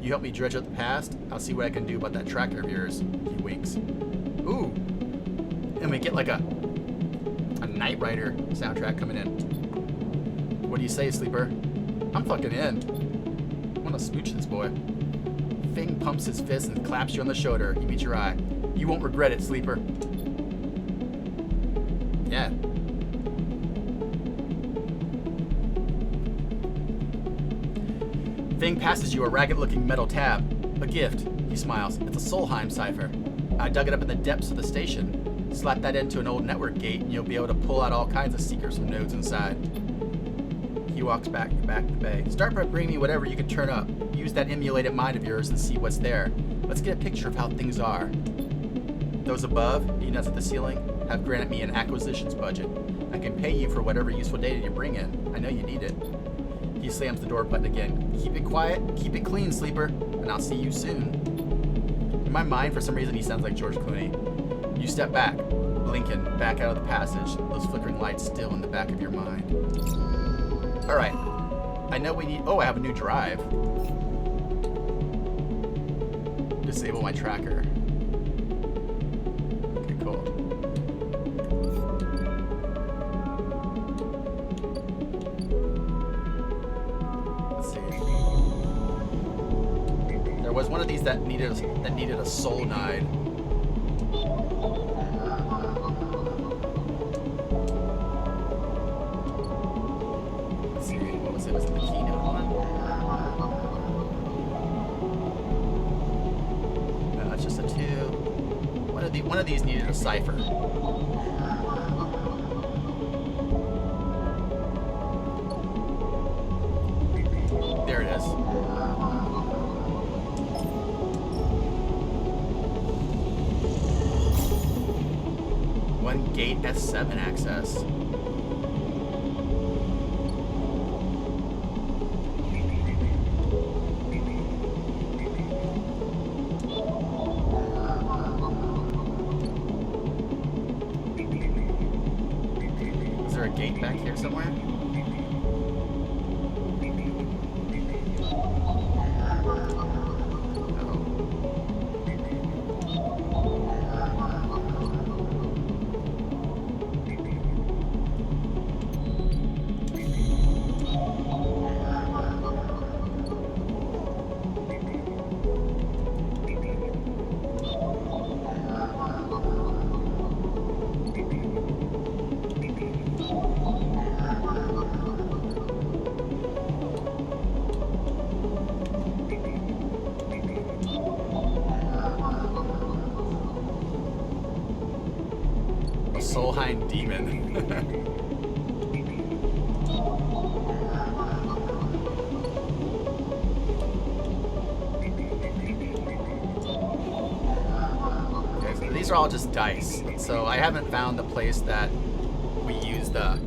You help me dredge up the past, I'll see what I can do about that tracker of yours. He winks. Ooh. And we get like a Knight Rider soundtrack coming in. What do you say, Sleeper? I'm fucking in. I want to smooch this boy. Fing pumps his fist and claps you on the shoulder. He meets your eye. You won't regret it, Sleeper. Yeah. Fing passes you a ragged-looking metal tab. A gift. He smiles. It's a Solheim cipher. I dug it up in the depths of the station. Slap that into an old network gate, and you'll be able to pull out all kinds of secrets from nodes inside. He walks back to the bay. Start by bringing me whatever you can turn up. Use that emulated mind of yours and see what's there. Let's get a picture of how things are. Those above, he nods at the ceiling, have granted me an acquisitions budget. I can pay you for whatever useful data you bring in. I know you need it. He slams the door button again. Keep it quiet, keep it clean, Sleeper, and I'll see you soon. In my mind, for some reason, he sounds like George Clooney. You step back, blinking back out of the passage, those flickering lights still in the back of your mind. Alright, I know we need... Oh, I have a new drive. Disable my tracker. Okay, cool. Let's see. There was one of these that needed a solenoid. Let's see, what was it? Was it the keynote one? No, it's just a 2. One of these needed a cipher. There it is. One gate S7 access. Is there a gate back here somewhere? Solheim demon. Okay, so these are all just dice. So I haven't found the place that we use the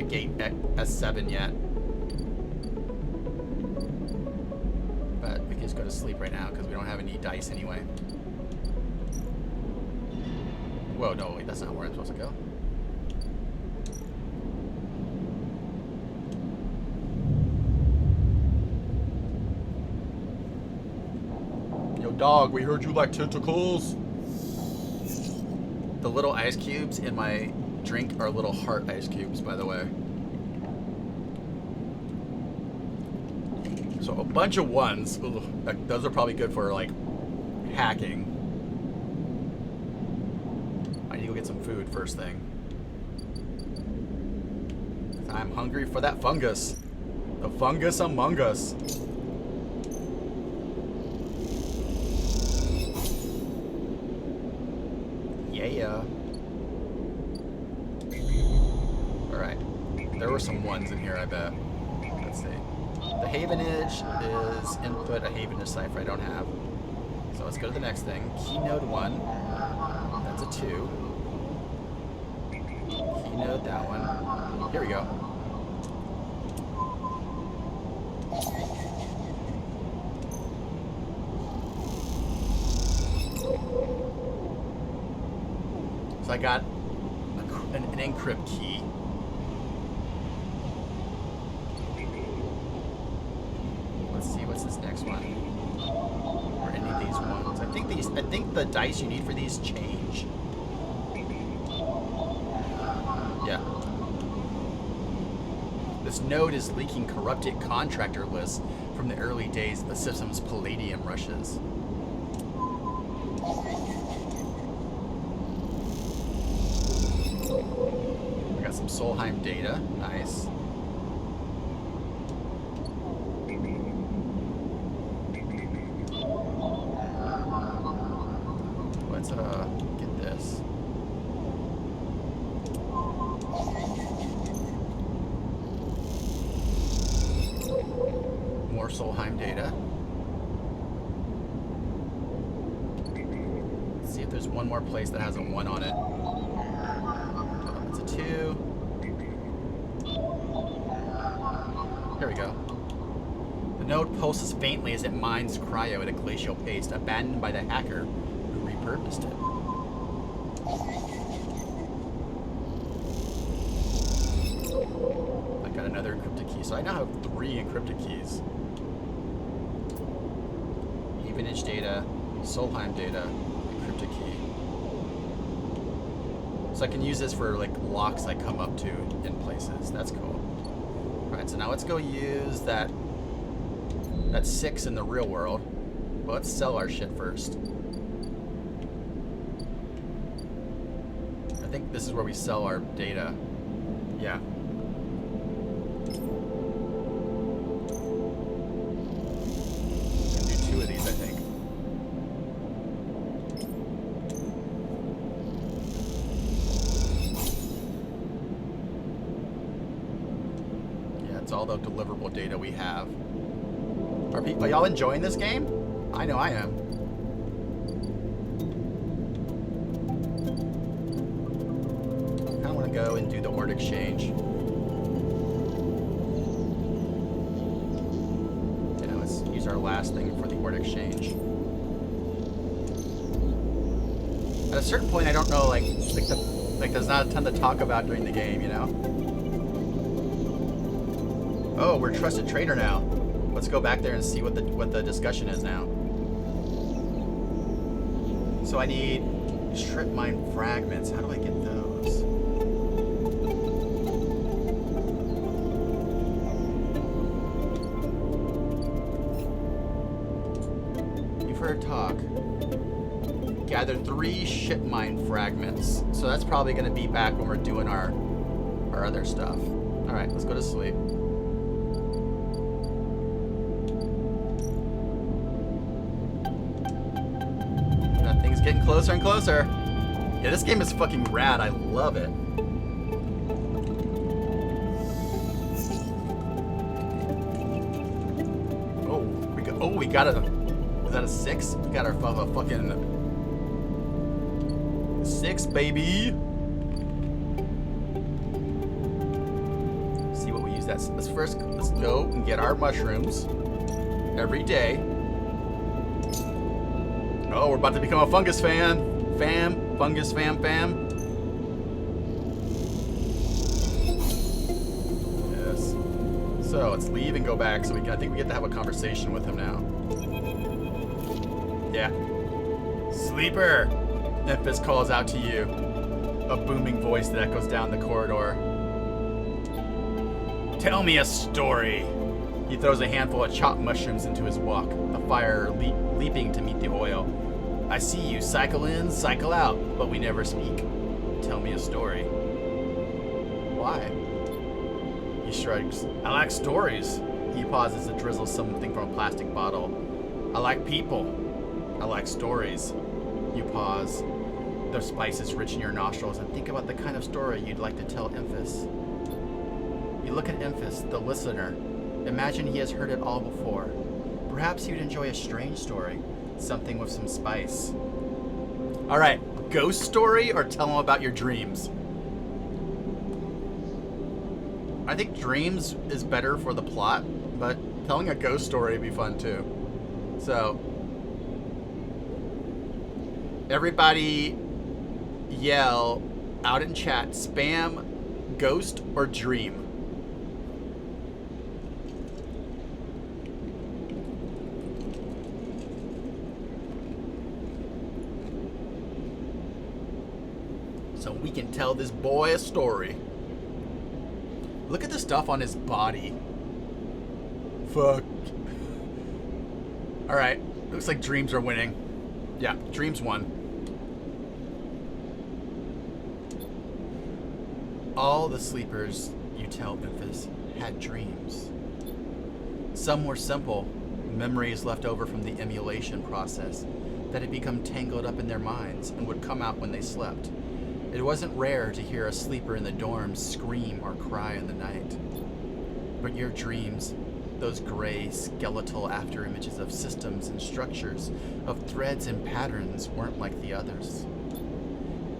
gate S7 yet. But we can just go to sleep right now because we don't have any dice anyway. Whoa, no, wait, that's not where I'm supposed to go. Yo, dog, we heard you like tentacles. The little ice cubes in my drink are little heart ice cubes, by the way. So a bunch of ones. Ugh, those are probably good for, like, hacking. I need to go get some food first thing. I'm hungry for that fungus. The fungus among us. Yeah. Alright. There were some ones in here, I bet. Let's see. The Havenage is input a Havenage cipher I don't have. So let's go to the next thing. Keynode 1. That's a 2. Keynode that one. Here we go. So I got an encrypt key. Let's see, what's this next one? Or any of these ones? I think the dice you need for these change. Yeah. This node is leaking corrupted contractor lists from the early days of the system's palladium rushes. We got some Solheim data. Nice. Let's get this. More Solheim data. Let's see if there's one more place that has a 1 on it. It's a 2. Here we go. The node pulses faintly as it mines cryo at a glacial paste abandoned by the hacker who repurposed it. I got another encrypted key. So I now have 3 encrypted keys. Evenage data, Solheim data, encrypted key. So I can use this for like locks I come up to in places. That's cool. Alright, so now let's go use that 6 in the real world. But let's sell our shit first. I think this is where we sell our data. Yeah. All the deliverable data we have. Are y'all enjoying this game? I know I am. I kind of want to go and do the ord exchange. Yeah, let's use our last thing for the ord exchange. At a certain point, I don't know, like there's not a ton to talk about during the game, you know? Oh, we're trusted trader now. Let's go back there and see what the discussion is now. So I need strip mine fragments. How do I get those? You've heard talk. Gather 3 ship mine fragments. So that's probably going to be back when we're doing our other stuff. All right, let's go to sleep. Getting closer and closer. Yeah, this game is fucking rad. I love it. We got a. Is that a 6? We got our fucking 6, baby. Let's see what we use that. Let's go and get our mushrooms every day. Oh, we're about to become a fungus fam. Fungus fam. Yes. So let's leave and go back so I think we get to have a conversation with him now. Yeah. Sleeper! Memphis calls out to you. A booming voice that echoes down the corridor. Tell me a story. He throws a handful of chopped mushrooms into his wok, the fire leaping to meet the oil. I see you cycle in, cycle out, but we never speak. Tell me a story. Why? He shrugs. I like stories. He pauses to drizzle something from a plastic bottle. I like people. I like stories. You pause. The spice is rich in your nostrils and think about the kind of story you'd like to tell Emphas. You look at Emphas, the listener. Imagine he has heard it all before. Perhaps you'd enjoy a strange story, something with some spice. All right, ghost story or tell him about your dreams? I think dreams is better for the plot, but telling a ghost story would be fun too. So, everybody yell out in chat, spam ghost or dream. So we can tell this boy a story. Look at the stuff on his body. Fuck. Alright, looks like dreams are winning. Yeah, dreams won. All the sleepers, you tell Memphis, had dreams. Some were simple, memories left over from the emulation process that had become tangled up in their minds and would come out when they slept. It wasn't rare to hear a sleeper in the dorms scream or cry in the night. But your dreams, those gray, skeletal afterimages of systems and structures, of threads and patterns, weren't like the others.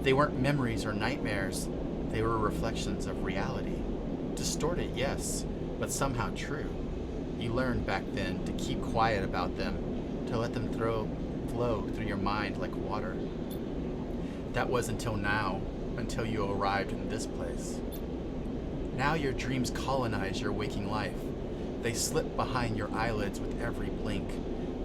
They weren't memories or nightmares. They were reflections of reality. Distorted, yes, but somehow true. You learned back then to keep quiet about them, to let them flow through your mind like water. That was until now, until you arrived in this place. Now your dreams colonize your waking life. They slip behind your eyelids with every blink,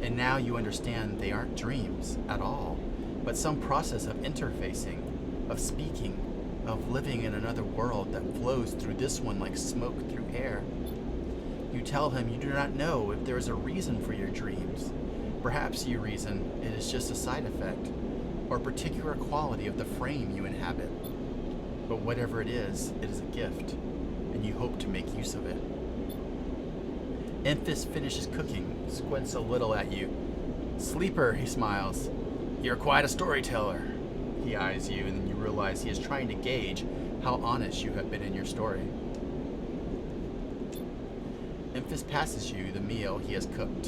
and now you understand they aren't dreams at all, but some process of interfacing, of speaking, of living in another world that flows through this one like smoke through air. You tell him you do not know if there is a reason for your dreams. Perhaps you reason it is just a side effect, or particular quality of the frame you inhabit. But whatever it is a gift, and you hope to make use of it. Emphas finishes cooking, squints a little at you. Sleeper, he smiles. You're quite a storyteller. He eyes you, and then you realize he is trying to gauge how honest you have been in your story. Emphas passes you the meal he has cooked,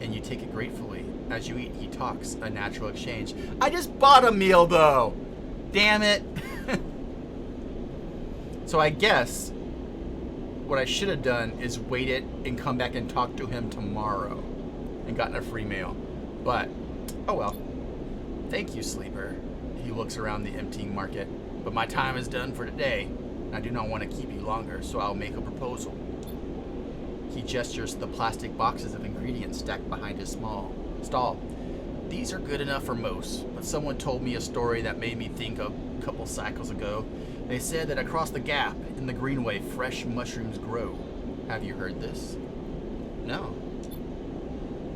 and you take it gratefully. As you eat, he talks, a natural exchange. I just bought a meal, though! Damn it! So I guess what I should have done is waited and come back and talk to him tomorrow and gotten a free meal. But, oh well. Thank you, Sleeper. He looks around the emptying market. But my time is done for today. I do not want to keep you longer, so I'll make a proposal. He gestures to the plastic boxes of ingredients stacked behind his small stall. These are good enough for most, but someone told me a story that made me think of a couple cycles ago. They said that across the gap in the Greenway, fresh mushrooms grow. Have you heard this? No.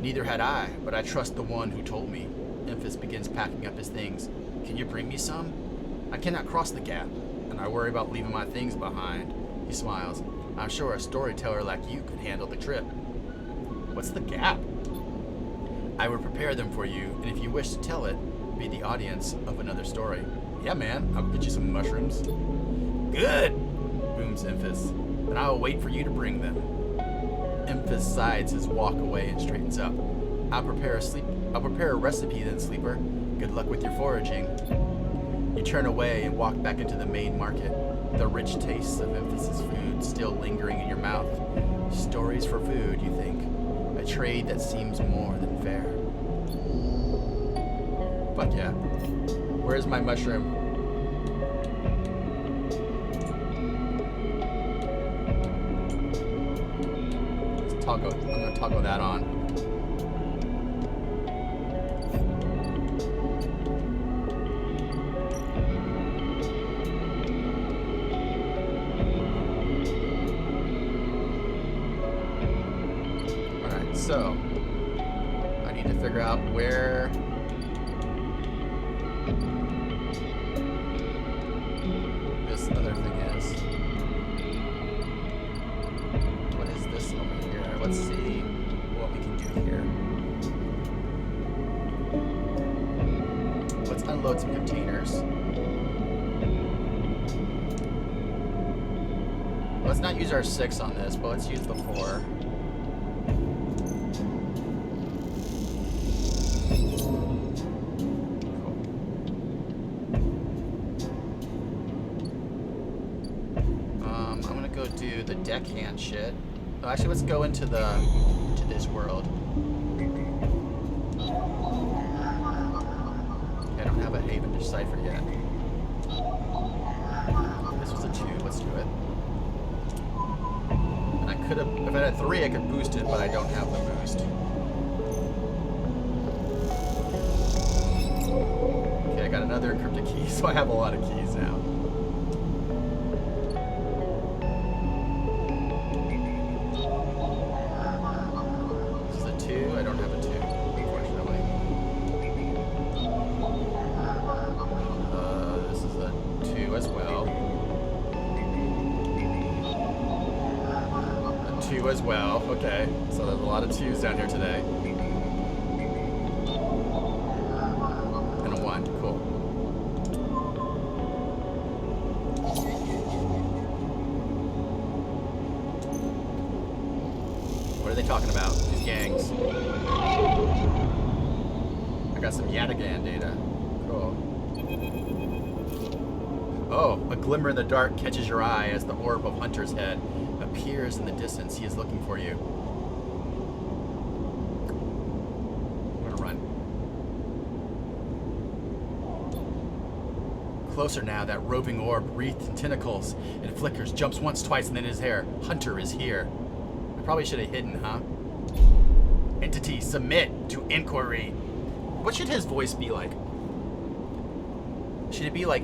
Neither had I, but I trust the one who told me. Emphas begins packing up his things. Can you bring me some? I cannot cross the gap, and I worry about leaving my things behind. He smiles. I'm sure a storyteller like you could handle the trip. What's the gap? I would prepare them for you, and if you wish to tell it, be the audience of another story. Yeah, man, I'll get you some mushrooms. Good, booms Emphas. Then I will wait for you to bring them. Emphas sides his walk away and straightens up. I'll prepare a recipe then, Sleeper. Good luck with your foraging. You turn away and walk back into the main market. The rich tastes of Emphas's food still lingering in your mouth. Stories for food, you think. A trade that seems more than fair. Fuck yeah. Where's my mushroom? I'm gonna toggle that on. Alright, so I need to figure out where this other thing is. let's unload some containers. Let's not use our 6 on this, but let's use the 4. I'm gonna go do the deckhand shit. Oh, actually, let's go into this world. I don't have a Haven Decipher yet. This was a 2. Let's do it. And I could have, if I had 3, I could boost it, but I don't have the boost. Okay, I got another cryptic key, so I have a lot of keys now. This is a 2. I don't have a 2, unfortunately. This is a 2 as well. 2 as well. Okay, so there's a lot of 2s down here today. And a 1. Cool. What are they talking about? These gangs. I got some Yatagan data. Cool. Oh, a glimmer in the dark catches your eye as the orb of Hunter's head appears in the distance. He is looking for you. I'm gonna run. Closer now, that roving orb wreathed in tentacles. It flickers, jumps once, twice, and then his hair. Hunter is here. I probably should have hidden, huh? Entity, submit to inquiry. What should his voice be like? Should it be like,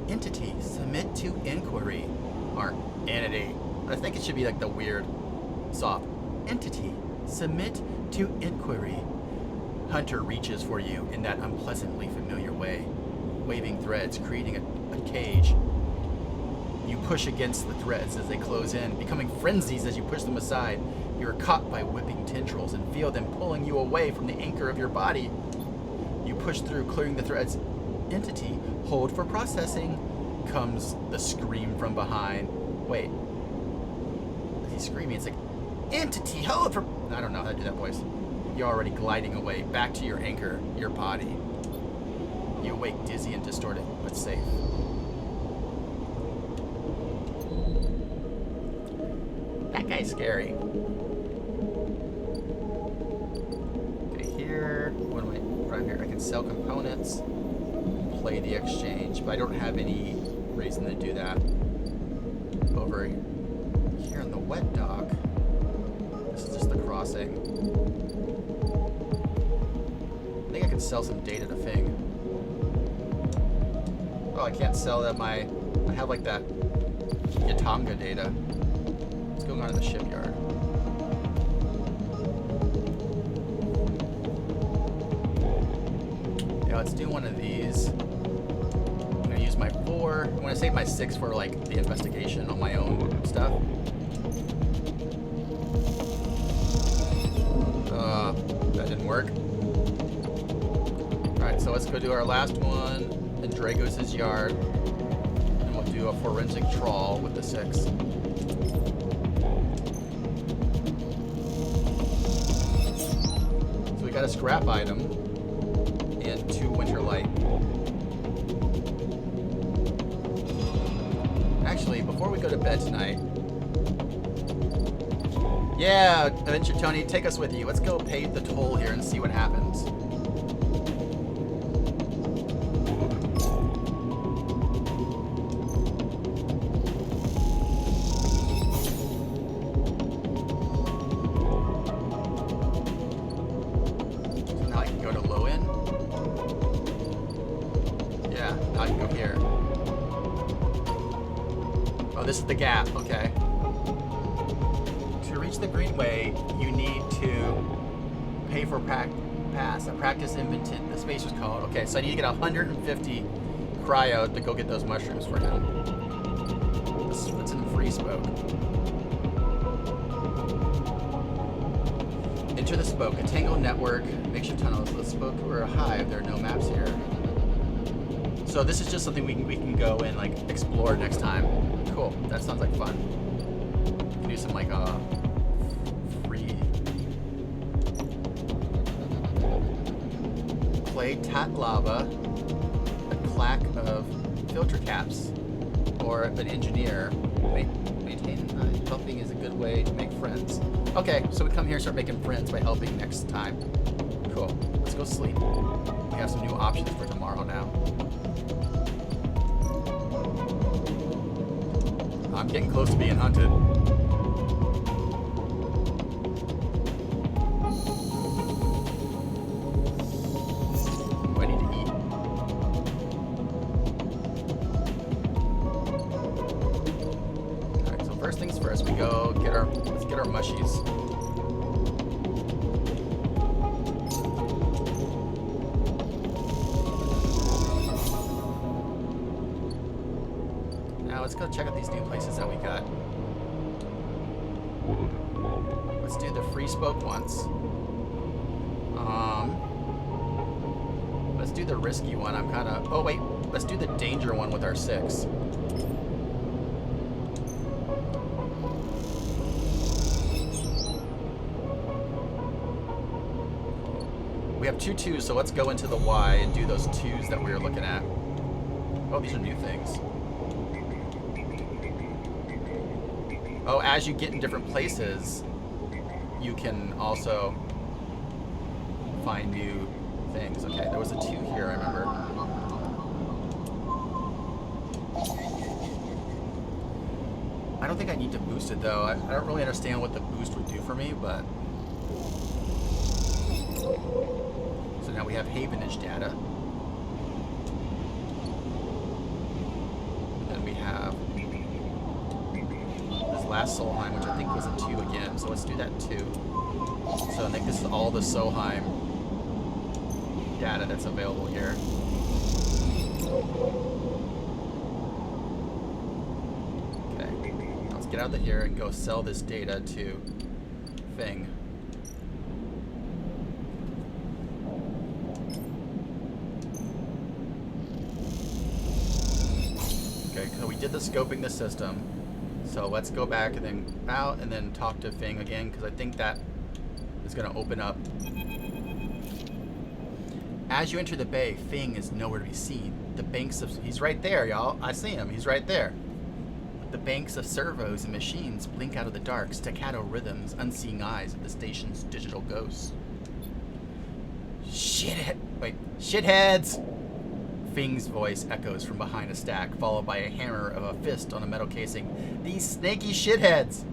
entity, submit to inquiry? Or entity? I think it should be like the weird, soft, entity, submit to inquiry. Hunter reaches for you in that unpleasantly familiar way, waving threads, creating a cage. You push against the threads as they close in, becoming frenzies as you push them aside. You are caught by whipping tendrils and feel them pulling you away from the anchor of your body. You push through, clearing the threads. Entity, hold for processing. Comes the scream from behind. Wait. He's screaming. It's like, entity, hold for... I don't know how to do that voice. You're already gliding away, back to your anchor, your body. You awake dizzy and distorted, but safe. That guy's scary. Okay, here. What am I right here? I can sell components, play the exchange, but I don't have any reason to do that. Over here in the wet dock. This is just the crossing. I think I can sell some data to Fing. Oh, I can't sell that I have like that Yatanga data. What's going on in the shipyard? Yeah, let's do one of these. I'm gonna use my 4. I'm gonna save my 6 for like the investigation on my own stuff. That didn't work. Alright, so let's go do our last one in Dragos' yard. And we'll do a forensic trawl with the 6. So we got a scrap item and 2 winter light. Actually, before we go to bed tonight, yeah, Adventure Tony, take us with you. Let's go pay the toll here and see what happens. So now I can go to low end. Yeah, now I can go here. Oh, this is the gap, okay. To reach the Greenway, you need to pay for pass, a practice invented, the space was called. Okay, so I need to get 150 cryo to go get those mushrooms for him. It's in free spoke. Enter the spoke, a tangled network, makeshift tunnels. The spoke were a hive, there are no maps here. So this is just something we can go and like explore next time. Cool. That sounds like fun. We can do some like free clay tat lava, a clack of filter caps, or an engineer. Maintain helping is a good way to make friends. Okay, so we come here and start making friends by helping next time. Cool. Let's go sleep. We have some new options for tomorrow now. I'm getting close to being hunted. I need to eat. Alright, so first things first, we go let's get our mushies. Let's go check out these new places that we got. Let's do the free spoke once. Let's do the risky one. I'm kind of... Oh, wait. Let's do the danger one with our 6. We have 2 2s, so let's go into the Y and do those 2s that we were looking at. Oh, these are new things. Oh, as you get in different places, you can also find new things. Okay, there was a 2 here, I remember. I don't think I need to boost it, though. I don't really understand what the boost would do for me, but... So now we have Havenage data. And then we have... last Solheim, which I think was a 2 again, so let's do that too. So I think this is all the Solheim data that's available here. Okay, let's get out of here and go sell this data to Fing. Okay, so we did the scoping the system. So let's go back and then out and then talk to Fing again, because I think that is going to open up. As you enter the bay, Fing is nowhere to be seen. The banks of... He's right there, y'all. I see him. He's right there. The banks of servos and machines blink out of the dark, staccato rhythms, unseeing eyes of the station's digital ghosts. Shitheads! Fing's voice echoes from behind a stack, followed by a hammer of a fist on a metal casing. These snaky shitheads!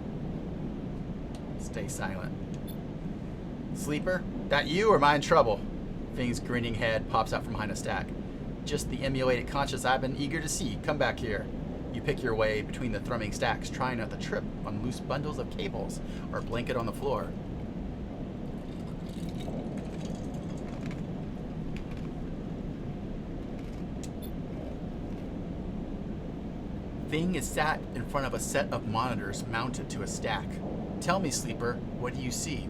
Stay silent. Sleeper? That you or am I in trouble? Fing's grinning head pops out from behind a stack. Just the emulated conscience I've been eager to see. Come back here. You pick your way between the thrumming stacks, trying not to trip on loose bundles of cables or a blanket on the floor. Fing is sat in front of a set of monitors mounted to a stack. Tell me, Sleeper, what do you see?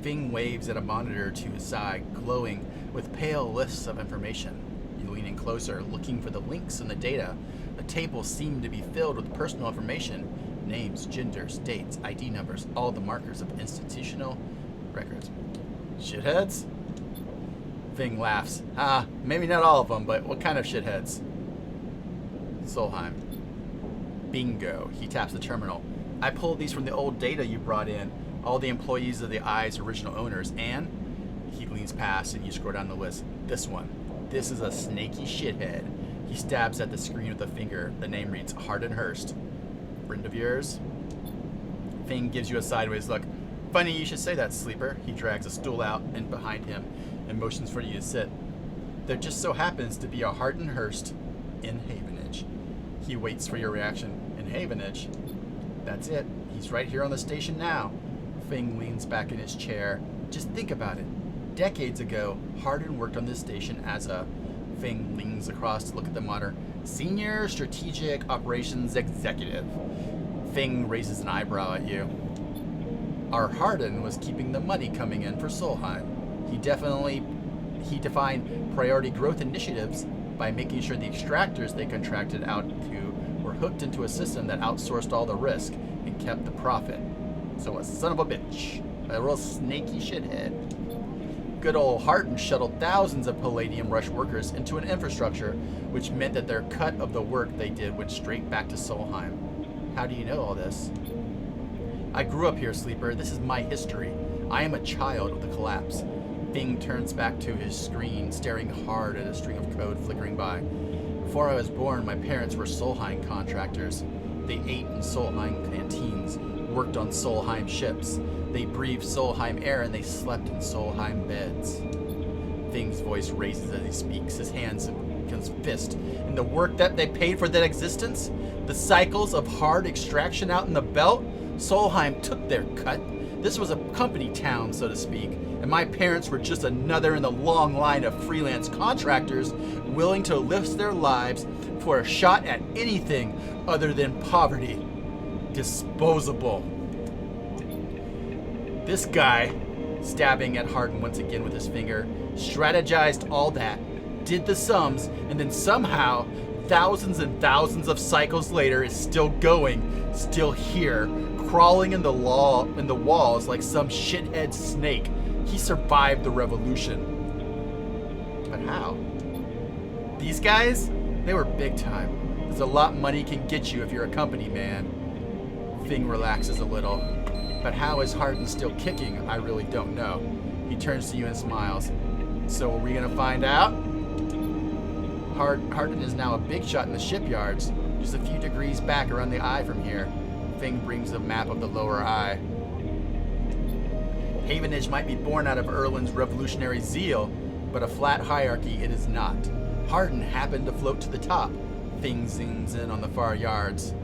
Fing waves at a monitor to his side, glowing with pale lists of information. You lean in closer, looking for the links in the data. The tables seem to be filled with personal information. Names, genders, dates, ID numbers, all the markers of institutional records. Shitheads? Fing laughs. Maybe not all of them, but what kind of shitheads? Solheim. Bingo. He taps the terminal. I pulled these from the old data you brought in. All the employees of the Eye's original owners, and... He leans past and you scroll down the list. This one. This is a snaky shithead. He stabs at the screen with a finger. The name reads Hardin Hurst. Friend of yours? Fing gives you a sideways look. Funny you should say that, Sleeper. He drags a stool out and behind him and motions for you to sit. There just so happens to be a Hardin Hurst in Havenage. He waits for your reaction. In Havenage? That's it. He's right here on the station now. Fing leans back in his chair. Just think about it. Decades ago, Hardin worked on this station as a... Fing leans across to look at the monitor. Senior Strategic Operations Executive. Fing raises an eyebrow at you. Our Hardin was keeping the money coming in for Solheim. He defined priority growth initiatives by making sure the extractors they contracted out to were hooked into a system that outsourced all the risk and kept the profit. So a son of a bitch. A real snaky shithead. Good old Hardin shuttled thousands of Palladium Rush workers into an infrastructure, which meant that their cut of the work they did went straight back to Solheim. How do you know all this? I grew up here, Sleeper. This is my history. I am a child of the collapse. Bing turns back to his screen, staring hard at a string of code flickering by. Before I was born, my parents were Solheim contractors. They ate in Solheim canteens, worked on Solheim ships. They breathed Solheim air and they slept in Solheim beds. Bing's voice raises as he speaks, his hands becomes fist. And the work that they paid for that existence? The cycles of hard extraction out in the belt? Solheim took their cut. This was a company town, so to speak, and my parents were just another in the long line of freelance contractors willing to risk their lives for a shot at anything other than poverty. Disposable. This guy, stabbing at Hardin once again with his finger, strategized all that, did the sums, and then somehow, thousands and thousands of cycles later, is still going, still here, crawling in the walls like some shithead snake. He survived the revolution. But how? These guys, they were big time. There's a lot money can get you if you're a company man. Fing relaxes a little. But how is Hardin still kicking? I really don't know. He turns to you and smiles. So are we gonna find out? Hardin is now a big shot in the shipyards, just a few degrees back around the eye from here. Fing brings a map of the lower eye. Havenage might be born out of Erlin's revolutionary zeal, but a flat hierarchy it is not. Hardin happened to float to the top. Fing zooms in on the far yards.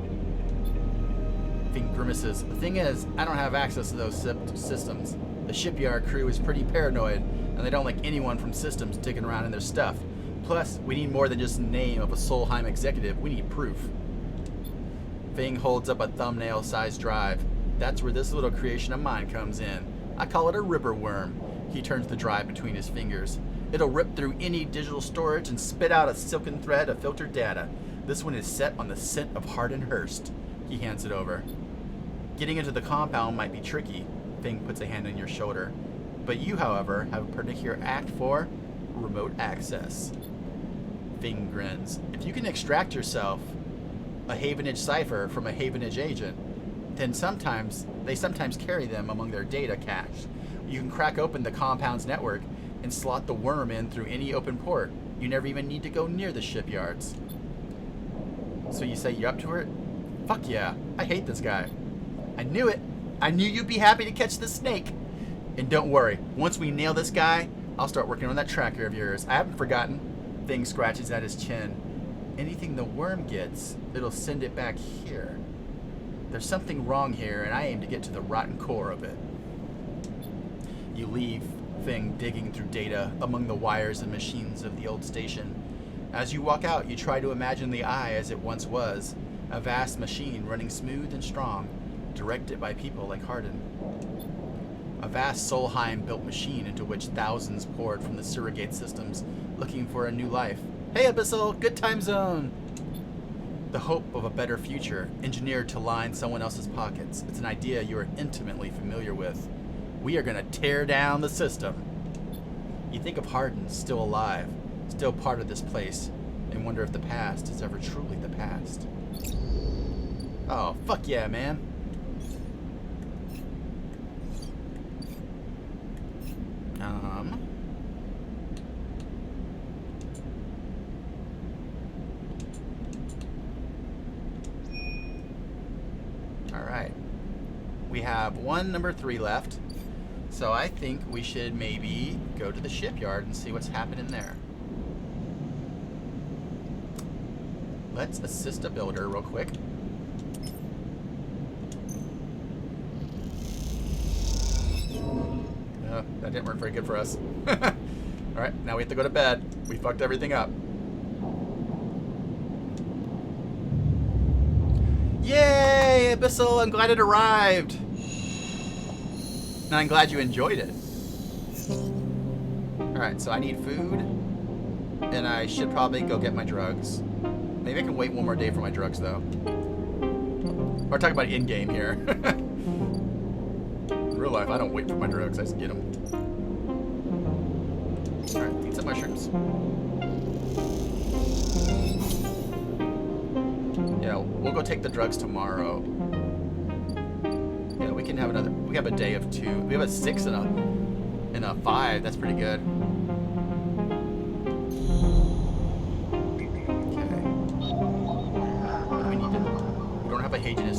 Fing grimaces. The thing is, I don't have access to those systems. The shipyard crew is pretty paranoid, and they don't like anyone from systems digging around in their stuff. Plus, we need more than just the name of a Solheim executive. We need proof. Fing holds up a thumbnail-sized drive. That's where this little creation of mine comes in. I call it a ripper worm. He turns the drive between his fingers. It'll rip through any digital storage and spit out a silken thread of filtered data. This one is set on the scent of Hardin Hurst. He hands it over. Getting into the compound might be tricky. Fing puts a hand on your shoulder. But you, however, have a particular act for remote access. Fing grins. If you can extract yourself a Havenage cipher from a Havenage agent, then they sometimes carry them among their data cache. You can crack open the compound's network and slot the worm in through any open port. You never even need to go near the shipyards. So you say you're up to it? Fuck yeah, I hate this guy. I knew it. I knew you'd be happy to catch the snake. And don't worry, once we nail this guy, I'll start working on that tracker of yours. I haven't forgotten. Fing scratches at his chin. Anything the worm gets, it'll send it back here. There's something wrong here, and I aim to get to the rotten core of it. You leave Fing digging through data among the wires and machines of the old station. As you walk out, you try to imagine the Eye as it once was, a vast machine running smooth and strong, directed by people like Hardin. A vast Solheim-built machine into which thousands poured from the surrogate systems, looking for a new life. Hey, Abyssal, good time zone! The hope of a better future, engineered to line someone else's pockets. It's an idea you are intimately familiar with. We are going to tear down the system. You think of Hardin still alive, still part of this place, and wonder if the past is ever truly the past. Oh, fuck yeah, man. Alright. We have one number 3 left. So I think we should maybe go to the shipyard and see what's happening there. Let's assist a builder real quick. That didn't work very good for us. Alright, now we have to go to bed. We fucked everything up. Yay, Abyssal! I'm glad it arrived. And I'm glad you enjoyed it. Alright, so I need food. and I should probably go get my drugs. Maybe I can wait one more day for my drugs, though. We're talking about in-game here. In real life, I don't wait for my drugs. I just get them. Alright, eat some mushrooms. Yeah, we'll go take the drugs tomorrow. Yeah, we can have another... We have a day of 2. We have a 6 and a 5. That's pretty good.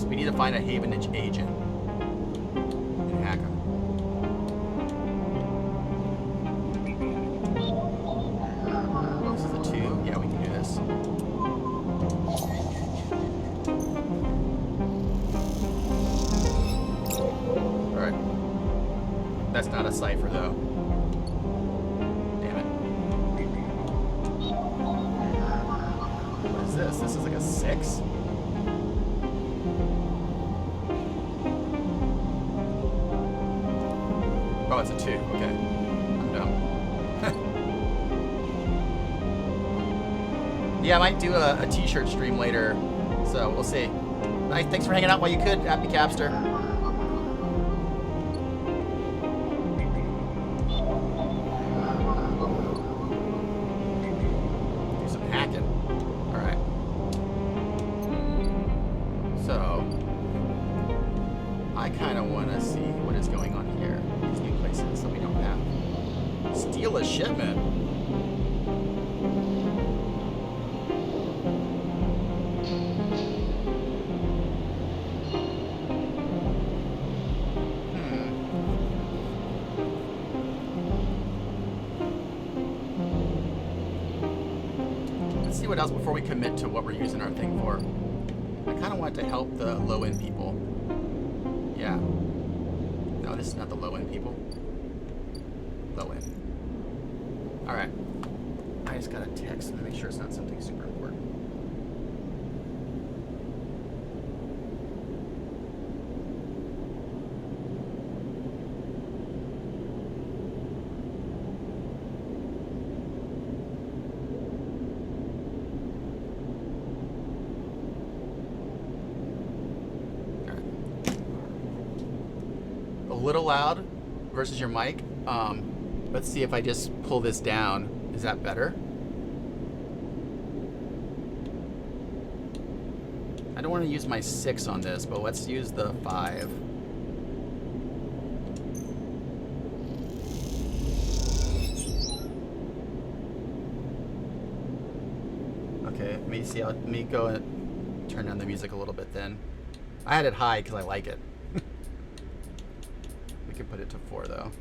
We need to find a Havenage agent and hack him. This is a 2. Yeah, we can do this. Alright. That's not a cipher, though. Damn it. What is this? This is like a 6? Oh, it's a 2. Okay. I'm dumb. Yeah, I might do a t-shirt stream later, so we'll see. Nice. Thanks for hanging out while you could, Happy Capster. Do some hacking. Alright. So, I kind of want to see what is going on here. These new places that we don't have. Steal a shipment. Let's see what else before we commit to what we're using our thing for. I kind of want to help the low-end people. Yeah. No, this is not the low-end people. Low-end. Alright. I just got a text. Let me make sure it's not something super important. A little loud versus your mic. Let's see if I just pull this down. Is that better? I don't want to use my 6 on this, but let's use the 5. Okay, let me see. Let me go and turn down the music a little bit then. I had it high because I like it. We can put it to 4 though.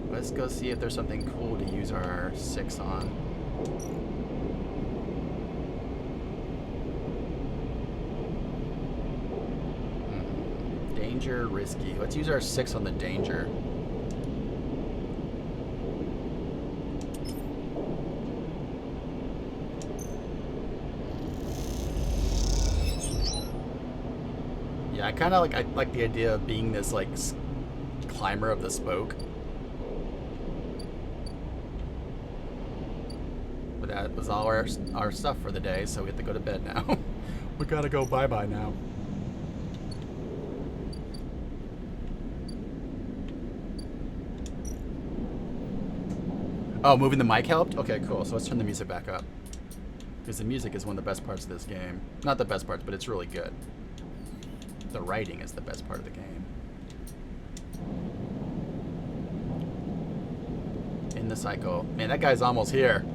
Let's go see if there's something cool to use our 6 on. Danger, risky. Let's use our 6 on the danger. Yeah, I kind of like the idea of being this like climber of the spoke. But that was all our stuff for the day, so we have to go to bed now. We gotta go bye-bye now. Oh, moving the mic helped? Okay, cool. So let's turn the music back up. Because the music is one of the best parts of this game. Not the best parts, but it's really good. The writing is the best part of the game. In the cycle. Man, that guy's almost here.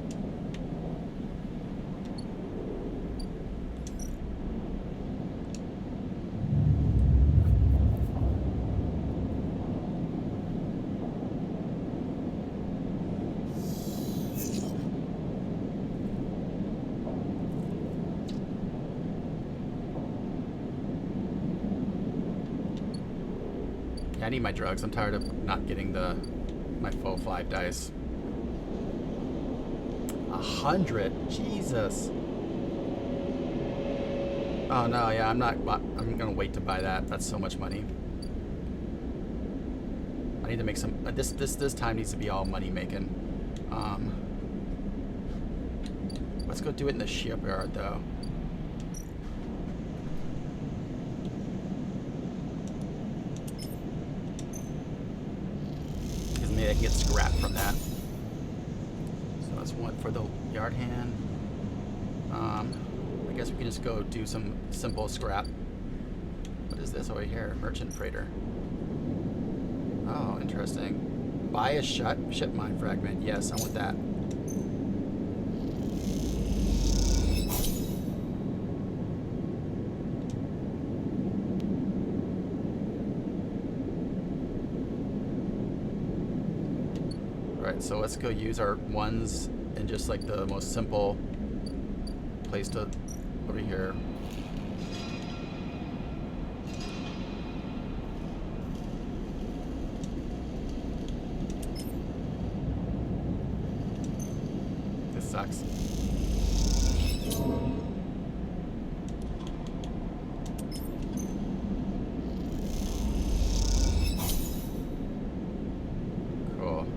I need my drugs. I'm tired of not getting my full 5 dice. 100? Jesus. Oh no, yeah, I'm gonna wait to buy that. That's so much money. I need to make some. This time needs to be all money making. Let's go do it in the shipyard though. Because maybe I can get scrap from that. So that's one for the yard hand. I guess we can just go do some simple scrap. What is this over here? Merchant freighter. Oh, interesting. Buy a ship mine fragment. Yes, I want that. Alright, so let's go use our ones in just like the most simple place to over here. This sucks. Cool.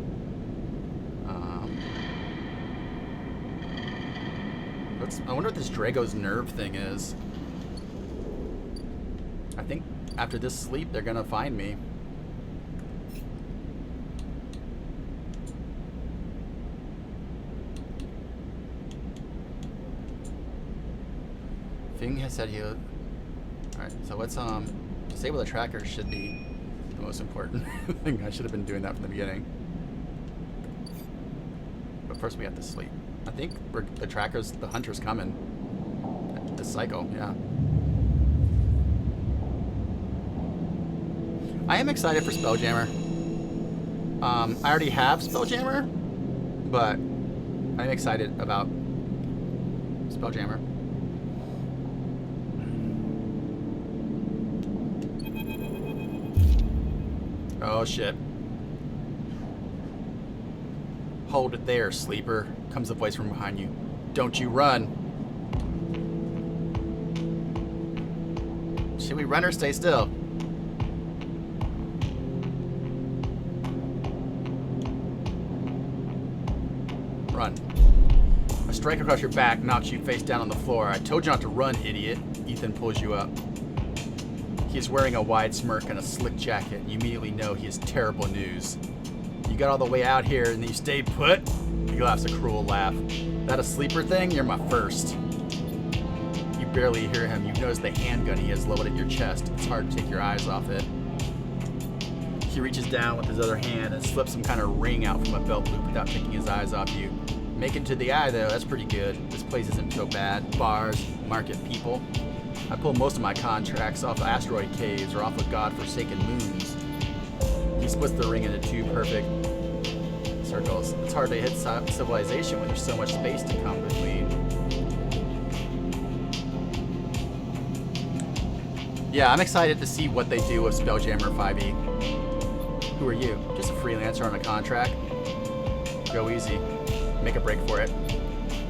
I wonder what this Drago's nerve thing is. I think after this sleep, they're gonna find me. Fing has said he'll. Alright, so let's disable the tracker should be the most important thing. I should have been doing that from the beginning. But first we have to sleep. I think the tracker's, the hunter's coming. This cycle, yeah. I am excited for Spelljammer. I already have Spelljammer, but I'm excited about Spelljammer. Oh shit. Hold it there, sleeper. Comes a voice from behind you. Don't you run. Should we run or stay still? Run. A strike across your back knocks you face down on the floor. I told you not to run, idiot. Ethan pulls you up. He's wearing a wide smirk and a slick jacket. You immediately know he has terrible news. You got all the way out here and then you stayed put? He laughs a cruel laugh. That a sleeper thing? You're my first. You barely hear him. You notice the handgun he has lowered at your chest. It's hard to take your eyes off it. He reaches down with his other hand and slips some kind of ring out from a belt loop without taking his eyes off you. Make it to the eye though, that's pretty good. This place isn't so bad. Bars, market people. I pull most of my contracts off asteroid caves or off of godforsaken moons. He splits the ring into two perfect circles. It's hard to hit civilization when there's so much space to come between. Yeah, I'm excited to see what they do with Spelljammer 5e. Who are you? Just a freelancer on a contract? Go easy. Make a break for it.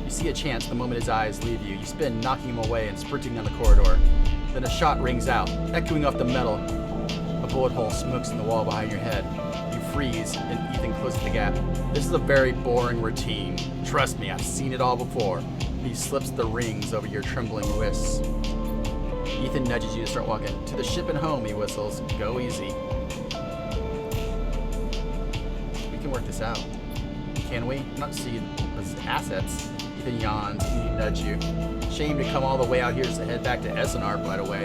You see a chance the moment his eyes leave you. You spin, knocking him away and sprinting down the corridor. Then a shot rings out, echoing off the metal. A bullet hole smokes in the wall behind your head. You freeze, and Ethan closes the gap. This is a very boring routine. Trust me, I've seen it all before. He slips the rings over your trembling wrists. Ethan nudges you to start walking. To the ship and home, he whistles. Go easy. We can work this out. Can we? Not see his assets. Ethan yawns and he nudges you. Shame to come all the way out here to head back to Essenarp right away.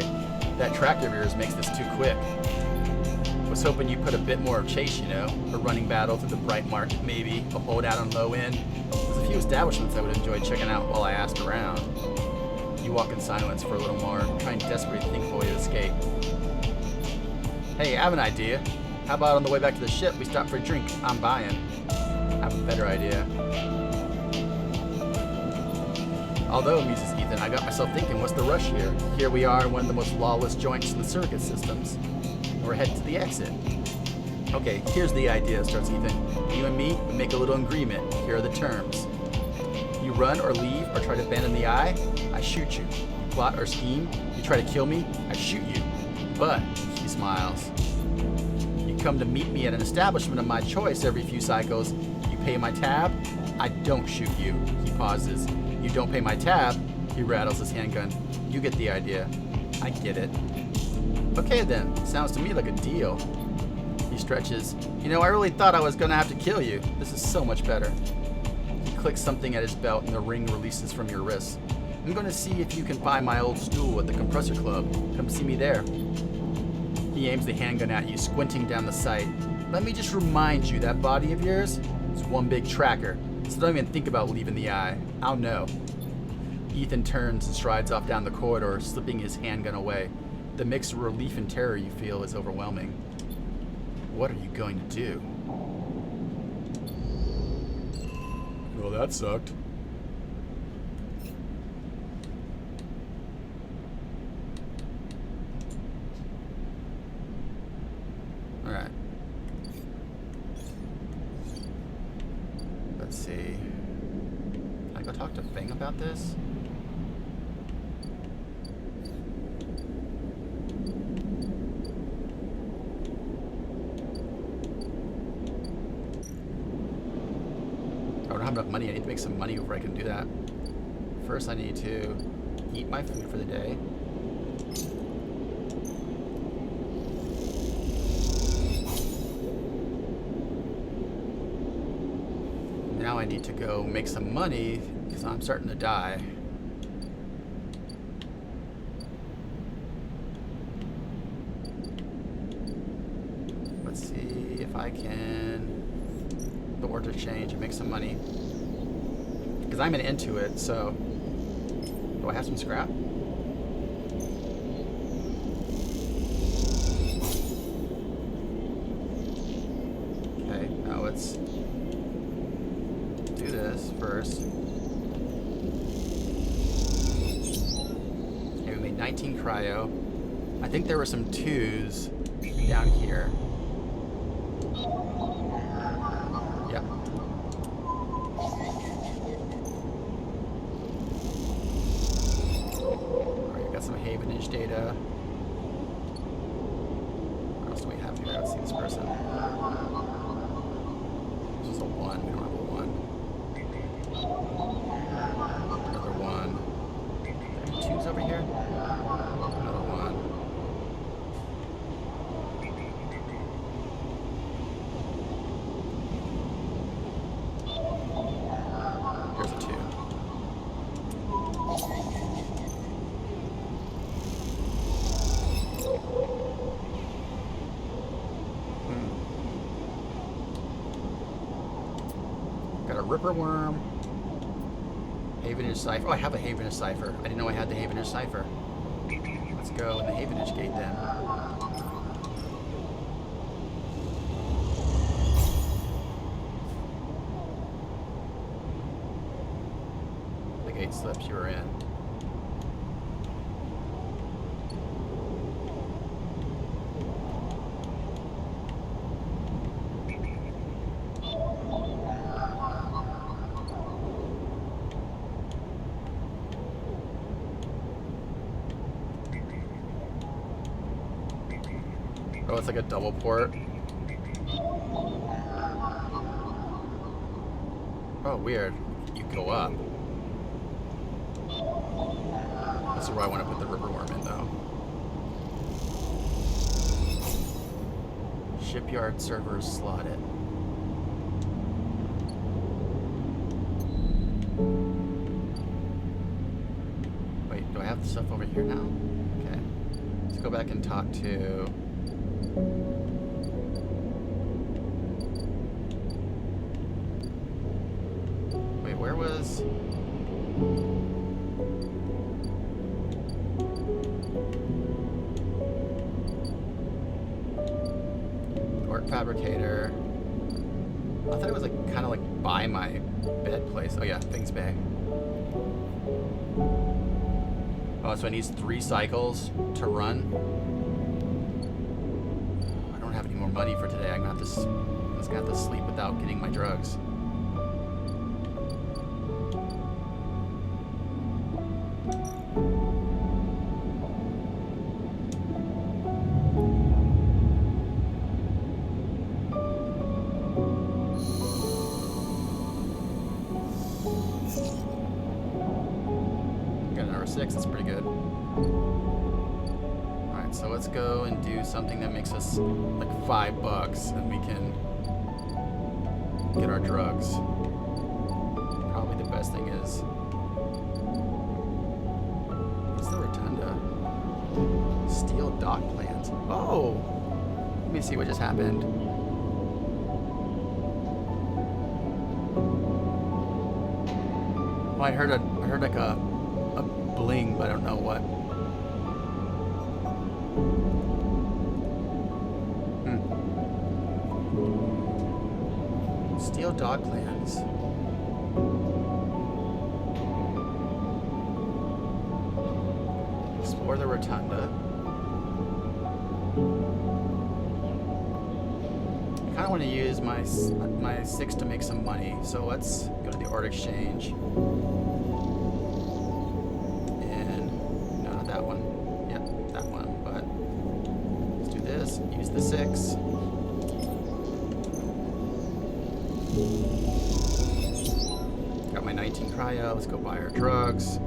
That tractor of yours makes this too quick. Was hoping you put a bit more of chase, you know. A running battle through the bright market, maybe. A holdout on low end. There's a few establishments I would enjoy checking out while I asked around. You walk in silence for a little more, trying desperately to think of a way to escape. Hey, I have an idea. How about on the way back to the ship, we stop for a drink? I'm buying. I have a better idea. Although, muses Ethan, I got myself thinking, what's the rush here? Here we are in one of the most lawless joints in the circuit systems. We're heading to the exit. Okay, here's the idea, starts Ethan. You and me, we make a little agreement. Here are the terms. You run or leave or try to abandon the eye, I shoot you. You plot or scheme, you try to kill me, I shoot you. But, he smiles, you come to meet me at an establishment of my choice every few cycles. You pay my tab, I don't shoot you. He pauses. You don't pay my tab, he rattles his handgun. You get the idea. I get it. Okay then, sounds to me like a deal. He stretches. You know, I really thought I was gonna have to kill you. This is so much better. He clicks something at his belt and the ring releases from your wrist. I'm gonna see if you can buy my old stool at the compressor club. Come see me there. He aims the handgun at you, squinting down the sight. Let me just remind you, that body of yours is one big tracker, so don't even think about leaving the eye. I'll know. Ethan turns and strides off down the corridor, slipping his handgun away. The mix of relief and terror you feel is overwhelming. What are you going to do? Well, that sucked. Alright. Let's see. Can I go talk to Feng about this? I don't have enough money. I need to make some money before I can do that. First, I need to eat my food for the day. Now I need to go make some money because I'm starting to die. Let's see if I can the order change and make some money. Because I'm an Intuit, so do I have some scrap? Okay, now let's do this first. Okay, we made 19 cryo. I think there were some 2s down here. Yep. Alright, we got some Havenage data. What else do we have here? Let's see this person. This is a 1. We don't have a 1. Another 1. Any 2s over here? Another 1. Here's a 2. Got a Ripper Worm. Havenage Cipher. Oh, I have a Havenage Cipher. I didn't know I had the Havenage Cipher. Let's go in the Havenage Gate then. The gate slips, you were in. Oh, it's like a double port. Oh, weird. You go up. This is where I want to put the Ripper Worm in, though. Shipyard servers slotted. Wait, do I have the stuff over here now? Okay. Let's go back and talk to... Wait, where was... Torque Fabricator. I thought it was like kind of like by my bed place. Oh yeah, Things Bay. Oh, so it needs 3 cycles to run. I don't have any more money for today. I'm just gonna have to sleep without getting my drugs. 6. That's pretty good. Alright, so let's go and do something that makes us like $5 and we can get our drugs. Probably the best thing is... What's the rotunda? Steel dock plans. Oh! Let me see what just happened. Well, I heard like a bling, but I don't know what. Steel dog plans. Explore the rotunda. I kind of want to use my 6 to make some money, so let's go to the art exchange. And no, not that one. Yep, that one. But let's do this. Use the 6. Got my 19 cryo. Let's go buy our drugs.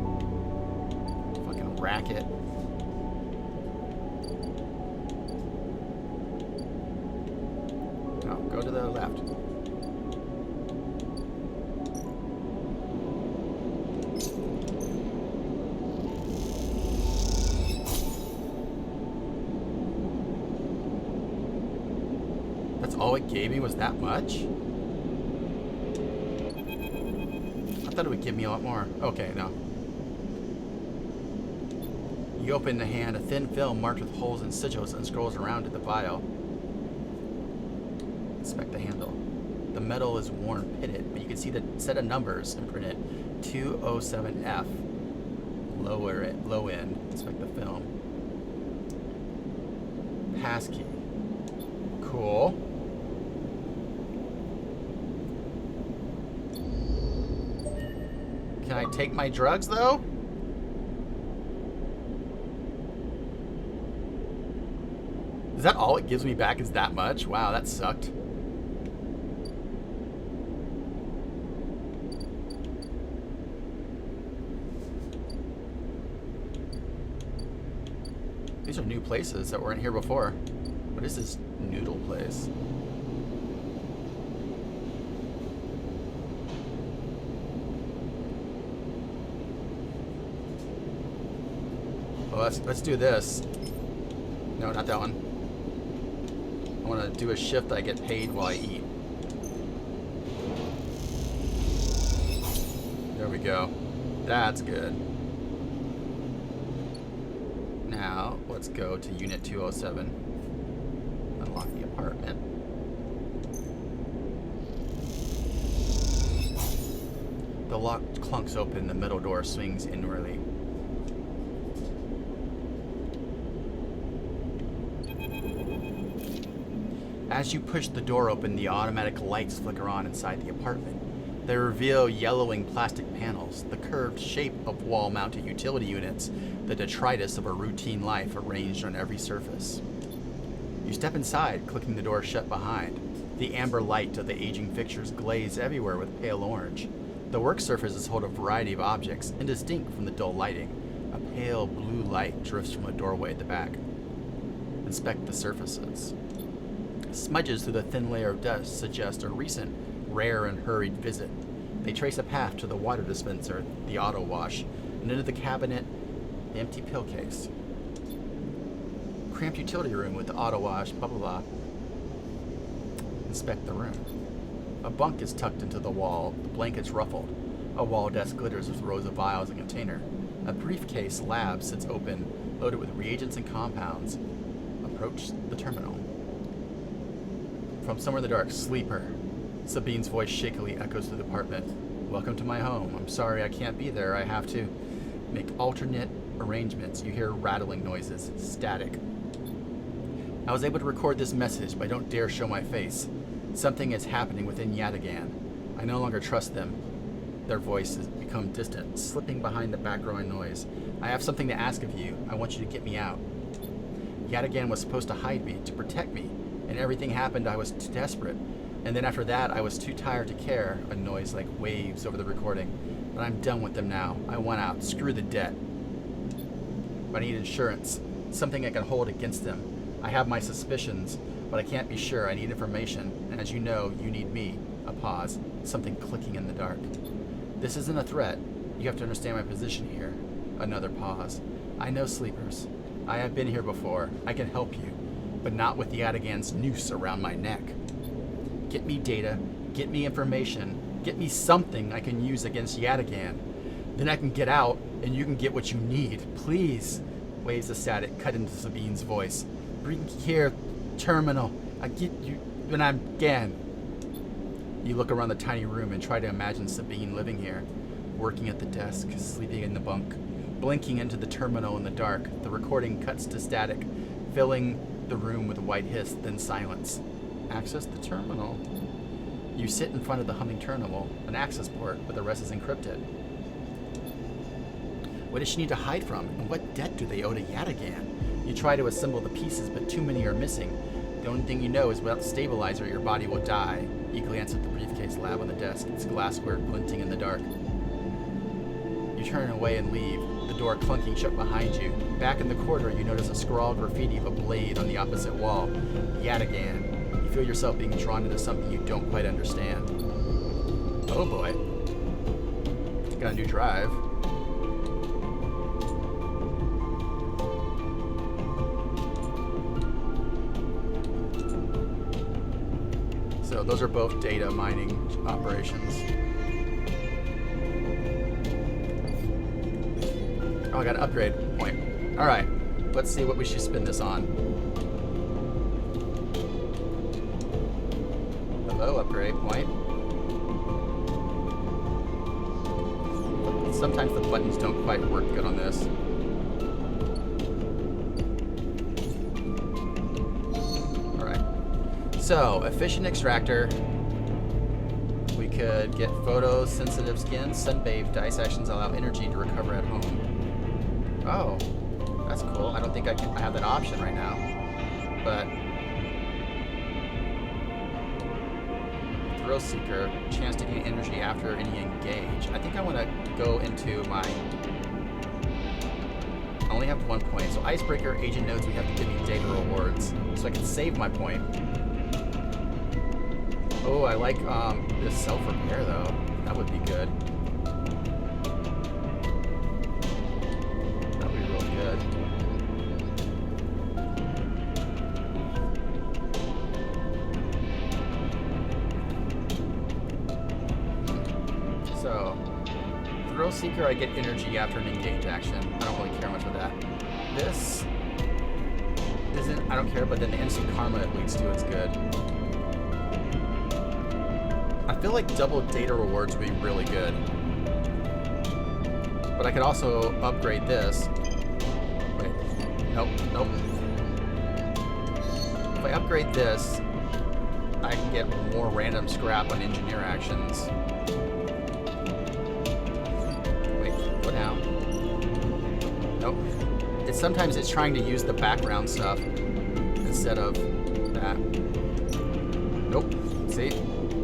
Fucking racket. No, go to the left. That's all it gave me, was that much? I thought it would give me a lot more. Okay, no. You open the hand, a thin film marked with holes and sigils unscrolls around to the vial. Inspect the handle. The metal is worn, pitted, but you can see the set of numbers imprinted. 207F. Low end. Inspect the film. Passkey. Cool. Can I take my drugs, though? Is that all it gives me back is that much? Wow, that sucked. These are new places that weren't here before. What is this noodle place? Well, let's do this. No, not that one. I want to do a shift that I get paid while I eat. There we go. That's good. Now, let's go to Unit 207. Unlock the apartment. The lock clunks open, the middle door swings inwardly. As you push the door open, the automatic lights flicker on inside the apartment. They reveal yellowing plastic panels, the curved shape of wall-mounted utility units, the detritus of a routine life arranged on every surface. You step inside, clicking the door shut behind. The amber light of the aging fixtures glaze everywhere with pale orange. The work surfaces hold a variety of objects, indistinct from the dull lighting. A pale blue light drifts from a doorway at the back. Inspect the surfaces. Smudges through the thin layer of dust suggest a recent, rare and hurried visit. They trace a path to the water dispenser, the auto wash, and into the cabinet, the empty pill case. Cramped utility room with the auto wash, blah blah blah. Inspect the room. A bunk is tucked into the wall, the blankets ruffled. A wall desk glitters with rows of vials and container. A briefcase lab sits open, loaded with reagents and compounds. Approach the terminal. From somewhere in the dark, sleeper. Sabine's voice shakily echoes through the apartment. Welcome to my home. I'm sorry I can't be there. I have to make alternate arrangements. You hear rattling noises, static. I was able to record this message, but I don't dare show my face. Something is happening within Yatagan. I no longer trust them. Their voices become distant, slipping behind the background noise. I have something to ask of you. I want you to get me out. Yatagan was supposed to hide me, to protect me. And everything happened, I was too desperate. And then after that, I was too tired to care. A noise like waves over the recording. But I'm done with them now. I want out. Screw the debt. but I need insurance, something I can hold against them. I have my suspicions, but I can't be sure. I need information, and as you know, you need me. A pause, something clicking in the dark. This isn't a threat. You have to understand my position here. Another pause. I know sleepers. I have been here before. I can help you, but not with the Yatagan's noose around my neck. Get me data, get me information, get me something I can use against Yatagan. Then I can get out, and you can get what you need. Please. Waves of static cut into Sabine's voice. Bring here, terminal. I get you when I'm again. You look around the tiny room and try to imagine Sabine living here, working at the desk, sleeping in the bunk, blinking into the terminal in the dark. The recording cuts to static, filling the room with a white hiss, then silence. Access the terminal. You sit in front of the humming terminal, an access port, but the rest is encrypted. What does she need to hide from, and what debt do they owe to Yatagan? You try to assemble the pieces, but too many are missing. The only thing you know is without the stabilizer, your body will die. You glance at the briefcase lab on the desk, its glassware glinting in the dark. You turn away and leave, the door clunking shut behind you. Back in the corridor, you notice a scrawled graffiti of a blade on the opposite wall. Yatagan. You feel yourself being drawn into something you don't quite understand. Oh boy. Got a new drive. So those are both data mining operations. Oh, I got an upgrade point. All right, let's see what we should spin this on. Hello, upgrade point. Sometimes the buttons don't quite work good on this. All right. So, efficient extractor. We could get photosensitive skin, sunbathe, dice actions allow energy to recover at home. Oh, that's cool. I don't think I have that option right now, but Thrill Seeker, chance to gain energy after any engage. I think I want to go into my. I only have 1 point, so Icebreaker agent knows we have to give me data rewards, so I can save my point. Oh, I like this self-repair though. That would be good. That would be real good. So, Thrill Seeker, I get energy after an engage action. I don't really care much about that. This isn't, I don't care, but then the instant karma it leads to, it's good. I feel like double data rewards would be really good. But I could also upgrade this. Wait, nope. If I upgrade this, I can get more random scrap on engineer actions. Wait, what now? Nope. Sometimes it's trying to use the background stuff instead of that. Nope. See?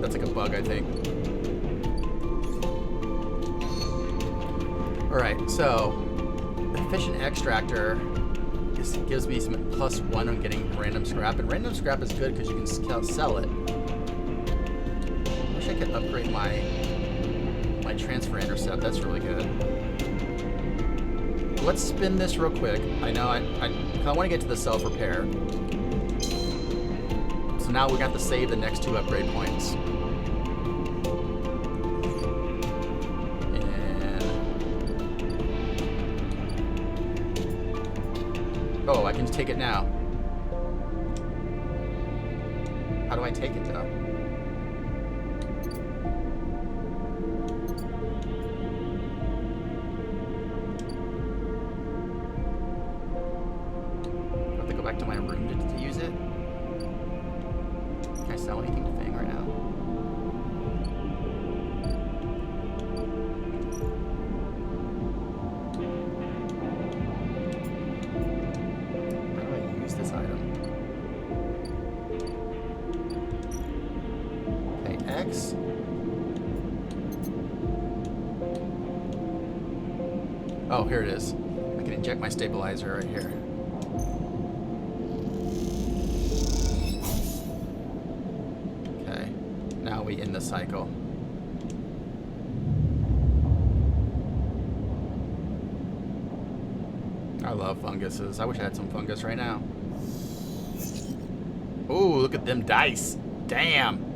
That's like a bug, I think. Alright, so efficient extractor gives me some +1 on getting random scrap, and random scrap is good because you can sell it. I wish I could upgrade my transfer intercept. That's really good. Let's spin this real quick. I know I want to get to the self-repair. So now we got to save the next 2 upgrade points. Oh, I can take it now. How do I take it though? Do I have to go back to my room to use it? Can I sell anything to Fang right now? This item. Okay, X. Oh, here it is. I can inject my stabilizer right here. Okay, now we end the cycle. I love funguses. I wish I had some fungus right now. Ooh, look at them dice. Damn.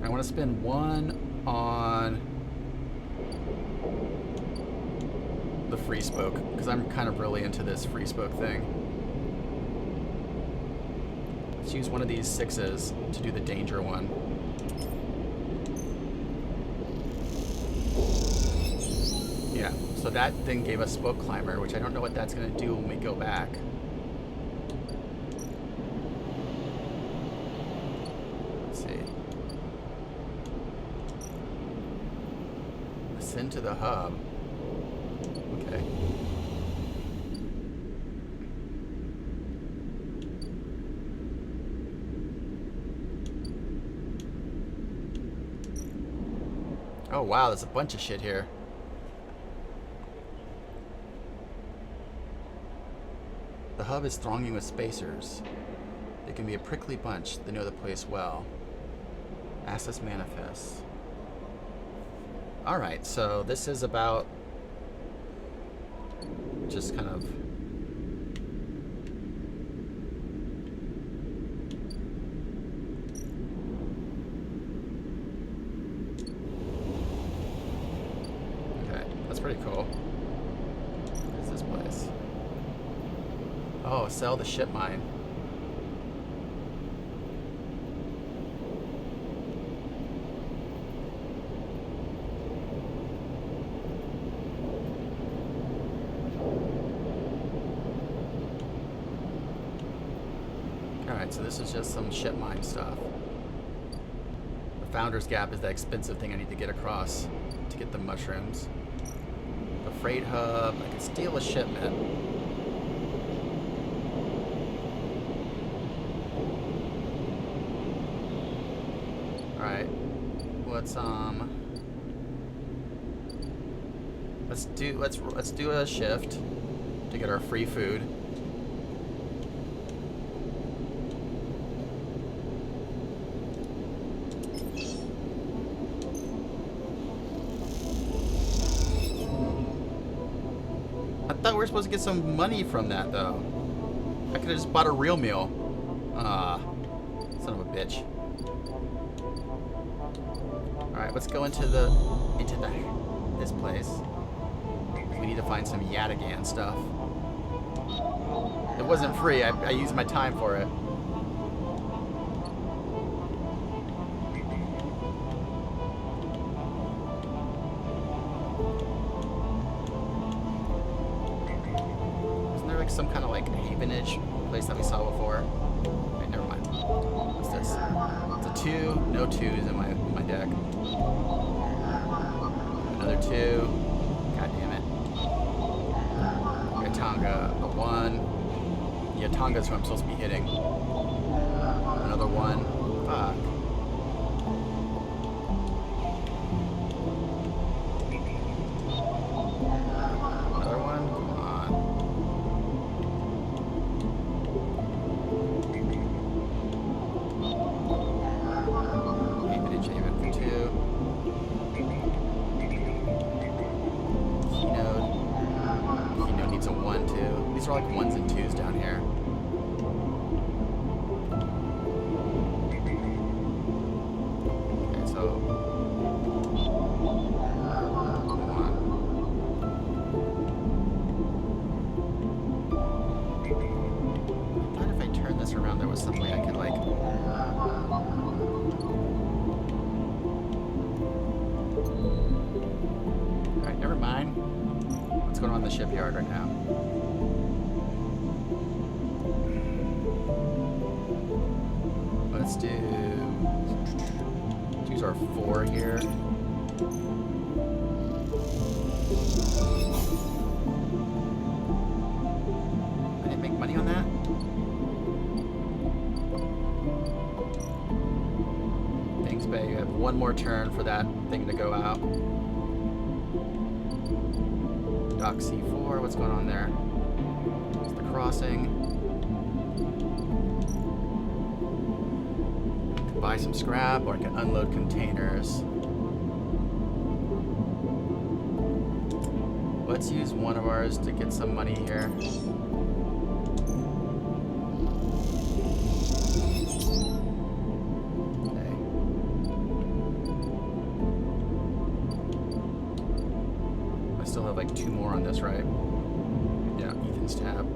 I want to spend one on the free spoke because I'm kind of really into this free spoke thing. Let's use one of these 6s to do the danger one. Yeah, so that thing gave us spoke climber, which I don't know what that's going to do when we go back. Let's see. Ascend to the hub. Okay. Oh wow, there's a bunch of shit here. The hub is thronging with spacers. They can be a prickly bunch. They know the place well. Access manifests. Alright, so this is about just kind of pretty cool. What is this place? Oh, sell the ship mine. Alright, so this is just some ship mine stuff. The Founder's Gap is that expensive thing I need to get across to get the mushrooms. The freight hub, I can steal a shipment. Alright. Let's do a shift to get our free food. I thought we were supposed to get some money from that, though. I could have just bought a real meal. Ah, son of a bitch. All right, let's go into this place. We need to find some Yatagan stuff. It wasn't free. I used my time for it. Some kind of like havenage place that we saw before. Wait, never mind. What's this? It's a 2, no 2s in my deck. Another 2. God damn it. Yatanga, a 1. Yatanga's who I'm supposed to be hitting. Another 1. Fuck. These are like 1s and 2s down here. Okay, so 1. I thought if I turned this around, there was some way I could like. All right, never mind. What's going on in the shipyard right now? Let's use our 4 here. I didn't make money on that? one more turn for that thing to go out. Dock C4, what's going on there? It's the crossing. Buy some scrap, or I can unload containers. Let's use one of ours to get some money here. Okay. I still have like 2 more on this, right? Yeah, Ethan's tab.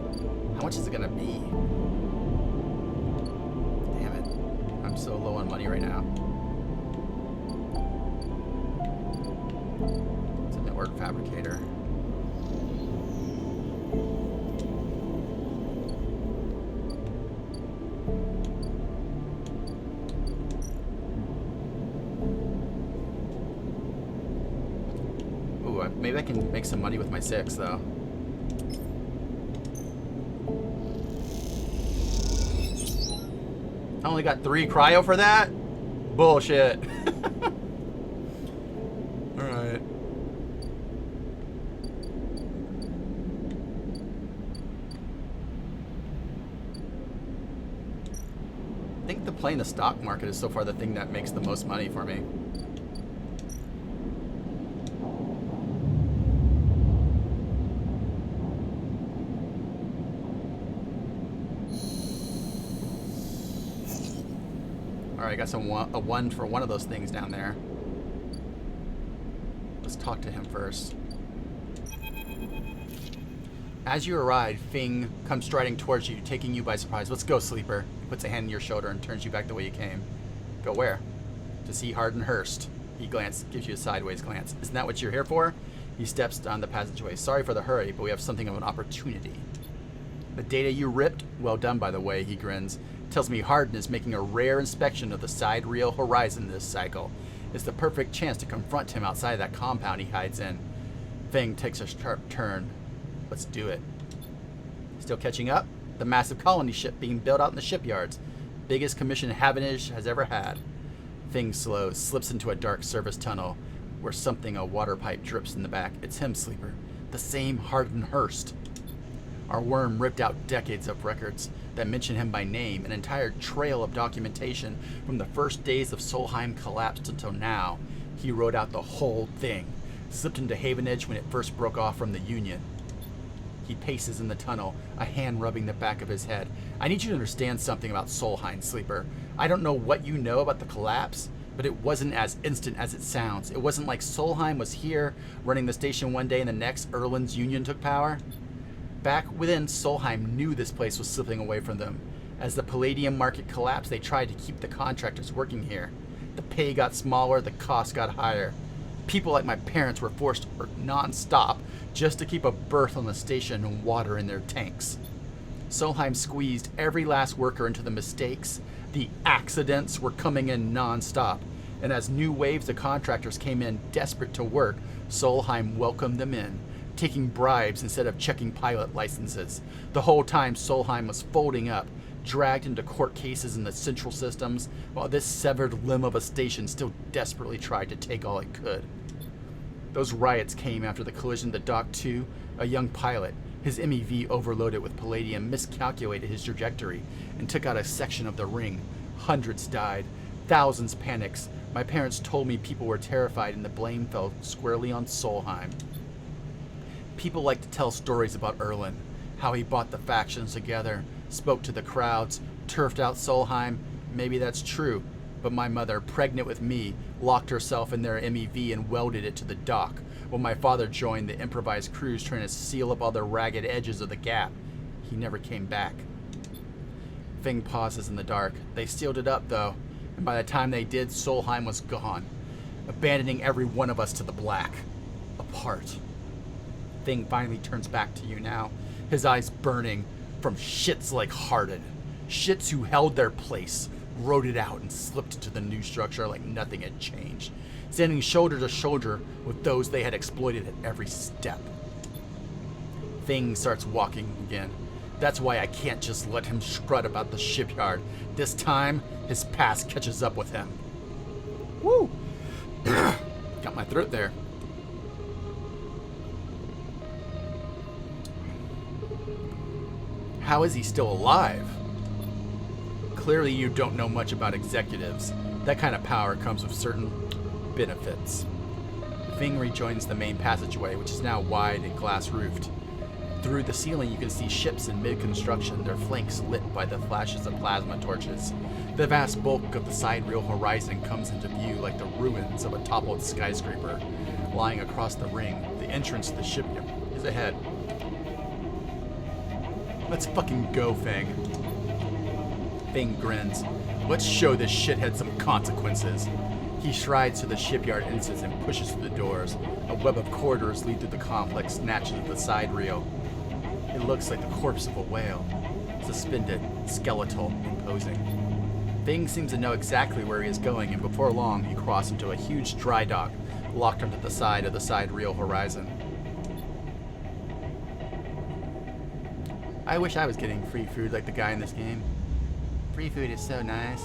How much is it gonna be? Damn it. I'm so low on money right now. It's a network fabricator. Ooh, maybe I can make some money with my 6 though. I only got 3 cryo for that? Bullshit. Alright. I think the playing the stock market is so far the thing that makes the most money for me. Alright, I got a 1 for one of those things down there. Let's talk to him first. As you arrive, Fing comes striding towards you, taking you by surprise. Let's go, Sleeper. He puts a hand on your shoulder and turns you back the way you came. Go where? To see Hardin Hurst. He gives you a sideways glance. Isn't that what you're here for? He steps down the passageway. Sorry for the hurry, but we have something of an opportunity. The data you ripped? Well done, by the way, he grins. Tells me Hardin is making a rare inspection of the sidereal horizon this cycle. It's the perfect chance to confront him outside that compound he hides in. Fing takes a sharp turn. Let's do it. Still catching up? The massive colony ship being built out in the shipyards. Biggest commission Havenage has ever had. Fing slows, slips into a dark service tunnel where a water pipe drips in the back. It's him, Sleeper. The same Hardin Hurst. Our worm ripped out decades of records that mention him by name, an entire trail of documentation from the first days of Solheim collapsed until now. He wrote out the whole thing, slipped into Havenage when it first broke off from the Union. He paces in the tunnel, a hand rubbing the back of his head. I need you to understand something about Solheim, Sleeper. I don't know what you know about the collapse, but it wasn't as instant as it sounds. It wasn't like Solheim was here, running the station one day and the next Erland's Union took power. Back within, Solheim knew this place was slipping away from them. As the palladium market collapsed, they tried to keep the contractors working here. The pay got smaller, the costs got higher. People like my parents were forced to work non-stop just to keep a berth on the station and water in their tanks. Solheim squeezed every last worker into the mistakes. The accidents were coming in non-stop. And as new waves of contractors came in desperate to work, Solheim welcomed them in, taking bribes instead of checking pilot licenses. The whole time, Solheim was folding up, dragged into court cases in the central systems, while this severed limb of a station still desperately tried to take all it could. Those riots came after the collision at the Dock 2. A young pilot, his MEV overloaded with palladium, miscalculated his trajectory and took out a section of the ring. Hundreds died. Thousands panicked. My parents told me people were terrified and the blame fell squarely on Solheim. People like to tell stories about Erland, how he brought the factions together, spoke to the crowds, turfed out Solheim. Maybe that's true, but my mother, pregnant with me, locked herself in their MEV and welded it to the dock, while my father joined the improvised crews trying to seal up all the ragged edges of the gap. He never came back. Fing pauses in the dark. They sealed it up, though, and by the time they did, Solheim was gone, abandoning every one of us to the black. Apart. Fing finally turns back to you now, his eyes burning from shits like Hardin. Shits who held their place, wrote it out, and slipped into the new structure like nothing had changed, standing shoulder to shoulder with those they had exploited at every step. Fing starts walking again. That's why I can't just let him strut about the shipyard. This time, his past catches up with him. Woo! my throat there. How is he still alive? Clearly you don't know much about executives. That kind of power comes with certain benefits. Fing rejoins the main passageway, which is now wide and glass-roofed. Through the ceiling, you can see ships in mid-construction, their flanks lit by the flashes of plasma torches. The vast bulk of the sidereal horizon comes into view like the ruins of a toppled skyscraper. Lying across the ring, the entrance to the shipyard is ahead. Let's fucking go, Fing. Fing grins. Let's show this shithead some consequences. He strides to the shipyard entrance and pushes through the doors. A web of corridors lead through the complex, snatches at the side reel. It looks like the corpse of a whale, suspended, skeletal, imposing. Fing seems to know exactly where he is going, and before long, you cross into a huge dry dock, locked onto the side of the side reel horizon. I wish I was getting free food like the guy in this game. Free food is so nice.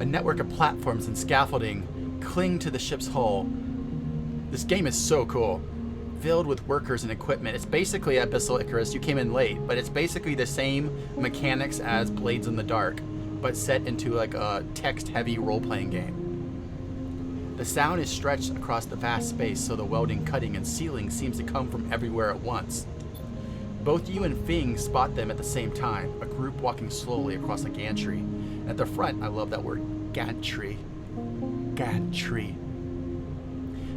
A network of platforms and scaffolding cling to the ship's hull. This game is so cool. Filled with workers and equipment. It's basically Abyssal Icarus. You came in late, but it's basically the same mechanics as Blades in the Dark, but set into like a text-heavy role-playing game. The sound is stretched across the vast space, so the welding, cutting, and sealing seems to come from everywhere at once. Both you and Fing spot them at the same time, a group walking slowly across a gantry. And at the front, I love that word, gantry. Gantry.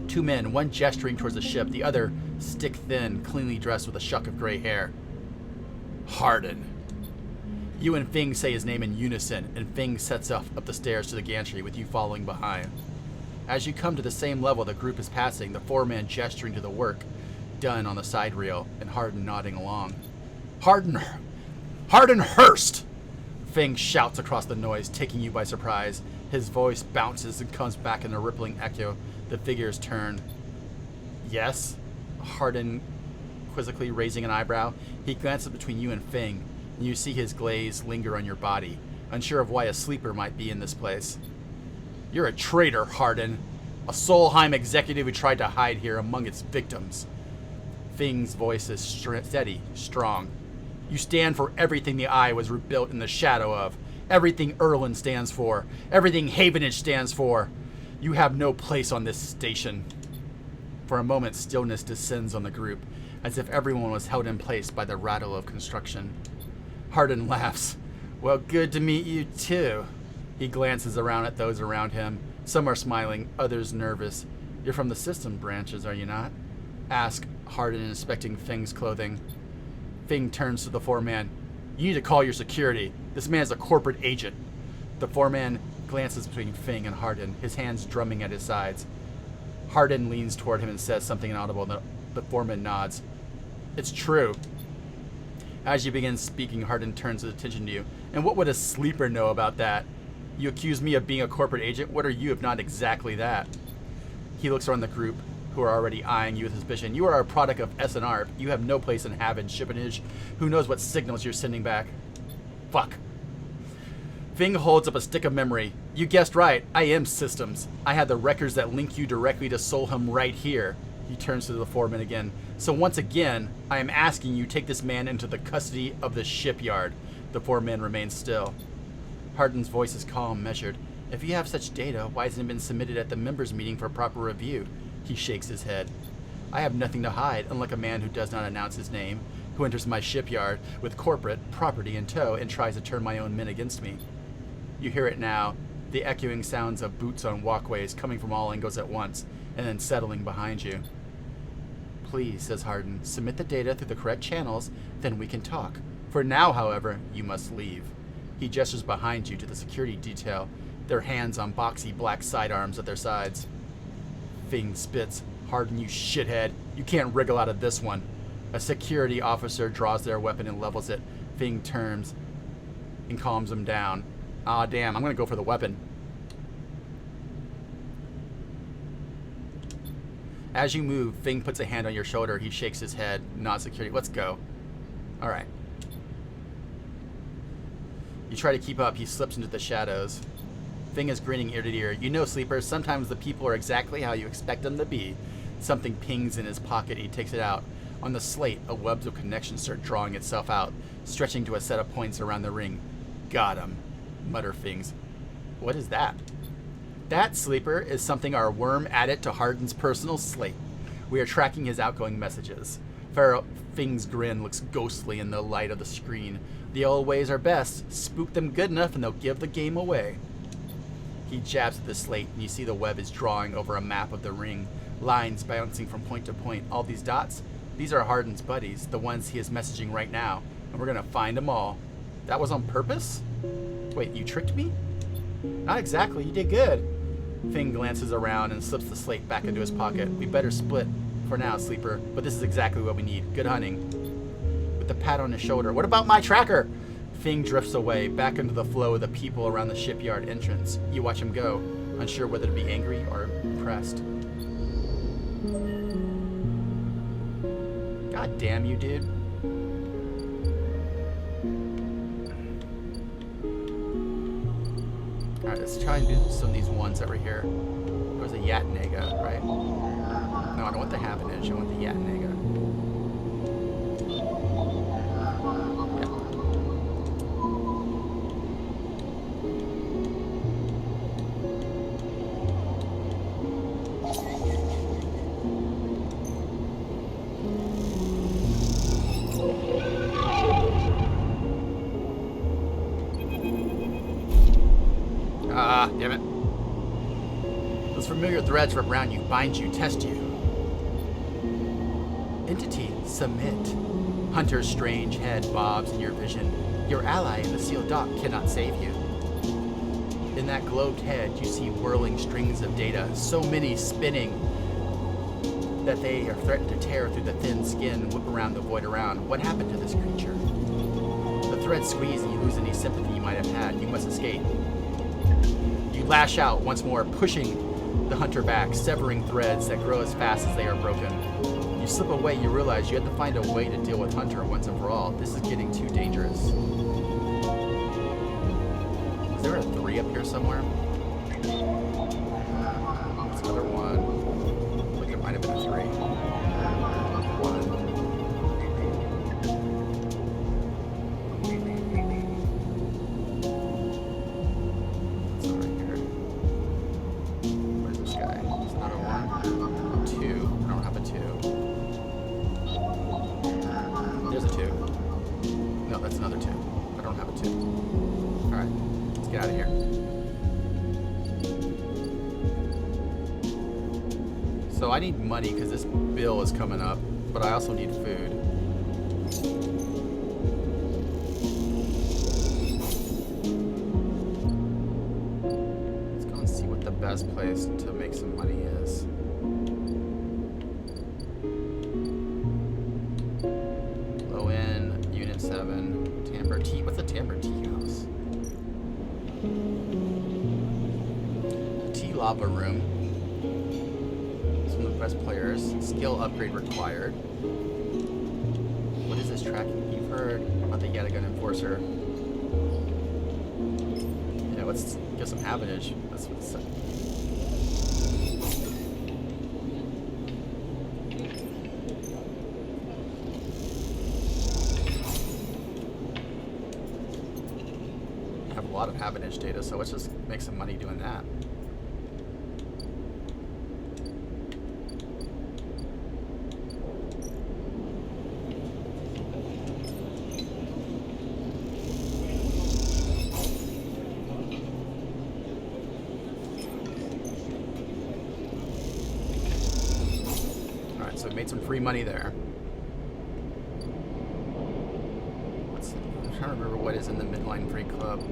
Two men, one gesturing towards the ship, the other stick-thin, cleanly dressed with a shock of gray hair. Hardin. You and Fing say his name in unison, and Fing sets off up the stairs to the gantry, with you following behind. As you come to the same level the group is passing, the foreman gesturing to the work done on the side reel, and Hardin nodding along. Hardin Hurst! Fing shouts across the noise, taking you by surprise. His voice bounces and comes back in a rippling echo. The figures turn. Yes? Hardin quizzically raising an eyebrow. He glances between you and Fing, and you see his glaze linger on your body, unsure of why a sleeper might be in this place. You're a traitor, Hardin. A Solheim executive who tried to hide here among its victims. Fing's voice is steady, strong. You stand for everything the Eye was rebuilt in the shadow of. Everything Erland stands for. Everything Havenage stands for. You have no place on this station. For a moment, stillness descends on the group, as if everyone was held in place by the rattle of construction. Hardin laughs. Well, good to meet you, too. He glances around at those around him. Some are smiling, others nervous. You're from the system branches, are you not? Ask Hardin, inspecting Fing's clothing. Fing turns to the foreman. You need to call your security. This man's a corporate agent. The foreman glances between Fing and Hardin, his hands drumming at his sides. Hardin leans toward him and says something inaudible. The foreman nods. It's true. As you begin speaking, Hardin turns his attention to you. And what would a sleeper know about that? You accuse me of being a corporate agent? What are you if not exactly that? He looks around the group, who are already eyeing you with suspicion. You are a product of SNR. You have no place in Haven, Shippanage. Who knows what signals you're sending back? Fuck. Fing holds up a stick of memory. You guessed right. I am systems. I have the records that link you directly to Solheim right here. He turns to the foreman again. So once again, I am asking you take this man into the custody of the shipyard. The foreman remains still. Hardin's voice is calm, measured. If you have such data, why hasn't it been submitted at the members' meeting for proper review? He shakes his head. I have nothing to hide, unlike a man who does not announce his name, who enters my shipyard with corporate property in tow and tries to turn my own men against me. You hear it now, the echoing sounds of boots on walkways coming from all angles at once, and then settling behind you. Please, says Hardin, submit the data through the correct channels, then we can talk. For now, however, you must leave. He gestures behind you to the security detail, their hands on boxy black sidearms at their sides. Fing spits. Hardin, you shithead. You can't wriggle out of this one. A security officer draws their weapon and levels it. Fing turns and calms him down. Ah, damn, I'm gonna go for the weapon. As you move, Fing puts a hand on your shoulder. He shakes his head. Not security. Let's go. Alright. You try to keep up, he slips into the shadows. Fing is grinning ear to ear. You know, Sleeper, sometimes the people are exactly how you expect them to be. Something pings in his pocket, he takes it out. On the slate, a web of connections start drawing itself out, stretching to a set of points around the ring. Got him, mutter Fing's. What is that? That, Sleeper, is something our worm added to Hardin's personal slate. We are tracking his outgoing messages. Fing's grin looks ghostly in the light of the screen. The old ways are best. Spook them good enough and they'll give the game away. He jabs at the slate and you see the web is drawing over a map of the ring. Lines bouncing from point to point. All these dots, these are Hardin's buddies, the ones he is messaging right now. And we're going to find them all. That was on purpose? Wait, you tricked me? Not exactly. You did good. Fing glances around and slips the slate back into his pocket. We better split for now, Sleeper, but this is exactly what we need. Good hunting. With a pat on his shoulder. What about my tracker? Fing drifts away, back into the flow of the people around the shipyard entrance. You watch him go, unsure whether to be angry or impressed. God damn you, dude. Alright, let's try and do some of these ones over here. There was a Yatnaga, right? No, I don't want the Havenage, I want the Yatnaga. Damn it. Those familiar threads wrap around you, bind you, test you. Entity, submit. Hunter's strange head bobs in your vision. Your ally in the sealed dock cannot save you. In that globed head, you see whirling strings of data, so many spinning that they are threatened to tear through the thin skin and whip around the void around. What happened to this creature? The threads squeeze and you lose any sympathy you might have had. You must escape. You lash out once more, pushing the hunter back, severing threads that grow as fast as they are broken. You slip away, you realize you have to find a way to deal with Hunter once and for all. This is getting too dangerous. Is there a 3 up here somewhere? That's another 1. I think there might have been a 3. 1. Get out of here. So I need money because this bill is coming up, but I also need food. Let's go and see what the best place to make some money is. Low end, Unit 7, Tamper Tea. What's a Tamper Tea House? Lava room. Some of the best players. Skill upgrade required. What is this tracking? You've heard about the Yatagun Enforcer. Yeah, let's get some Havenage. That's what it's saying. I have a lot of Havenage data, so let's just make some money doing that. So we made some free money there. I'm trying to remember what is in the Midline Free Club.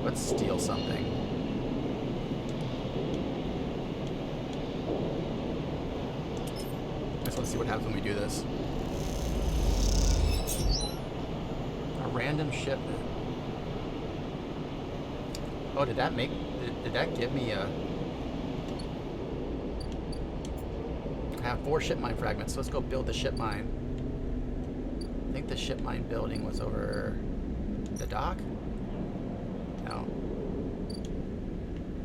Let's steal something. Just want to see what happens when we do this. A random shipment. Oh, did that make... Did that give me a... have 4 ship mine fragments, so let's go build the ship mine. I think the ship mine building was over the dock? No.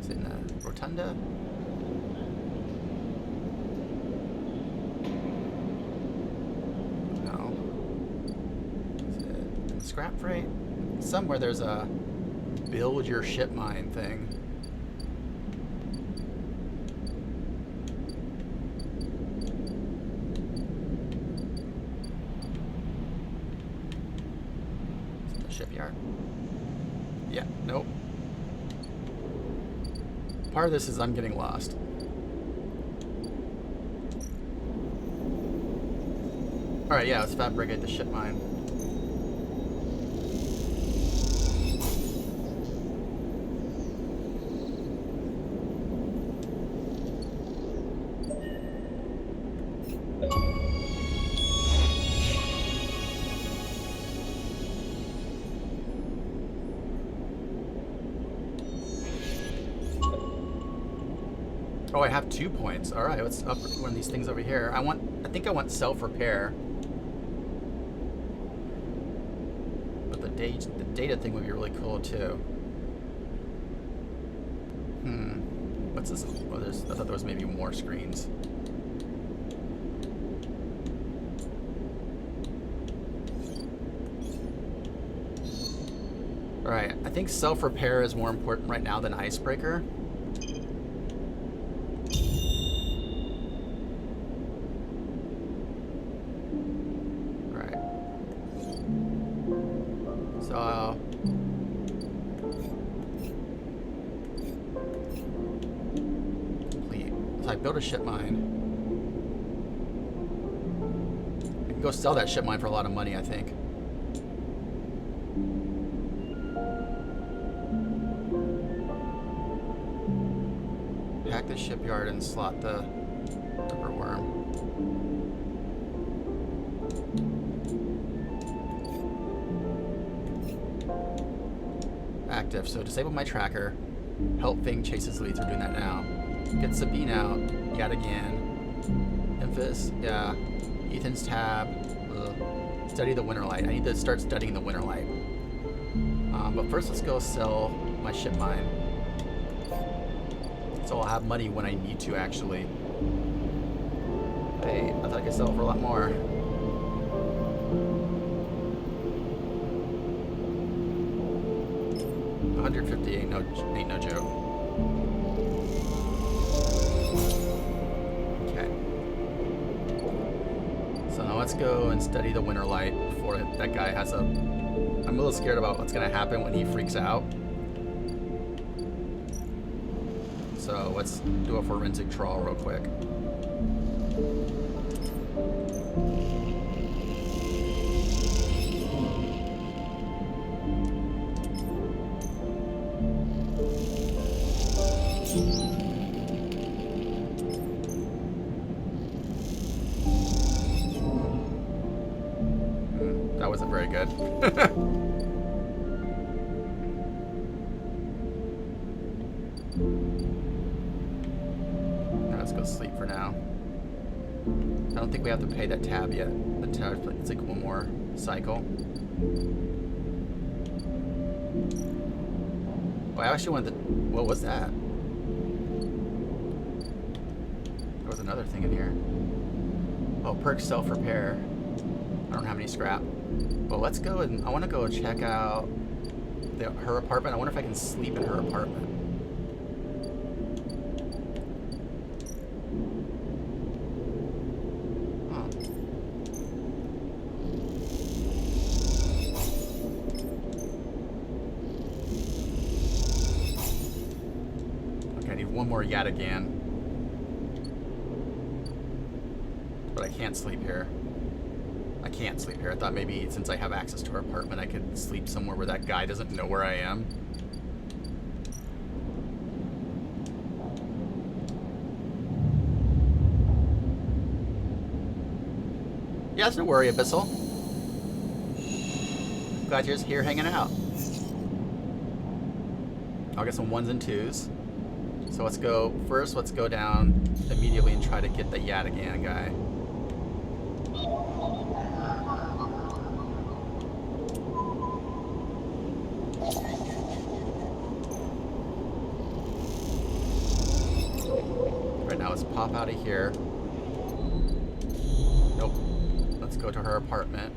Is it in the rotunda? No. Is it in the scrap freight? Somewhere there's a build your ship mine thing. Shipyard. Yeah, nope. Part of this is I'm getting lost. Alright, yeah, let's fabricate the ship mine. Oh, I have 2 points. All right, let's up one of these things over here. I think I want self-repair. But the data thing would be really cool too. What's this? Oh, I thought there was maybe more screens. All right, I think self-repair is more important right now than icebreaker. Build a ship mine. I can go sell that ship mine for a lot of money, I think. Hack the shipyard and slot the rubber worm. Active, so disable my tracker. Help Fing chases leads. We're doing that now. Get Sabine out yet again. Memphis, yeah. Ethan's tab. Ugh. Study the winter light. I need to start studying the winter light. But first, let's go sell my ship mine. So I'll have money when I need to, actually. Hey, I thought I could sell it for a lot more. $150 ain't no joke. Let's go and study the winter light before that guy has a... I'm a little scared about what's going to happen when he freaks out. So let's do a forensic trawl real quick. That wasn't very good. Now let's go sleep for now. I don't think we have to pay that tab yet. The tab, it's like one more cycle. Oh, I actually wanted to... What was that? There was another thing in here. Oh, perk self-repair. I don't have any scrap. Well, let's go and I want to go check out her apartment. I wonder if I can sleep in her apartment. Huh. Okay, I need one more Yataghan. But I can't sleep here. I can't sleep here. I thought maybe since I have access to her apartment, I could sleep somewhere where that guy doesn't know where I am. Yeah, that's no worry, Abyssal. Glad you're just here hanging out. I'll get some 1s and 2s. So let's go down immediately and try to get the Yatagan guy. Right now, let's pop out of here. Nope. Let's go to her apartment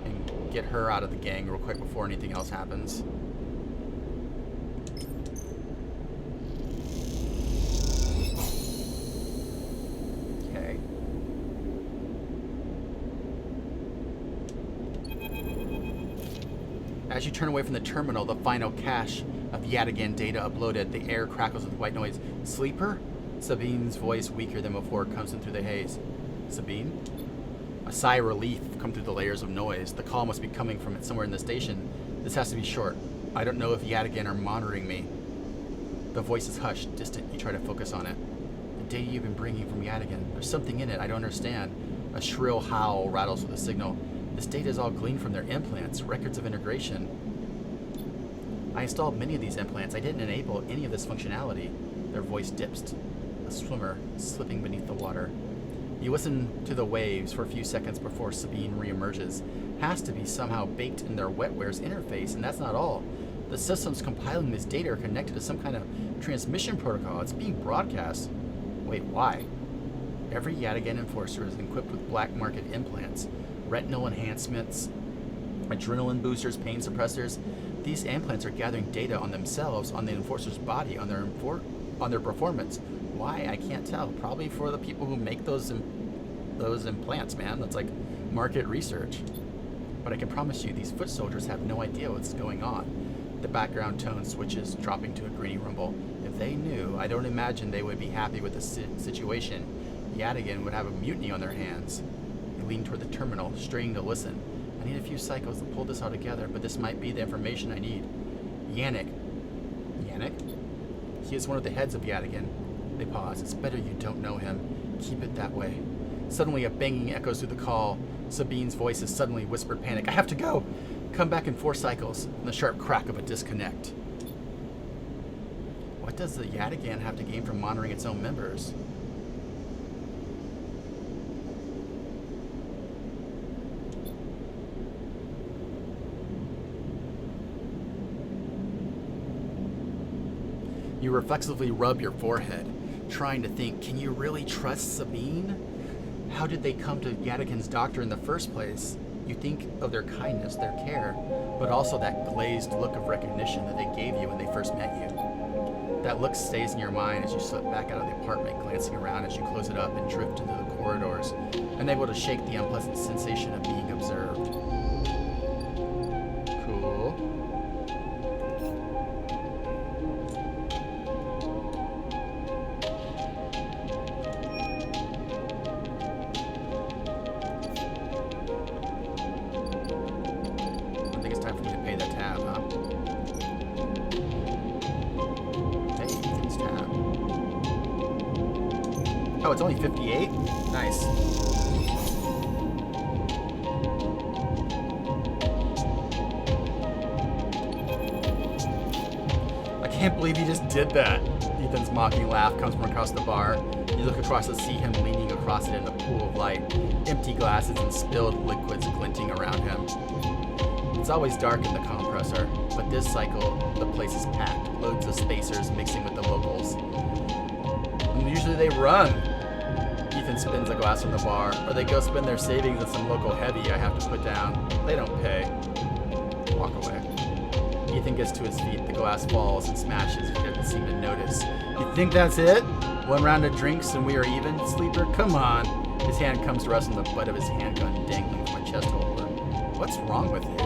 and get her out of the gang real quick before anything else happens. Okay. As you turn away from the terminal, the final cache of Yatagan data uploaded, the air crackles with white noise. Sleeper? Sabine's voice, weaker than before, comes in through the haze. Sabine? A sigh of relief comes through the layers of noise. The call must be coming from somewhere in the station. This has to be short. I don't know if Yatagan are monitoring me. The voice is hushed, distant. You try to focus on it. The data you've been bringing from Yatagan. There's something in it I don't understand. A shrill howl rattles with the signal. This data is all gleaned from their implants, records of integration. I installed many of these implants. I didn't enable any of this functionality. Their voice dips. A swimmer slipping beneath the water. You listen to the waves for a few seconds before Sabine reemerges. Has to be somehow baked in their wetware's interface, and that's not all. The systems compiling this data are connected to some kind of transmission protocol. It's being broadcast. Wait, why? Every Yatagan enforcer is equipped with black market implants, retinal enhancements, adrenaline boosters, pain suppressors. These implants are gathering data on themselves, on the enforcer's body, on their performance. Why? I can't tell. Probably for the people who make those implants, man. That's like market research. But I can promise you, these foot soldiers have no idea what's going on. The background tone switches, dropping to a greeny rumble. If they knew, I don't imagine they would be happy with the situation. Yatagan would have a mutiny on their hands. He leaned toward the terminal, straining to listen. I need a few cycles to pull this all together, but this might be the information I need. Yannick. Yannick? He is one of the heads of Yatagan. They pause. It's better you don't know him. Keep it that way. Suddenly, a banging echoes through the call. Sabine's voice is suddenly whispered panic. I have to go. Come back in 4 cycles. And the sharp crack of a disconnect. What does the Yatagan have to gain from monitoring its own members? You reflexively rub your forehead, trying to think, can you really trust Sabine? How did they come to Yatagan's doctor in the first place? You think of their kindness, their care, but also that glazed look of recognition that they gave you when they first met you. That look stays in your mind as you slip back out of the apartment, glancing around as you close it up and drift into the corridors, unable to shake the unpleasant sensation of being observed. Cool. Oh, it's only 58? Nice. I can't believe you just did that. Ethan's mocking laugh comes from across the bar. You look across to see him leaning across it in a pool of light, empty glasses and spilled liquids glinting around him. It's always dark in the compressor, but this cycle, the place is packed. Loads of spacers mixing with the locals. And usually they run. Ethan spins a glass from the bar, or they go spend their savings on some local heavy I have to put down. They don't pay. Walk away. Ethan gets to his feet. The glass falls and smashes. He doesn't seem to notice. You think that's it? 1 round of drinks and we are even, sleeper? Come on. His hand comes to rest on the butt of his handgun dangling from my chest holder. What's wrong with you?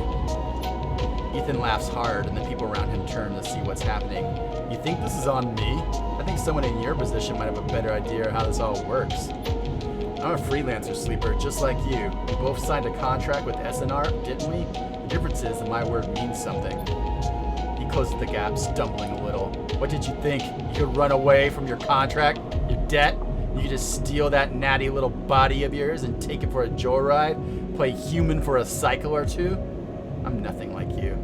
Ethan laughs hard, and the people around him turn to see what's happening. You think this is on me? I think someone in your position might have a better idea how this all works. I'm a freelancer, sleeper, just like you. We both signed a contract with SNR, didn't we? The difference is that my word means something. He closes the gap, stumbling a little. What did you think? You could run away from your contract, your debt? You could just steal that natty little body of yours and take it for a joyride? Play human for a cycle or two? I'm nothing like you.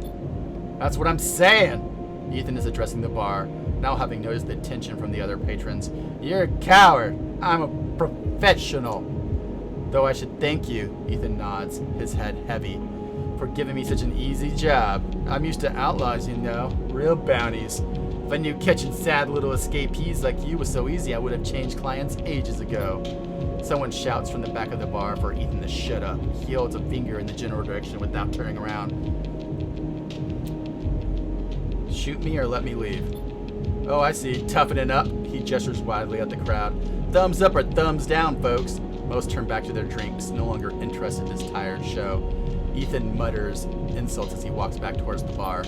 That's what I'm saying. Ethan is addressing the bar. Now having noticed the tension from the other patrons, "You're a coward. I'm a professional." "Though I should thank you," Ethan nods, his head heavy, "for giving me such an easy job. I'm used to outlaws, you know, real bounties. If I knew catching sad little escapees like you was so easy, I would have changed clients ages ago." Someone shouts from the back of the bar for Ethan to shut up. He holds a finger in the general direction without turning around. "Shoot me or let me leave." "Oh, I see. Toughening up." He gestures wildly at the crowd. "Thumbs up or thumbs down, folks." Most turn back to their drinks, no longer interested in this tired show. Ethan mutters insults as he walks back towards the bar.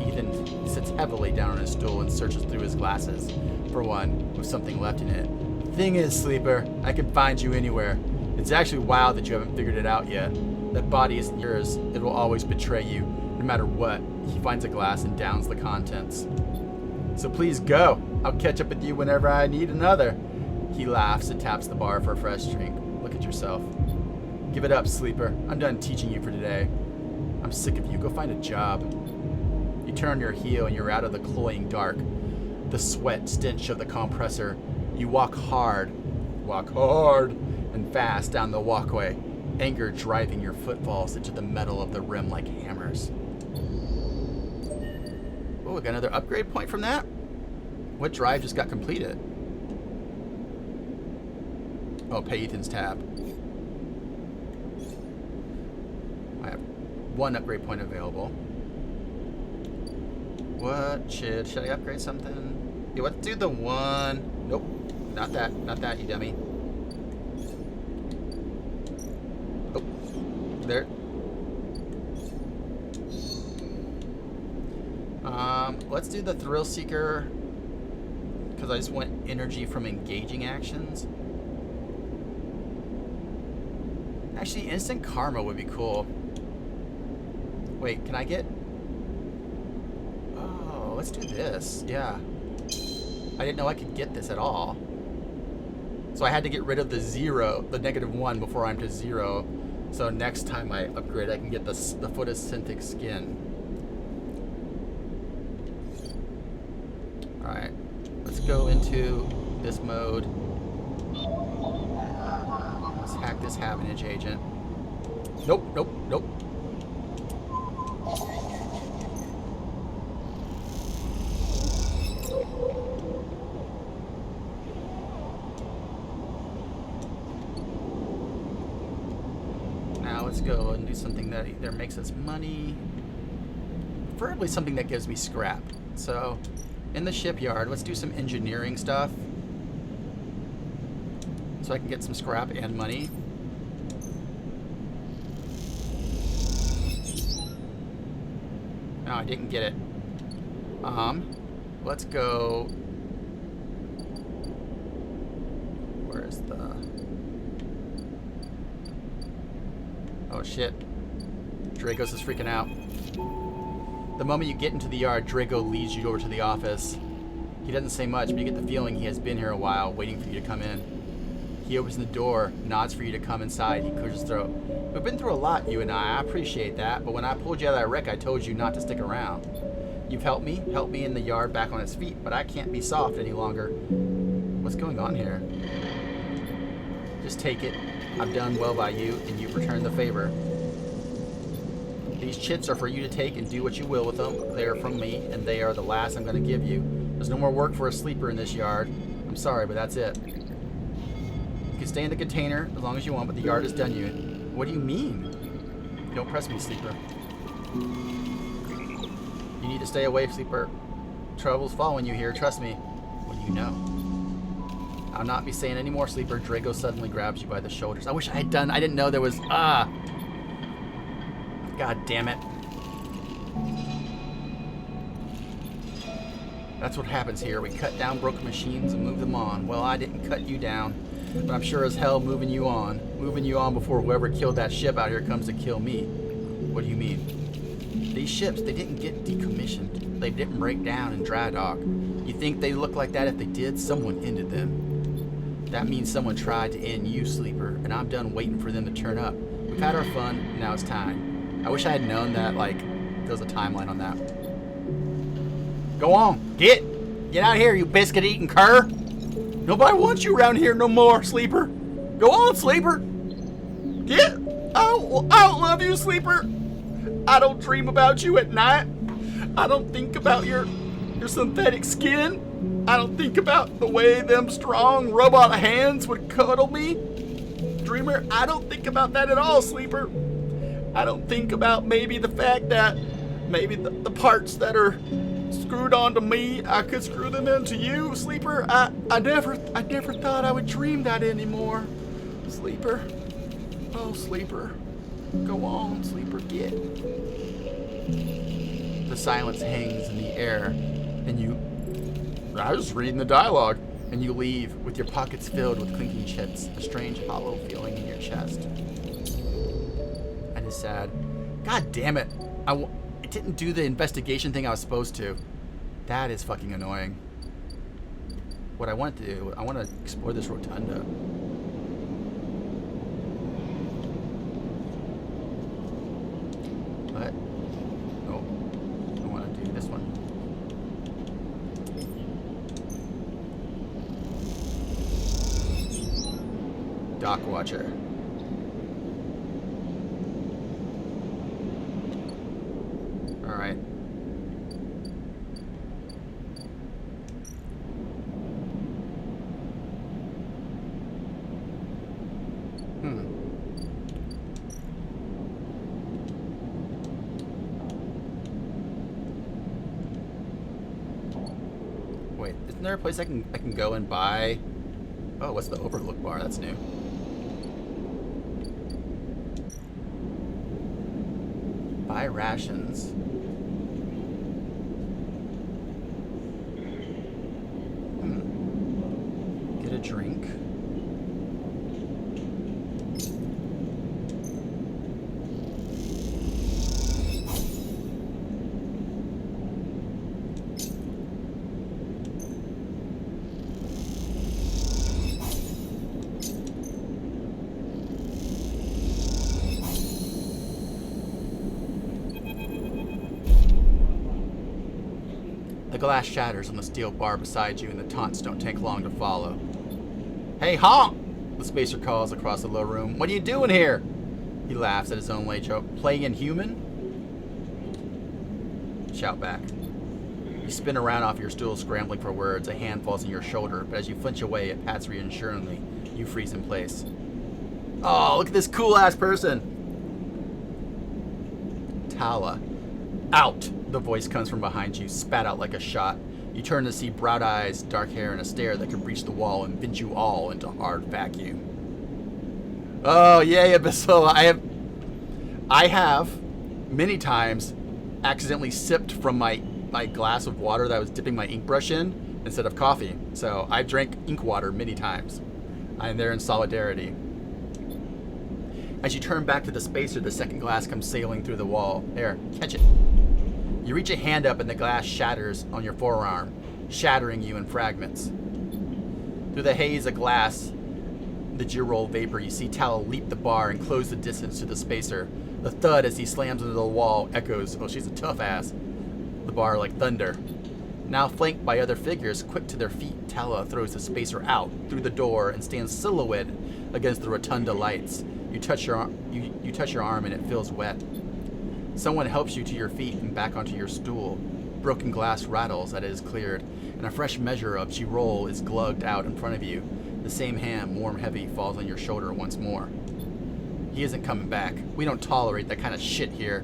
Ethan sits heavily down on his stool and searches through his glasses for one with something left in it. "Thing is, Sleeper, I can find you anywhere. It's actually wild that you haven't figured it out yet. That body isn't yours. It will always betray you, no matter what." He finds a glass and downs the contents. "So please go. I'll catch up with you whenever I need another." He laughs and taps the bar for a fresh drink. "Look at yourself. Give it up, Sleeper. I'm done teaching you for today. I'm sick of you. Go find a job." You turn your heel and you're out of the cloying dark. The sweat stench of the compressor. You walk hard and fast down the walkway, anger driving your footfalls into the metal of the rim like hammers. Oh, we got another upgrade point from that? What drive just got completed? Oh, pay Ethan's tab. I have one upgrade point available. What should I upgrade something? Yeah, let's do the one. Nope, not that, you dummy. Oh, there. Let's do the Thrill Seeker because I just want energy from engaging actions. Actually, instant karma would be cool. Wait, can I get? Oh, let's do this. Yeah. I didn't know I could get this at all. So I had to get rid of the -1 before I'm to 0. So next time I upgrade, I can get the photosynthetic skin. Alright, let's go into this mode. Let's hack this Havenage agent. Nope. Now let's go and do something that either makes us money, preferably something that gives me scrap. So, in the shipyard, let's do some engineering stuff so I can get some scrap and money. No, I didn't get it. Let's go. Where's the? Oh shit. Dragos is freaking out. The moment you get into the yard, Drago leads you over to the office. He doesn't say much, but you get the feeling he has been here a while, waiting for you to come in. He opens the door, nods for you to come inside. He clears his throat. "We've been through a lot, you and I appreciate that, but when I pulled you out of that wreck, I told you not to stick around. You've helped me in the yard back on its feet, but I can't be soft any longer." What's going on here? "Just take it. I've done well by you, and you've returned the favor. These chits are for you to take and do what you will with them. They are from me, and they are the last I'm going to give you. There's no more work for a sleeper in this yard. I'm sorry, but that's it. You can stay in the container as long as you want, but the yard has done you." "What do you mean?" "Don't press me, Sleeper. You need to stay away, Sleeper. Trouble's following you here, trust me." "What do you know?" "I'll not be saying any more, Sleeper." Drago suddenly grabs you by the shoulders. I wish I didn't know there was, God damn it. That's what happens here. We cut down broken machines and move them on. Well, I didn't cut you down, but I'm sure as hell moving you on. Moving you on before whoever killed that ship out here comes to kill me." "What do you mean?" "These ships, they didn't get decommissioned. They didn't break down in dry dock. You think they look like that? If they did, someone ended them. That means someone tried to end you, Sleeper, and I'm done waiting for them to turn up. We've had our fun, now it's time." I wish I had known that, there was a timeline on that. "Go on, get!" Get out here, you biscuit-eating cur. Nobody wants you around here no more, Sleeper. Go on, Sleeper. Get. I don't love you, Sleeper. I don't dream about you at night. I don't think about your synthetic skin. I don't think about the way them strong robot hands would cuddle me. Dreamer, I don't think about that at all, Sleeper. I don't think about maybe the fact that maybe the parts that are screwed onto me, I could screw them into you, Sleeper. I never thought I would dream that anymore. Sleeper. Oh, Sleeper. Go on, Sleeper, get. The silence hangs in the air, and I was reading the dialogue, and you leave with your pockets filled with clinking chips, a strange hollow feeling in your chest. That is sad. God damn it. I didn't do the investigation thing I was supposed to. That is fucking annoying. What I want to do, I want to explore this rotunda. What? Oh, I want to do this one. Dock Watcher. All right. Wait, isn't there a place I can go and buy? Oh, what's the overlook bar? That's new. Buy rations. Get a drink. The glass shatters on the steel bar beside you, and the taunts don't take long to follow. Hey, honk! The spacer calls across the low room. What are you doing here? He laughs at his own late joke. Playing Inhuman? Shout back. You spin around off your stool, scrambling for words. A hand falls on your shoulder, but as you flinch away, it pats reassuringly. You freeze in place. Oh, look at this cool-ass person! Tala. Out! The voice comes from behind you, spat out like a shot. You turn to see brown eyes, dark hair, and a stare that could breach the wall and bend you all into hard vacuum. Oh, yay, Abyssal. I have many times accidentally sipped from my glass of water that I was dipping my ink brush in instead of coffee. So I drank ink water many times. I am there in solidarity. As you turn back to the spacer, the second glass comes sailing through the wall. There, catch it. You reach a hand up and the glass shatters on your forearm, shattering you in fragments. Through the haze of glass, the Girol vapor, you see Tala leap the bar and close the distance to the spacer. The thud as he slams into the wall echoes, oh, she's a tough ass, the bar like thunder. Now flanked by other figures quick to their feet, Tala throws the spacer out through the door and stands silhouetted against the rotunda lights. You touch your arm and it feels wet. Someone helps you to your feet and back onto your stool. Broken glass rattles as it is cleared, and a fresh measure of Girol is glugged out in front of you. The same hand, warm heavy, falls on your shoulder once more. He isn't coming back. We don't tolerate that kind of shit here.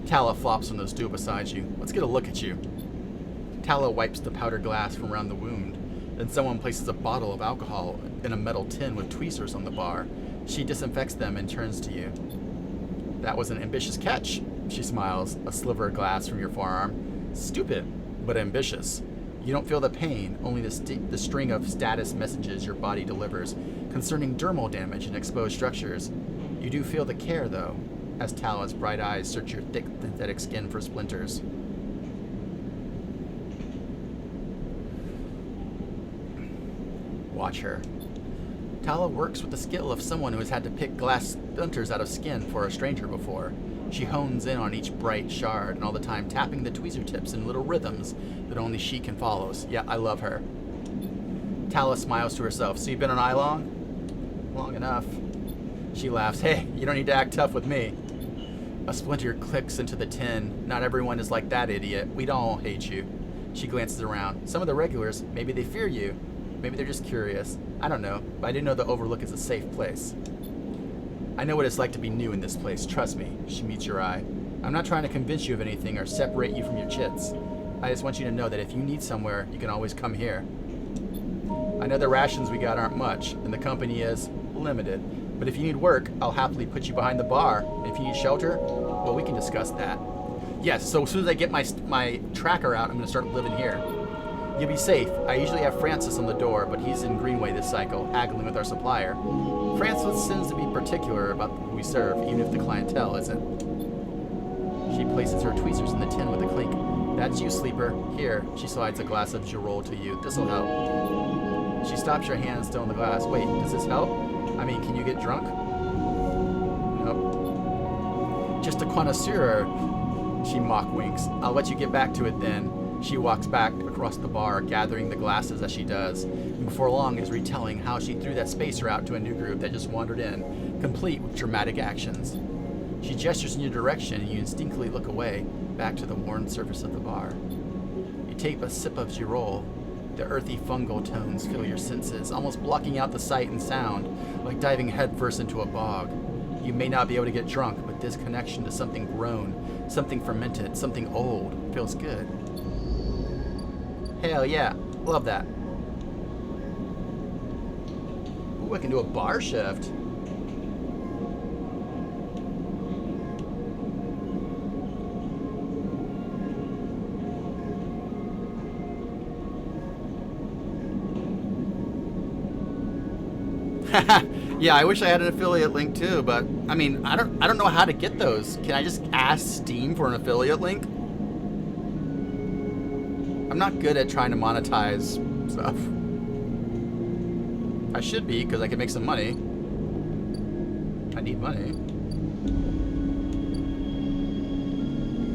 Tala flops on the stool beside you. Let's get a look at you. Tala wipes the powdered glass from around the wound. Then someone places a bottle of alcohol in a metal tin with tweezers on the bar. She disinfects them and turns to you. That was an ambitious catch, she smiles, a sliver of glass from your forearm. Stupid, but ambitious. You don't feel the pain, only the string of status messages your body delivers concerning dermal damage and exposed structures. You do feel the care, though, as Tala's bright eyes search your thick, synthetic skin for splinters. Watch her. Tala works with the skill of someone who has had to pick glass splinters out of skin for a stranger before. She hones in on each bright shard and all the time tapping the tweezer tips in little rhythms that only she can follow. Yeah, I love her. Tala smiles to herself. So you've been on eye long? Long enough. She laughs. Hey, you don't need to act tough with me. A splinter clicks into the tin. Not everyone is like that, idiot. We don't all hate you. She glances around. Some of the regulars, maybe they fear you. Maybe they're just curious. I don't know, but I do know the Overlook is a safe place. I know what it's like to be new in this place. Trust me. She meets your eye. I'm not trying to convince you of anything or separate you from your chits. I just want you to know that if you need somewhere, you can always come here. I know the rations we got aren't much, and the company is limited. But if you need work, I'll happily put you behind the bar. And if you need shelter, well, we can discuss that. Yes, so as soon as I get my tracker out, I'm going to start living here. You'll be safe. I usually have Francis on the door, but he's in Greenway this cycle, haggling with our supplier. Francis tends to be particular about who we serve, even if the clientele isn't. She places her tweezers in the tin with a clink. That's you, sleeper. Here, she slides a glass of Girol to you. This'll help. She stops your hand still in the glass. Wait, does this help? I mean, can you get drunk? Nope. Just a connoisseur. She mock winks. I'll let you get back to it then. She walks back across the bar, gathering the glasses as she does, and before long is retelling how she threw that spacer out to a new group that just wandered in, complete with dramatic actions. She gestures in your direction, and you instinctively look away, back to the worn surface of the bar. You take a sip of Girol. The earthy fungal tones fill your senses, almost blocking out the sight and sound, like diving headfirst into a bog. You may not be able to get drunk, but this connection to something grown, something fermented, something old, feels good. Hell yeah, love that. Ooh, I can do a bar shift. Yeah, I wish I had an affiliate link too, but I mean, I don't know how to get those. Can I just ask Steam for an affiliate link? I'm not good at trying to monetize stuff. I should be, because I can make some money. I need money.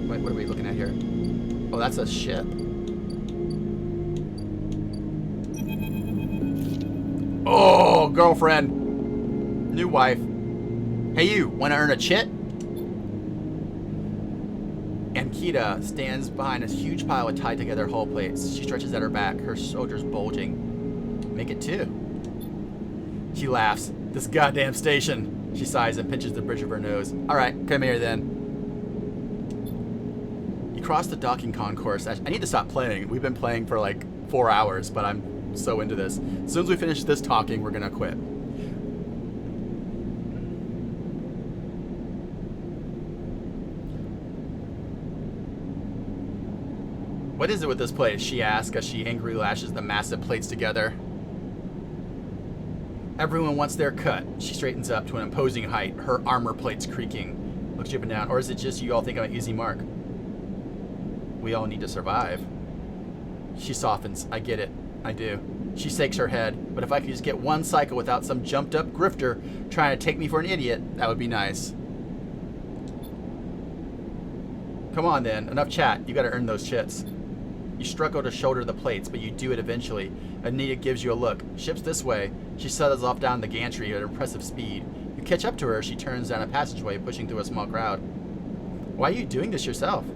Wait, what are we looking at here? Oh, that's a ship. Oh, girlfriend. New wife. Hey, you, want to earn a chit? Ankita stands behind a huge pile of tied together hull plates. She stretches at her back, her shoulders bulging. Make it two. She laughs. This goddamn station. She sighs and pinches the bridge of her nose. All right, come here then. You cross the docking concourse. I need to stop playing. We've been playing for like 4 hours, but I'm so into this. As soon as we finish this talking, we're gonna quit. What is it with this place? She asks as she angrily lashes the massive plates together. Everyone wants their cut. She straightens up to an imposing height, her armor plates creaking. Looks you up and down. Or is it just you all think I'm an easy mark? We all need to survive. She softens. I get it. I do. She shakes her head. But if I could just get one cycle without some jumped up grifter trying to take me for an idiot, that would be nice. Come on then. Enough chat. You gotta earn those chits. You struggle to shoulder the plates, but you do it eventually. Anita gives you a look. Ship's this way. She settles off down the gantry at impressive speed. You catch up to her. She turns down a passageway, pushing through a small crowd. Why are you doing this yourself?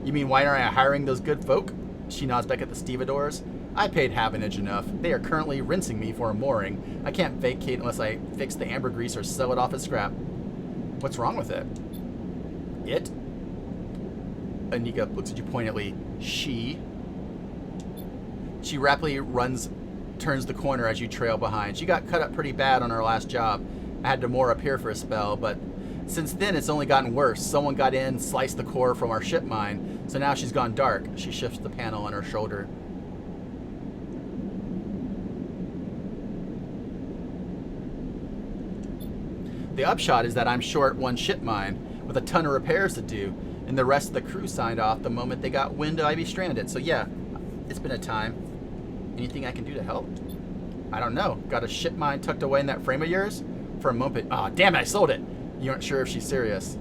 You mean why aren't I hiring those good folk? She nods back at the stevedores. I paid half-an-inch enough. They are currently rinsing me for a mooring. I can't vacate unless I fix the ambergrease or sell it off as scrap. What's wrong with it? It? Anika looks at you pointedly. She rapidly turns the corner as you trail behind. She got cut up pretty bad on her last job. I had to moor up here for a spell, but since then it's only gotten worse. Someone got in, sliced the core from our ship mine, so now she's gone dark. She shifts the panel on her shoulder. The upshot is that I'm short one ship mine with a ton of repairs to do, and the rest of the crew signed off the moment they got wind I'd be stranded. So yeah, it's been a time. Anything I can do to help? I don't know. Got a ship mine tucked away in that frame of yours? For a moment. Ah, damn it, I sold it. You aren't sure if she's serious.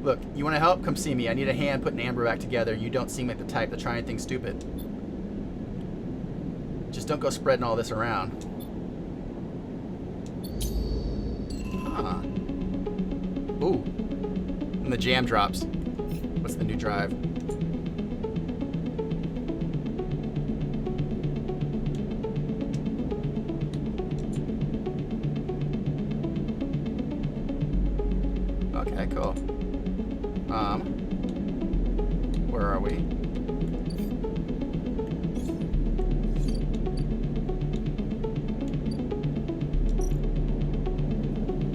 Look, you want to help? Come see me. I need a hand putting Amber back together. You don't seem like the type to try anything stupid. Just don't go spreading all this around. Huh. Ooh. And the jam drops. What's the new drive? Okay, cool. Where are we?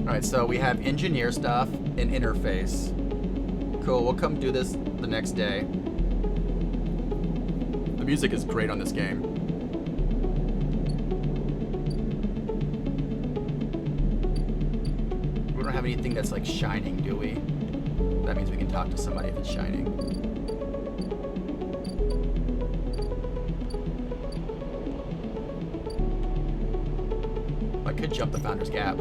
Alright, so we have engineer stuff and interface. Cool, we'll come do this the next day. The music is great on this game. We don't have anything that's like shining, do we? That means we can talk to somebody if it's shining. I could jump the Founder's Gap.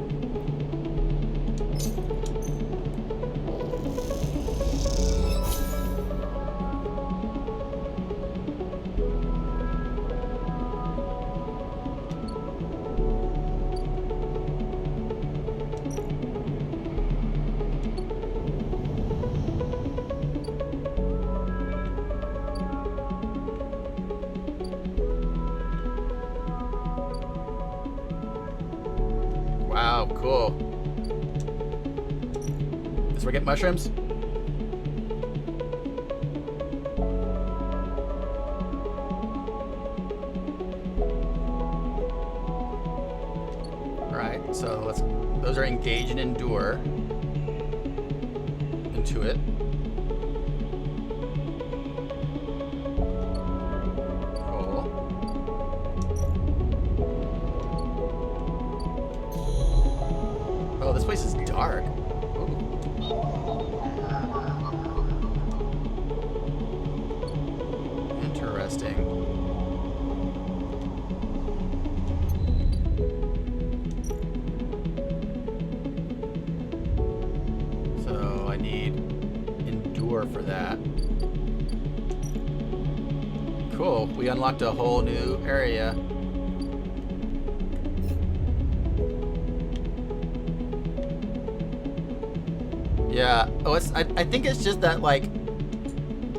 Wow, cool. This where we get mushrooms? Alright, so let's... Those are engage and endure. Into it. Oh, this place is dark. Ooh. Interesting. So I need endure for that. Cool. We unlocked a whole new area. Yeah. Oh, I think it's just that, like...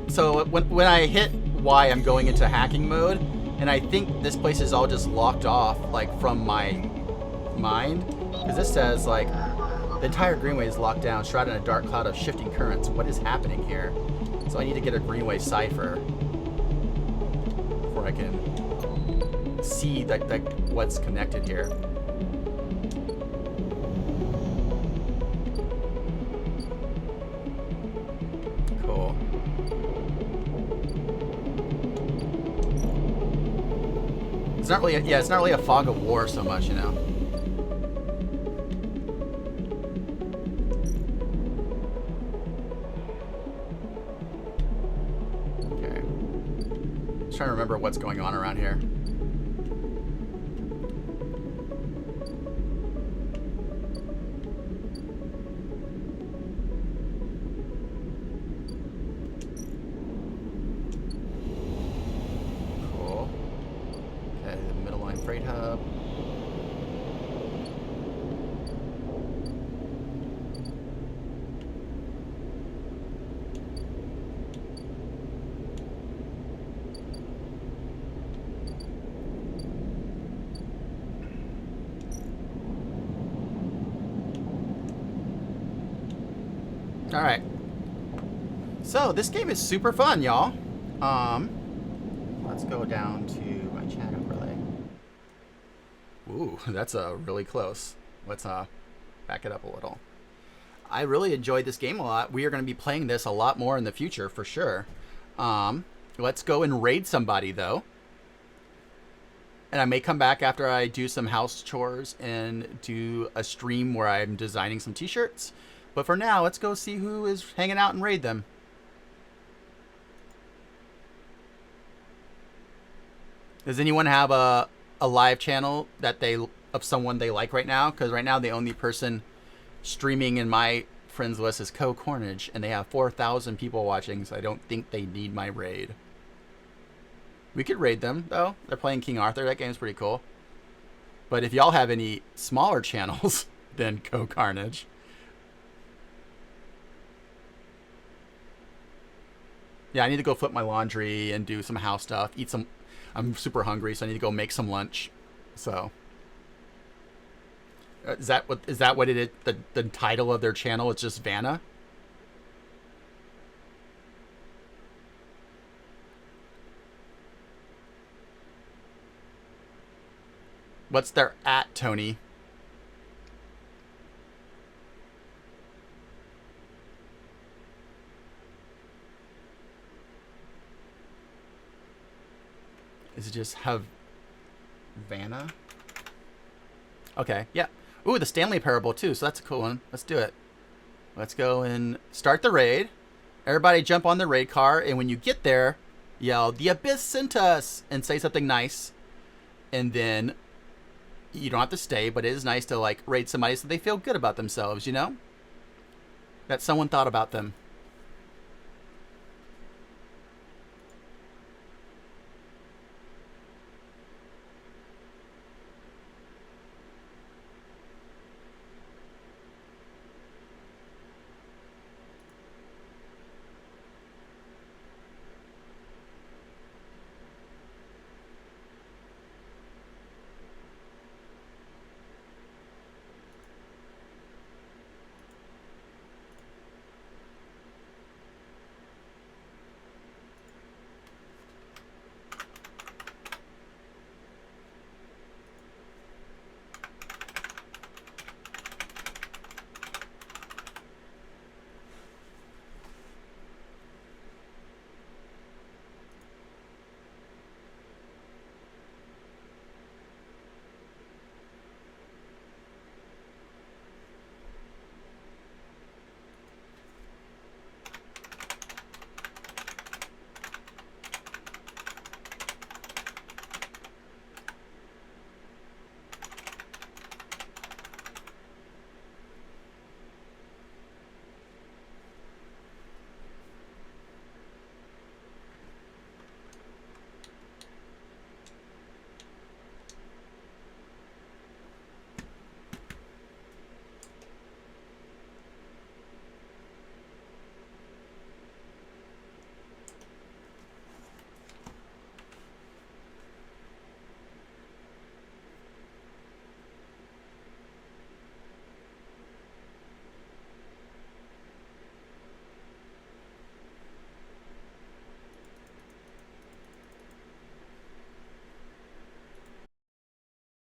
So when I hit Y, I'm going into hacking mode, and I think this place is all just locked off, like, from my mind. Because this says, like, the entire Greenway is locked down, shrouded in a dark cloud of shifting currents. What is happening here? So I need to get a Greenway cipher before I can see, like what's connected here. Cool. It's not really, it's not really a fog of war so much, you know. Okay. Just trying to remember what's going on around here. Freight hub. All right. So this game is super fun, y'all. Let's go down to my chat overlay. Ooh, that's really close. Let's back it up a little. I really enjoyed this game a lot. We are going to be playing this a lot more in the future for sure. Let's go and raid somebody though. And I may come back after I do some house chores and do a stream where I'm designing some t-shirts. But for now, let's go see who is hanging out and raid them. Does anyone have a live channel that of someone they like right now? Because right now the only person streaming in my friends list is Co Cornage, and they have 4,000 people watching, so I don't think they need my raid. We could raid them, though. They're playing King Arthur. That game's pretty cool. But if y'all have any smaller channels than Co Carnage... Yeah, I need to go flip my laundry and do some house stuff. Eat some... I'm super hungry, so I need to go make some lunch. So... Is that what it is? The title of their channel is just Vanna? What's their at, Tony? Is it just Havana? Okay, yeah. Ooh, the Stanley Parable too, so that's a cool one. Let's do it. Let's go and start the raid. Everybody jump on the raid car, and when you get there, yell, "The Abyss sent us!" and say something nice. And then you don't have to stay, but it is nice to like raid somebody so they feel good about themselves, you know? That someone thought about them.